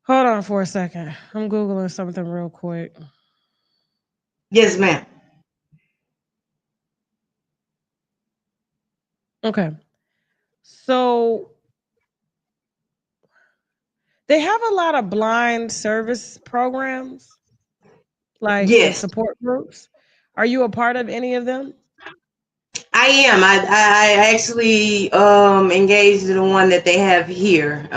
Hold on for a second. I'm Googling something real quick. Yes, ma'am. Okay. So they have a lot of blind service programs, like and Yes, support groups. Are you a part of any of them? I am. I actually engaged in the one that they have here.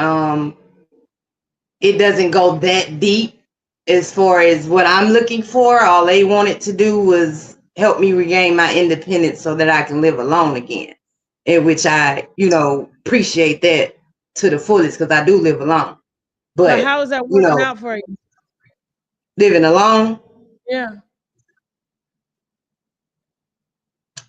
It doesn't go that deep as far as what I'm looking for. All they wanted to do was help me regain my independence so that I can live alone again. In which I, appreciate that to the fullest because I do live alone. So But, how is that working out for you? living alone, Yeah.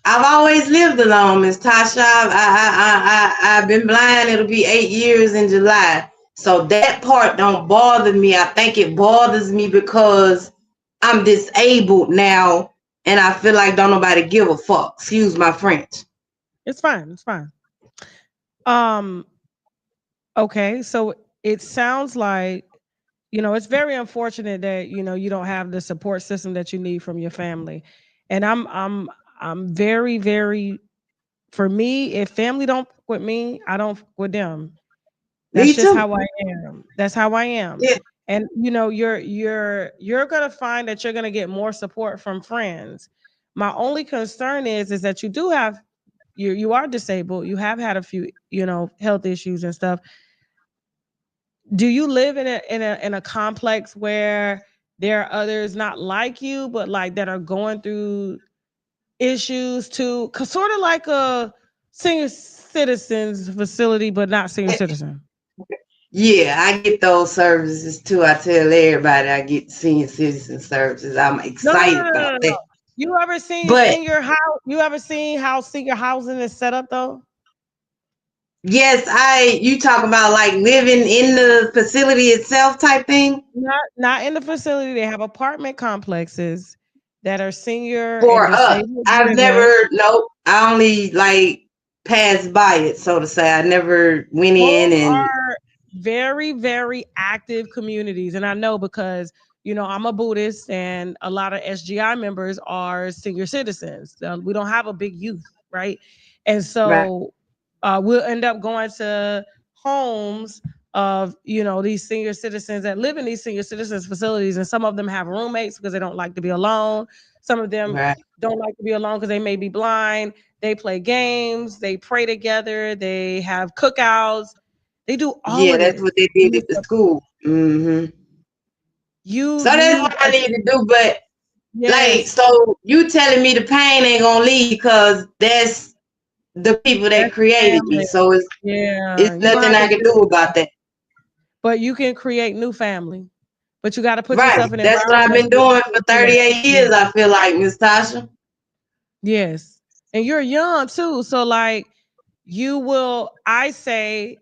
I've always lived alone, Miss Tasha. I've been blind. It'll be 8 years in July. So that part don't bother me. I think it bothers me because I'm disabled now and I feel like don't nobody give a fuck. Excuse my French. It's fine. It's fine. Um, okay, so it sounds like, it's very unfortunate that, you don't have the support system that you need from your family. And I'm very, very, for me, if family don't fuck with me, I don't fuck with them. That's Me just too. how I am. That's how I am. Yeah. And you know, you're gonna find that you're gonna get more support from friends. My only concern is that you do have you are disabled. You have had a few, you know, health issues and stuff. Do you live in a complex where there are others not like you, but like that are going through issues too? Cause sort of like a senior citizens facility, but not senior citizen. Yeah, I get those services too. I tell everybody I get senior citizen services. I'm No, no, no, excited no, no, about no. that. You ever seen But senior house? You ever seen how senior housing is set up though? yes, you talk about like living in the facility itself type thing? Not in the facility. They have apartment complexes that are senior and For us. disabled I've driven. never nope. I only like passed by it, so to say. I never went in Those and are very, very active communities. And I know because, you know, I'm a Buddhist and a lot of SGI members are senior citizens. We don't have a big youth, right? And right. so we'll end up going to homes of, you know, these senior citizens that live in these senior citizens facilities. And some of them have roommates because they don't like to be alone. Some of them Right. don't like to be alone because they may be blind. They play games, they pray together, they have cookouts, they do all Yeah, of that's this. what they did at the school. Mm-hmm. You So that's what need I need to do. But like, yes, so you telling me the pain ain't gonna leave because that's the people that that's created me. family. So Yeah, it's you're gonna nothing have to I can do, do about that. but you can create new family. But you got to put Right. yourself in That's what I've environments been where doing you for can do that. 38 Yeah. years, I feel like, Miss Tasha. Yes. And you're young too. So like you will, I say,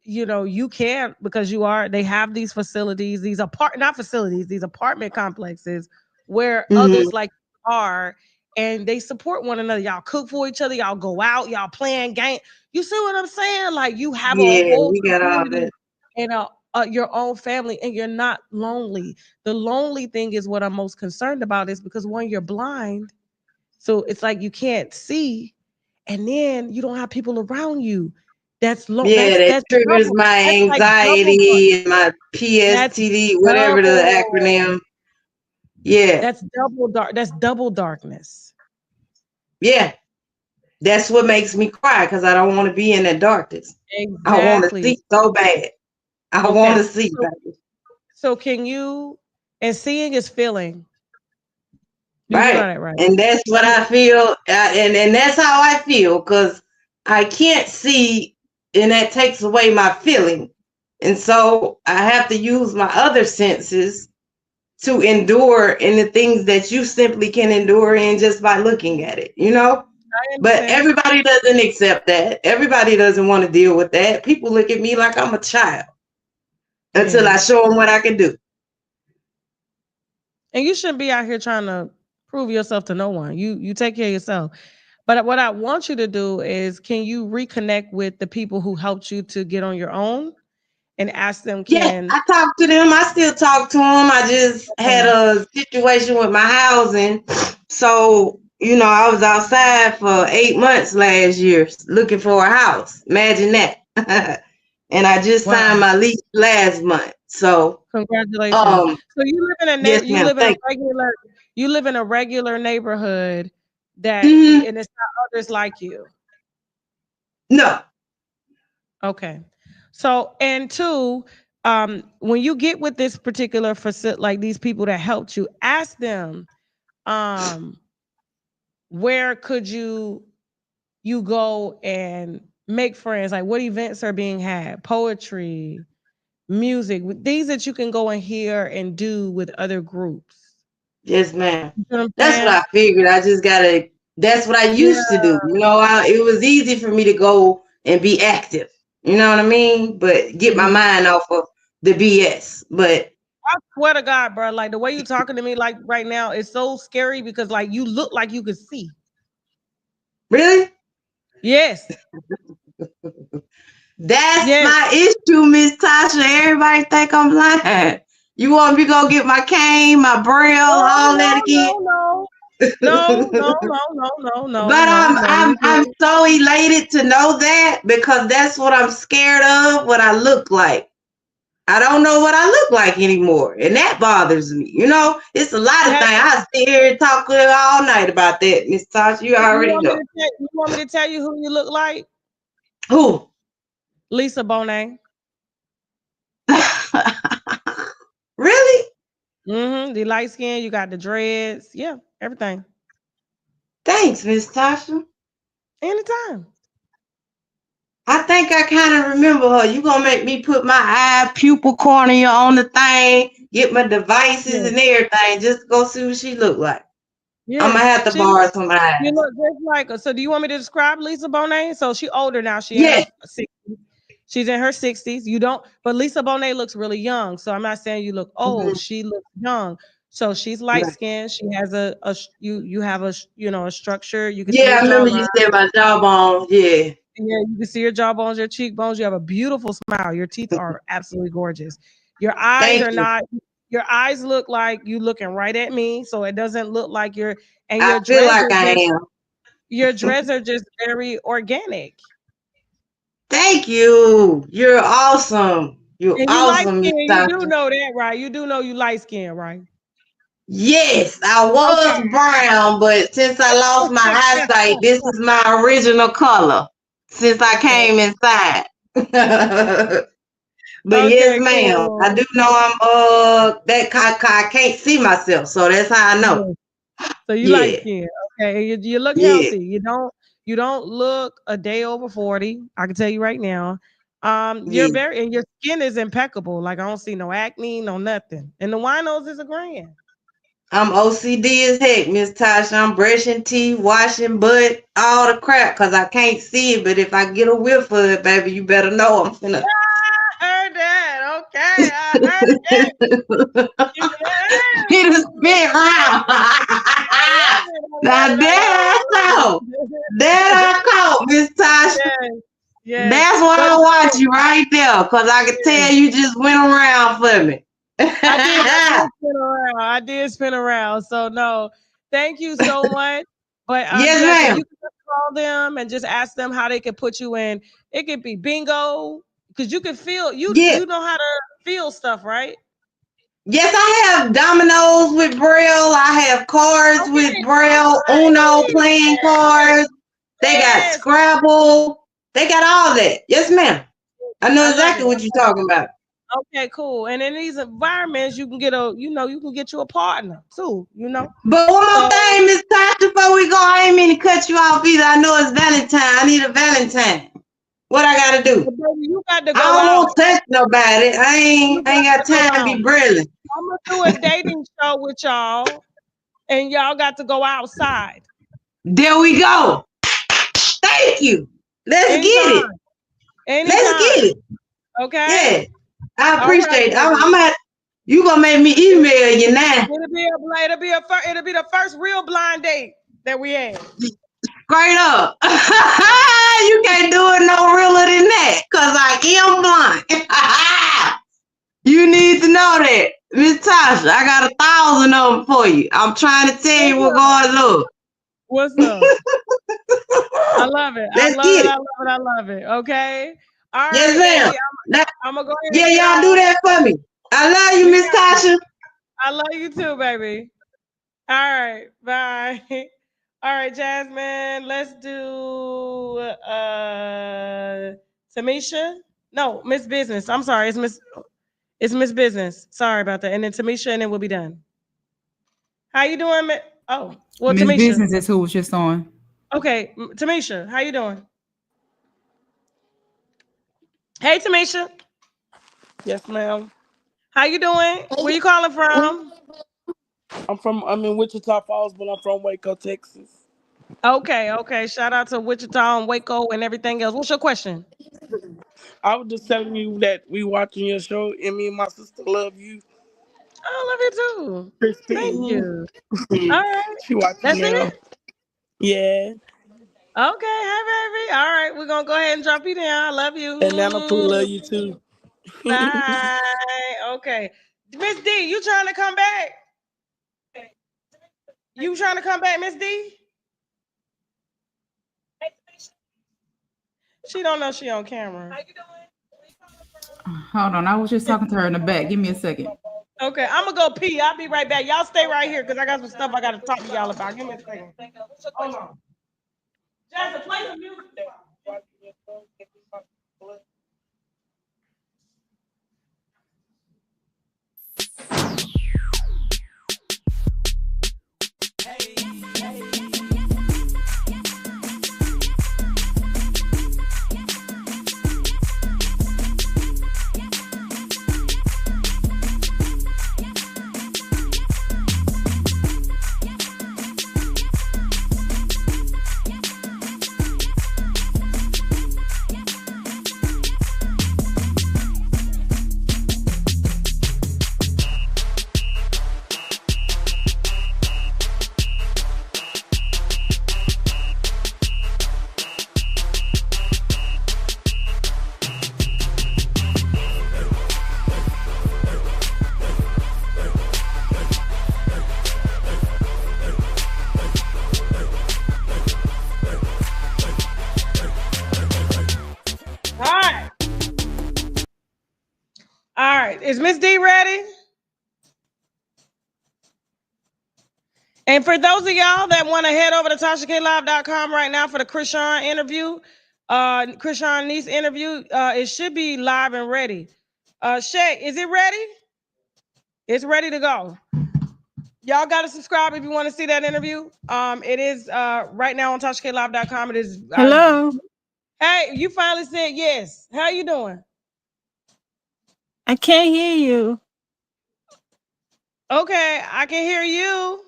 you know, you can because you are, they have these facilities, these not facilities, these apartment complexes where Mm-hmm. others like are and they support one another. Y'all cook for each other, y'all go out, y'all playing game. You see what I'm saying? Like you have a Yeah, whole we got all community that. and your own family and you're not lonely. The lonely thing is what I'm most concerned about is because one, you're blind. So it's like you can't see and then you don't have people around you. That's long. Yeah, that That's triggers double. my That's like double. anxiety and my That's PSTD, whatever the double. acronym. Yeah, That's double dark. That's double darkness. yeah. That's what makes me cry because I don't want to be in that darkness. I want to Exactly. see so bad. I want Okay. to see, baby. So can you? And seeing is feeling. You do know Right. that, right? And that's what I feel. And that's how I feel because I can't see and that takes away my feeling. And so I have to use my other senses to endure in the things that you simply can endure in just by looking at it, you know? I But understand. everybody doesn't accept that. Everybody doesn't want to deal with that. People look at me like I'm a child until Yeah. I show them what I can do. And you shouldn't be out here trying to prove yourself to no one. You take care of yourself. But what I want you to do is, can you reconnect with the people who helped you to get on your own, and ask them, Yeah, can I talk to them. I still talk to them. I just had a situation with my housing. So, you know, I was outside for 8 months last year looking for a house. Imagine that. And I just signed wow, my lease last month. So, congratulations. So you live in a yes, you ma'am. live in a Thank regular neighborhood that you. and it's not others like you. No. Okay. So, and two, when you get with this particular facility, like these people that helped you, ask them, um, where could you go and make friends? Like what events are being had? Poetry, music, things that you can go and hear and do with other groups. Yes, ma'am. You know what I'm That's what saying? I figured. I just gotta. That's what I Yeah. used to do. You know, it was easy for me to go and be active. You know what I mean? But get my Mhm. mind off of the BS. But I swear to God, bro, like the way you talking to me like right now is so scary because like you look like you could see. really, Yes. that's Yes. my issue, Miss Tasha. Everybody think I'm lying. You want me to go get my cane, my braille, No, all that no, again? no, no. No. But I'm so elated to know that, because that's what I'm scared of, what I look like. I don't know what I look like anymore, and that bothers me. You know, it's a lot of things. I sit here and talk all night about that, Miss Tasha. You already know. You want me to tell you who you look like? Who? Lisa Bonet. Really? Mm-hmm. The light skin, you got the dreads. Yeah, everything. Thanks, Miss Tasha. Anytime. I think I kind of remember her. You gonna make me put my eye pupil cornea on the thing, get my devices and everything, just to go see what she look like. Yeah. I'm gonna have to borrow some eyes. You look just like her. So do you want me to describe Lisa Bonet? So she older now. She in her 60s. She's in her 60s. You don't, but Lisa Bonet looks really young. So I'm not saying you look old. She looks young. So she's light skinned. She has you have a a structure. You can see her I remember jawline. you said my jawbone. Yeah. Yeah, you can see your jawbones, your cheekbones. You have a beautiful smile. Your teeth are absolutely gorgeous. Your eyes Thank are you. not. Your eyes look like you looking right at me, so it doesn't look like you're. And I your feel dreads like are I just. am. Your dreads are just very organic. Thank you. You're awesome. You're And you light awesome, Miss skin. You do Tasha. know that, right? You do know you light skin, right? Yes, I was brown, but since I lost my eyesight, this is my original color since I came inside. But yes, ma'am, cool. I do know I'm I can't see myself, so that's how I know. So you light skin, okay? You look Yeah. healthy. You don't look a day over 40. I can tell you right now. You're and your skin is impeccable. Like I don't see no acne, no nothing. And the winos is a grand. I'm OCD as heck, Miss Tasha. I'm brushing teeth, washing butt, all the crap, because I can't see it. But if I get a whiff of it, baby, you better know I'm finna. I heard that. Okay, I heard that. He just spit round. Now that I caught, Miss Tasha. That's why I watch you right there, because I can tell you just went around for me. I did spin around. So no, thank you so much. But yes, if ma'am. you can just call them and just ask them how they can put you in. It could be bingo, because you can feel you know how to feel stuff, right? Yes, I have dominoes with Braille. I have cards with Braille, Uno playing cards. They got Scrabble. They got all that. Yes, ma'am. I know exactly what you're talking about. Okay, cool. And in these environments, you can get you can get you a partner too, But one more thing, Miss Tasha, before we go, I ain't mean to cut you off either. I know it's Valentine. I need a Valentine. What I gotta do? Baby, you got to go I don't out. want to touch nobody. I ain't got time to be brilliant. I'm gonna do a dating show with y'all, and y'all got to go outside. There we go. Thank you. Let's get it. Let's get it. Okay. Yeah. I appreciate it. I'm at. You gonna make me email you now? It'll be the first real blind date that we had. Straight up. You can't do it no realer than that, cause I am blind. You need to know that, Miss Tasha. I got 1,000 of them for you. I'm trying to tell you what God loves. What's up? I love it. I love it. Okay. All right. Yes, ma'am. I'm gonna go ahead. Yeah, y'all do that for me. I love you, Miss Tasha. I love you too, baby. All right. Bye. All right, Jasmine. Let's do Tamisha. No, Miss Business. I'm sorry. It's Miss Business. Sorry about that. And then Tamisha, and then we'll be done. How you doing? Oh, well, Miss Tamisha. Business is who was just on. Okay, Tamisha, how you doing? Hey, Tamisha. Yes, ma'am. How you doing? Where you calling from? I'm in Wichita Falls, but I'm from Waco, Texas. Okay. Shout out to Wichita and Waco and everything else. What's your question? I was just telling you that we watching your show, and me and my sister love you. I love you too. Christine. Thank you. All right. She watching That's now. it? Yeah. Okay, hey baby. All right, we're gonna go ahead and drop you down. I love you. And Nana Pooh love you too. Bye. Okay. Miss D, you trying to come back? You trying to come back, Miss D? She don't know she on camera. Hold on, I was just talking to her in the back. Give me a second. Okay, I'm gonna go pee. I'll be right back. Y'all stay right here because I got some stuff I gotta talk to y'all about. Give me a second. Hold on. Jasmine, play some music. All right, is Miss D ready? And for those of y'all that want to head over to TashaKLive.com right now for the Krishan interview, Krishan Niece interview, it should be live and ready. Shay, is it ready? It's ready to go. Y'all got to subscribe if you want to see that interview. It is right now on TashaKLive.com. It is. Hello. Hey, you finally said yes. How you doing? I can't hear you. Okay, I can hear you.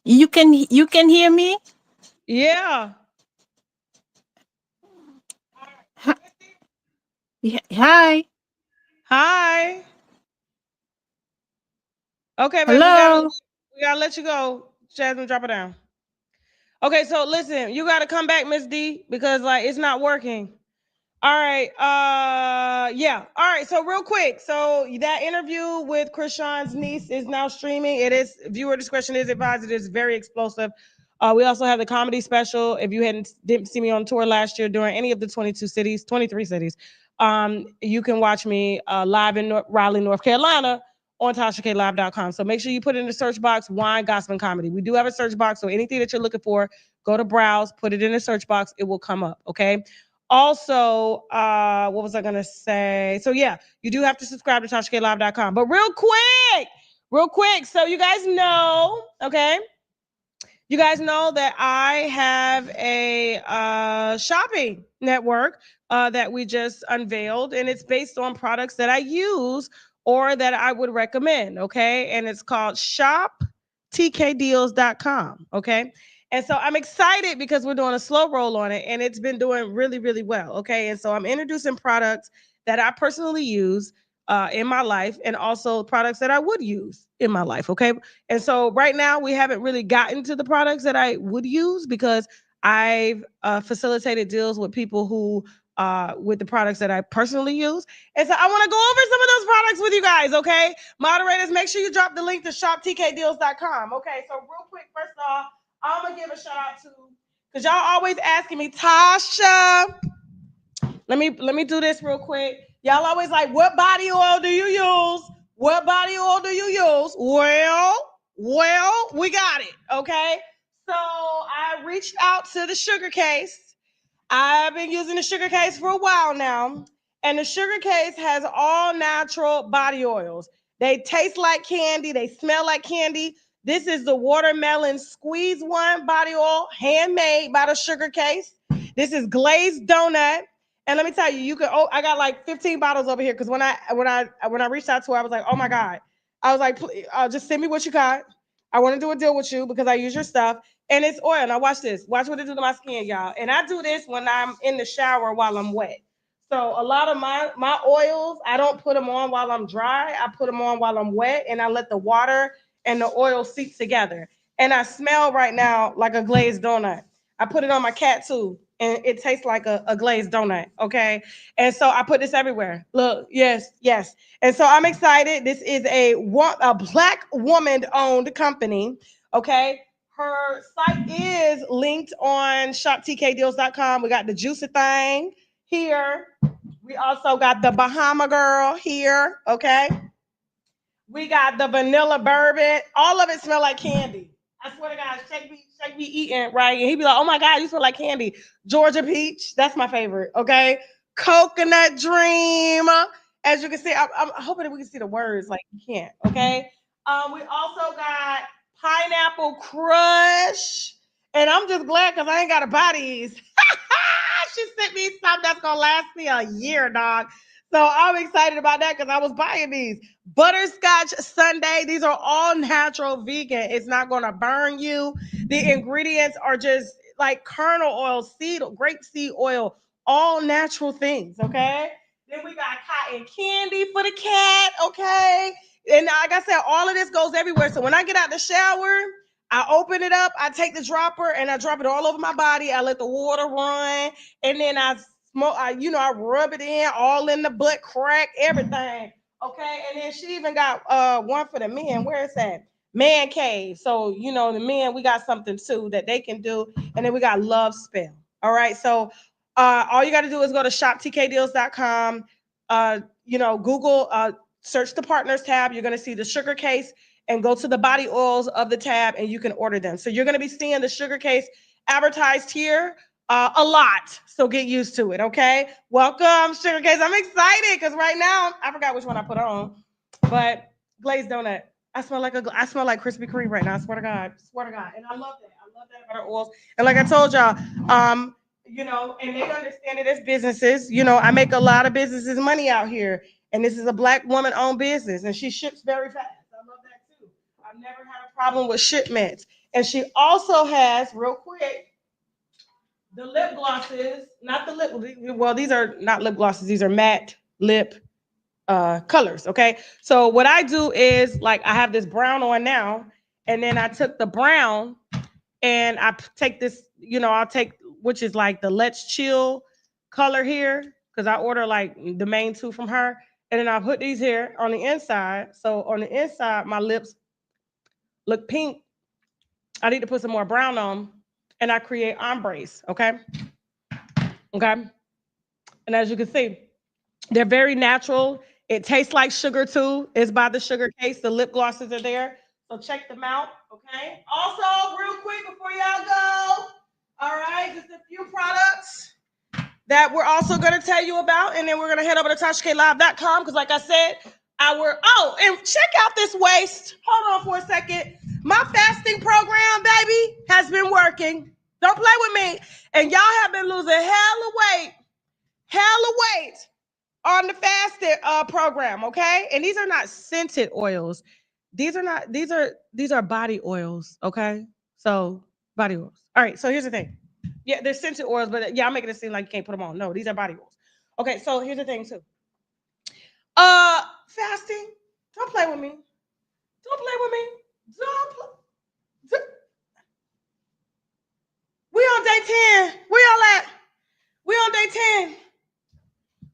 You can hear me? Yeah. Hi. Hi. Okay, babe, Hello. we gotta let you go. Jasmine, drop it down. Okay, so listen, you gotta come back, Miss D, because like it's not working. All right. Yeah. All right. So real quick. So that interview with Krishan's niece is now streaming. It is viewer discretion is advised. It is very explosive. We also have the comedy special. If you didn't see me on tour last year during any of the 23 cities, you can watch me live in Raleigh, North Carolina on TashaKLive.com. So make sure you put in the search box wine, gospel, and comedy. We do have a search box. So anything that you're looking for, go to browse, put it in the search box. It will come up. Okay. Also, what was I gonna say? So yeah, you do have to subscribe to TashaKLive.com. But real quick, so you guys know, okay? You guys know that I have a shopping network that we just unveiled, and it's based on products that I use or that I would recommend, okay? And it's called shoptkdeals.com, okay? And so I'm excited because we're doing a slow roll on it, and it's been doing really, really well, okay? And so I'm introducing products that I personally use in my life, and also products that I would use in my life, okay? And so right now we haven't really gotten to the products that I would use because I've facilitated deals with people who with the products that I personally use. And so I want to go over some of those products with you guys, okay? Moderators, make sure you drop the link to shoptkdeals.com. Okay, so real quick, first off, I'm gonna give a shout out to, because y'all always asking me, Tasha. Let me do this real quick. Y'all always like, what body oil do you use? What body oil do you use? Well, we got it. Okay. So I reached out to the sugar case. I've been using the sugar case for a while now. And the sugar case has all natural body oils. They taste like candy. They smell like candy. This is the watermelon squeeze one body oil, handmade by the sugar case. This is glazed donut. And let me tell you, you can. Oh, I got like 15 bottles over here because when I reached out to her, I was like, oh my god, I was like, just send me what you got. I want to do a deal with you because I use your stuff, and it's oil. Now watch this. Watch what it do to my skin, y'all. And I do this when I'm in the shower while I'm wet. So a lot of my oils, I don't put them on while I'm dry. I put them on while I'm wet, and I let the water and the oil seep together. And I smell right now like a glazed donut. I put it on my cat too, and it tastes like a glazed donut. Okay. And so I put this everywhere. Look, yes. And so I'm excited. This is a Black woman owned company. Okay. Her site is linked on shoptkdeals.com. We got the Juicy Thing here. We also got the Bahama Girl here. Okay. We got the vanilla bourbon. All of it smell like candy. I swear to God, Shake be eating, right? And he be like, oh my God, you smell like candy. Georgia Peach, that's my favorite, okay? Coconut Dream. As you can see, I'm hoping that we can see the words, like you can't, okay? We also got Pineapple Crush. And I'm just glad because I ain't got to buy these. She sent me something that's going to last me a year, dog. So I'm excited about that because I was buying these. Butterscotch Sundae. These are all natural vegan. It's not going to burn you. The ingredients are just like kernel oil, grape seed oil, all natural things. Okay. Then we got cotton candy for the cat. Okay. And like I said, all of this goes everywhere. So when I get out the shower, I open it up, I take the dropper and I drop it all over my body. I let the water run, and then I smoke. I rub it in all in the butt crack, everything. Okay, and then she even got one for the men. Where is that? Man cave. So the men, we got something too that they can do, and then we got love spell. All right, so all you got to do is go to shoptkdeals.com. Google, search the partners tab. You're going to see the sugar case, and go to the body oils of the tab, and you can order them. So you're going to be seeing the sugar case advertised here a lot. So get used to it. Okay. Welcome, sugar case. I'm excited because right now I forgot which one I put on, but glazed donut. I smell like Krispy Kreme right now. I swear to God. And I love that. I love that about our oils. And like I told y'all, and they understand it as businesses. I make a lot of businesses money out here. And this is a Black woman-owned business, and she ships very fast. I love that too. I've never had a problem with shipments. And she also has, real quick, the lip glosses, not the lip. Well, these are not lip glosses. These are matte lip colors. Okay. So what I do is, like, I have this brown on now, and then I took the brown and I take this, I'll take, which is like the Let's Chill color here, because I order like the main two from her. And then I put these here on the inside. So on the inside, my lips look pink. I need to put some more brown on, and I create ombres. Okay. Okay. And as you can see, they're very natural. It tastes like sugar too. It's by the Sugar Case. The lip glosses are there. So check them out. Okay. Also, real quick before y'all go, all right, just a few products that we're also going to tell you about. And then we're going to head over to TashaKLive.com because, like I said, and check out this waist. Hold on for a second. My fasting program, baby, has been working. Don't play with me. And y'all have been losing hella weight on the fasted program, okay? And these are not scented oils. These are body oils, okay? So body oils. All right, so here's the thing. Yeah, they're scented oils, but yeah, I'm making it seem like you can't put them on. No, these are body oils. Okay, so here's the thing too. Fasting. Don't play with me. Don't play with me. We on day 10. We all at? We on day 10.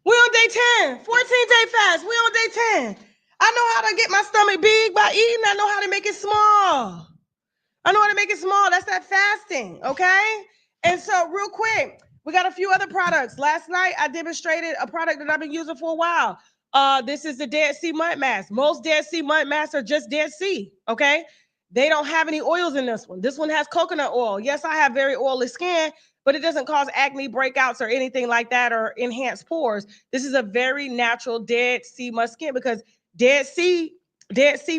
We on day 10. 14-day fast. We on day 10. I know how to get my stomach big by eating. I know how to make it small. That's that fasting, okay? And so real quick, we got a few other products. Last night, I demonstrated a product that I've been using for a while. This is the Dead Sea Mud Mask. Most Dead Sea Mud Masks are just Dead Sea, okay? They don't have any oils in this one. This one has coconut oil. Yes, I have very oily skin, but it doesn't cause acne, breakouts, or anything like that, or enhance pores. This is a very natural Dead Sea mud skin because Dead Sea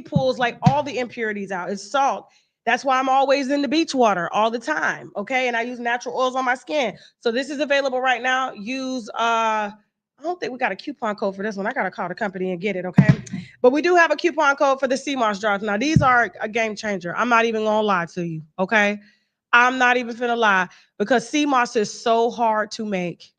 pulls like all the impurities out. It's salt. That's why I'm always in the beach water all the time. Okay. And I use natural oils on my skin. So this is available right now. Use I don't think we got a coupon code for this one. I gotta call the company and get it. Okay. But we do have a coupon code for the sea moss jars. Now these are a game changer. I'm not even gonna lie to you. Okay. I'm not even gonna lie because sea moss is so hard to make.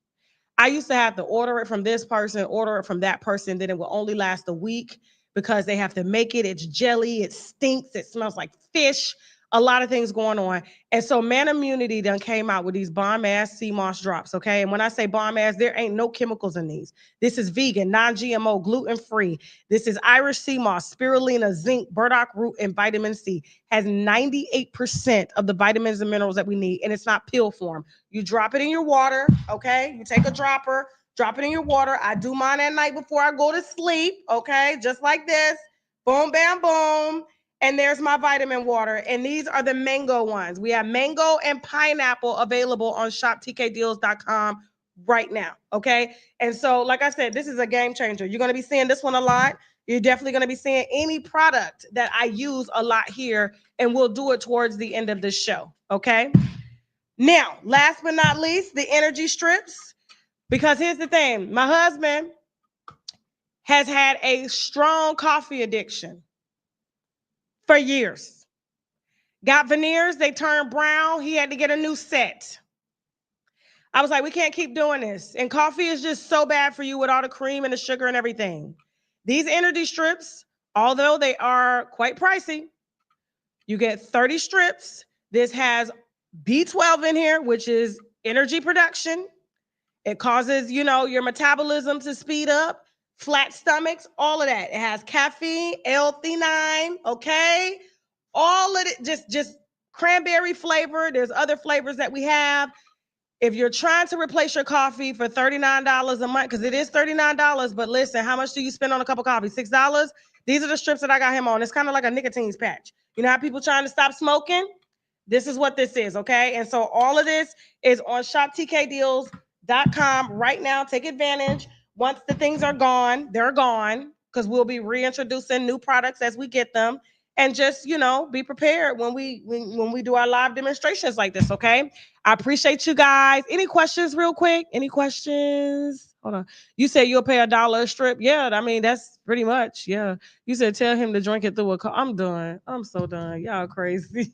I used to have to order it from this person, order it from that person. Then it will only last a week because they have to make it. It's jelly. It stinks. It smells like fish. a lot of things going on. And so Man Immunity done came out with these bomb-ass sea moss drops, okay? And when I say bomb-ass, there ain't no chemicals in these. This is vegan, non-GMO, gluten-free. This is Irish sea moss, spirulina, zinc, burdock root, and vitamin C. Has 98% of the vitamins and minerals that we need, and it's not pill form. You drop it in your water, okay? You take a dropper, drop it in your water. I do mine at night before I go to sleep, okay? Just like this. Boom, bam, boom. And there's my vitamin water. And these are the mango ones. We have mango and pineapple available on shoptkdeals.com right now, okay? And so, like I said, this is a game changer. You're going to be seeing this one a lot. You're definitely going to be seeing any product that I use a lot here, and we'll do it towards the end of the show, okay? Now, last but not least, the energy strips. Because here's the thing. My husband has had a strong coffee addiction for years. Got veneers, they turned brown. He had to get a new set. I was like, we can't keep doing this. And coffee is just so bad for you with all the cream and the sugar and everything. These energy strips, although they are quite pricey, you get 30 strips. This has B12 in here, which is energy production. It causes, your metabolism to speed up, flat stomachs, all of that. It has caffeine, L-theanine, okay? All of it, just cranberry flavor. There's other flavors that we have. If you're trying to replace your coffee for $39 a month, because it is $39, but listen, how much do you spend on a cup of coffee? $6? These are the strips that I got him on. It's kind of like a nicotine patch. You know how people trying to stop smoking? This is what this is, okay? And so all of this is on shoptkdeals.com right now. Take advantage. Once the things are gone, they're gone, because we'll be reintroducing new products as we get them. And just, be prepared when we do our live demonstrations like this, okay? I appreciate you guys. Any questions real quick? Any questions? Hold on. You said you'll pay $1 a strip. Yeah, I mean, that's pretty much. Yeah. You said tell him to drink it through a car. I'm done. I'm so done. Y'all crazy.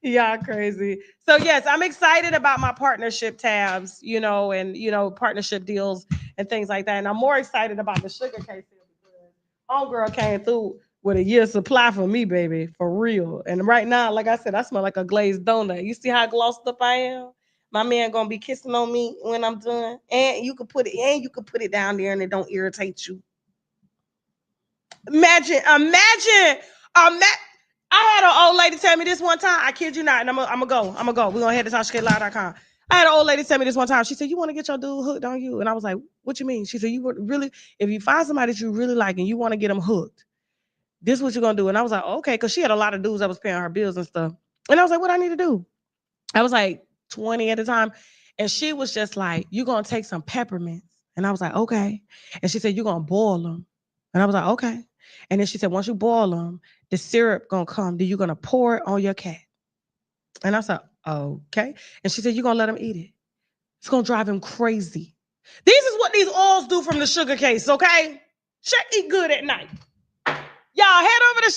Y'all crazy. So yes, I'm excited about my partnership tabs, and partnership deals and things like that. And I'm more excited about the sugar case because homegirl came through with a year's supply for me, baby, for real. And right now, like I said, I smell like a glazed donut. You see how glossed up I am? My man gonna be kissing on me when I'm done. And you could put it down there and it don't irritate you. Imagine. I had an old lady tell me this one time. I kid you not. And I'm gonna go. We're gonna head to TashaKLive.com. I had an old lady tell me this one time. She said, "You want to get your dude hooked on you?" And I was like, "What you mean?" She said, "You would really, if you find somebody that you really like and you want to get them hooked, this is what you're gonna do." And I was like, okay, because she had a lot of dudes that was paying her bills and stuff. And I was like, what I need to do? I was like 20 at the time. And she was just like, you're gonna take some peppermints. And I was like, okay. And she said, you're gonna boil them. And I was like, okay. And then she said, once you boil them, the syrup gonna come. Then you're gonna pour it on your cat. And I said, okay. And she said, you're gonna let him eat it. It's gonna drive him crazy. This is what these oils do from the sugar case, okay? Eat good at night. Y'all head over to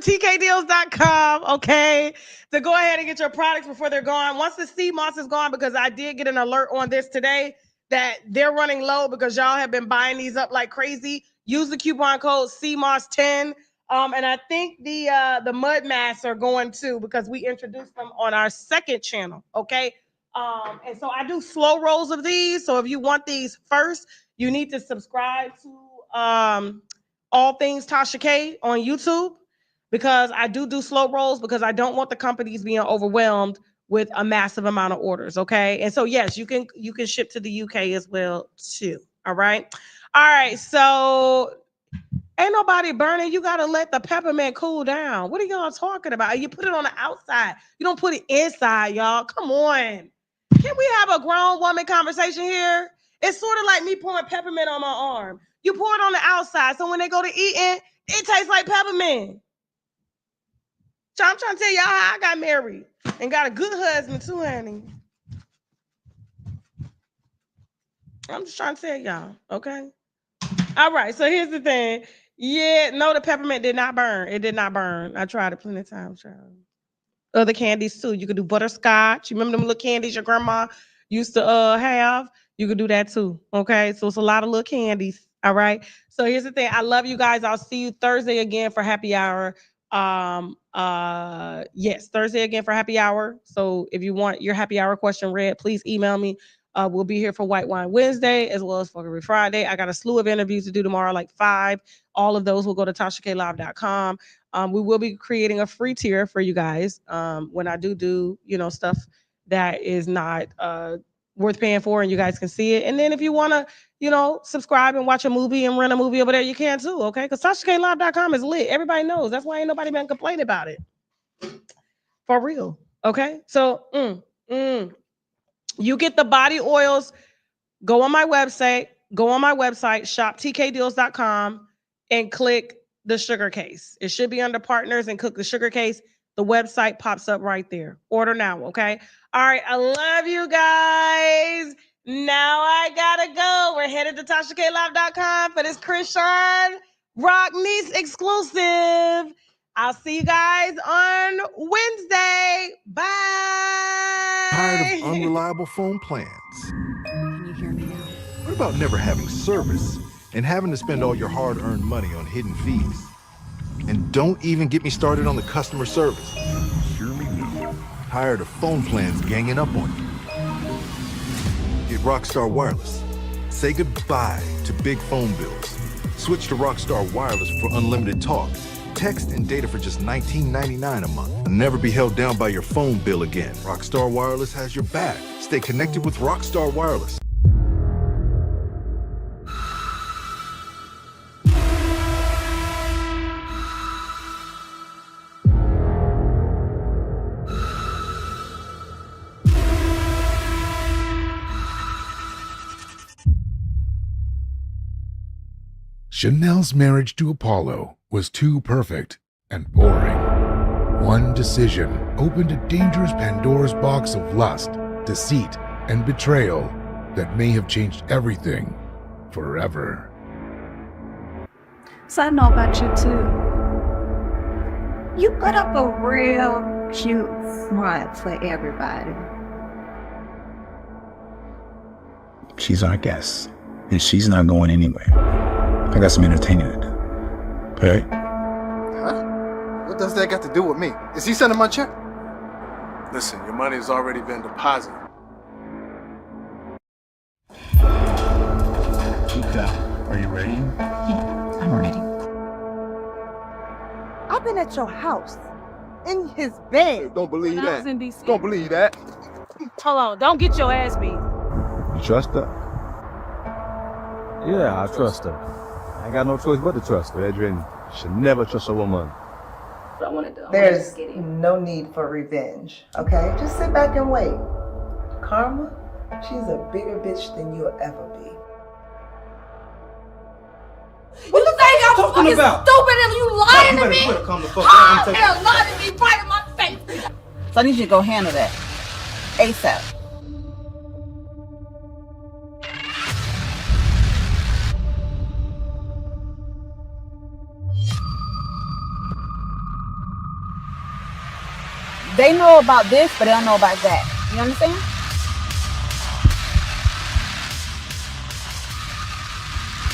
shoptkdeals.com, okay, to go ahead and get your products before they're gone. Once the sea moss is gone, because I did get an alert on this today that they're running low because y'all have been buying these up like crazy. Use the coupon code CMOS10. And I think the mud masks are going too because we introduced them on our second channel, okay? And so I do slow rolls of these. So if you want these first, you need to subscribe to All Things Tasha K on YouTube, because I do slow rolls because I don't want the companies being overwhelmed with a massive amount of orders. Okay. And so, yes, you can ship to the UK as well too. All right. So ain't nobody burning. You got to let the peppermint cool down. What are y'all talking about? You put it on the outside. You don't put it inside, y'all. Come on. Can we have a grown woman conversation here? It's sort of like me pouring peppermint on my arm. You pour it on the outside, so when they go to eating, it tastes like peppermint. So I'm trying to tell y'all how I got married and got a good husband too, honey. I'm just trying to tell y'all, okay? All right, so here's the thing. Yeah, no, the peppermint did not burn. It did not burn. I tried it plenty of times, child. Other candies too. You could do butterscotch. You remember them little candies your grandma used to have? You could do that too. Okay. So it's a lot of little candies. All right. So here's the thing. I love you guys. I'll see you Thursday again for happy hour. Yes, Thursday again for happy hour. So if you want your happy hour question read, please email me. We'll be here for White Wine Wednesday as well as for Friday. I got a slew of interviews to do tomorrow, like 5. All of those will go to TashaKLive.com. We will be creating a free tier for you guys when I do stuff that is not worth paying for, and you guys can see it. And then if you want to subscribe and watch a movie and rent a movie over there, you can too, okay? Because TashaKLive.com is lit. Everybody knows. That's why ain't nobody been complaining about it. For real, okay? So you get the body oils. Go on my website, shoptkdeals.com, and click the sugar case. It should be under partners, and click the sugar case. The website pops up right there. Order now, okay? All right, I love you guys. Now I gotta go. We're headed to TashaKLive.com for this Krishan Rock Niece exclusive. I'll see you guys on Wednesday. Bye. Tired of unreliable phone plans? Can you hear me now? What about never having service and having to spend all your hard-earned money on hidden fees? And don't even get me started on the customer service. Hear me now. Tired of phone plans ganging up on you? Get Rockstar Wireless. Say goodbye to big phone bills. Switch to Rockstar Wireless for unlimited talk, text, and data for just $19.99 a month. And never be held down by your phone bill again. Rockstar Wireless has your back. Stay connected with Rockstar Wireless. Chanel's marriage to Apollo was too perfect and boring. One decision opened a dangerous Pandora's box of lust, deceit, and betrayal that may have changed everything forever. So I know about you too. You put up a real cute front for everybody. She's our guest, and she's not going anywhere. I got some entertaining to do. Okay? Huh? What does that got to do with me? Is he sending my check? Listen, your money has already been deposited. Chica, are you ready? Yeah, I'm ready. I've been at your house, in his bed. Don't believe when that. I was in DC. Don't believe that. Hold on, don't get your ass beat. You trust her? Yeah, I trust her. I ain't got no choice but to trust her. Adrian should never trust a woman. There's no need for revenge, okay? Just sit back and wait. Karma, she's a bigger bitch than you'll ever be. What you think I'm fucking about? stupid and you lying to me? You better come the fuck Oh, down. hell, lying to me right in my face. So I need you to go handle that ASAP. They know about this, but they don't know about that. You understand?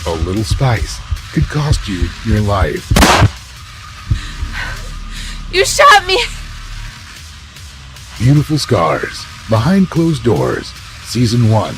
A little spice could cost you your life. You shot me. Beautiful Scars, Behind Closed Doors, Season 1.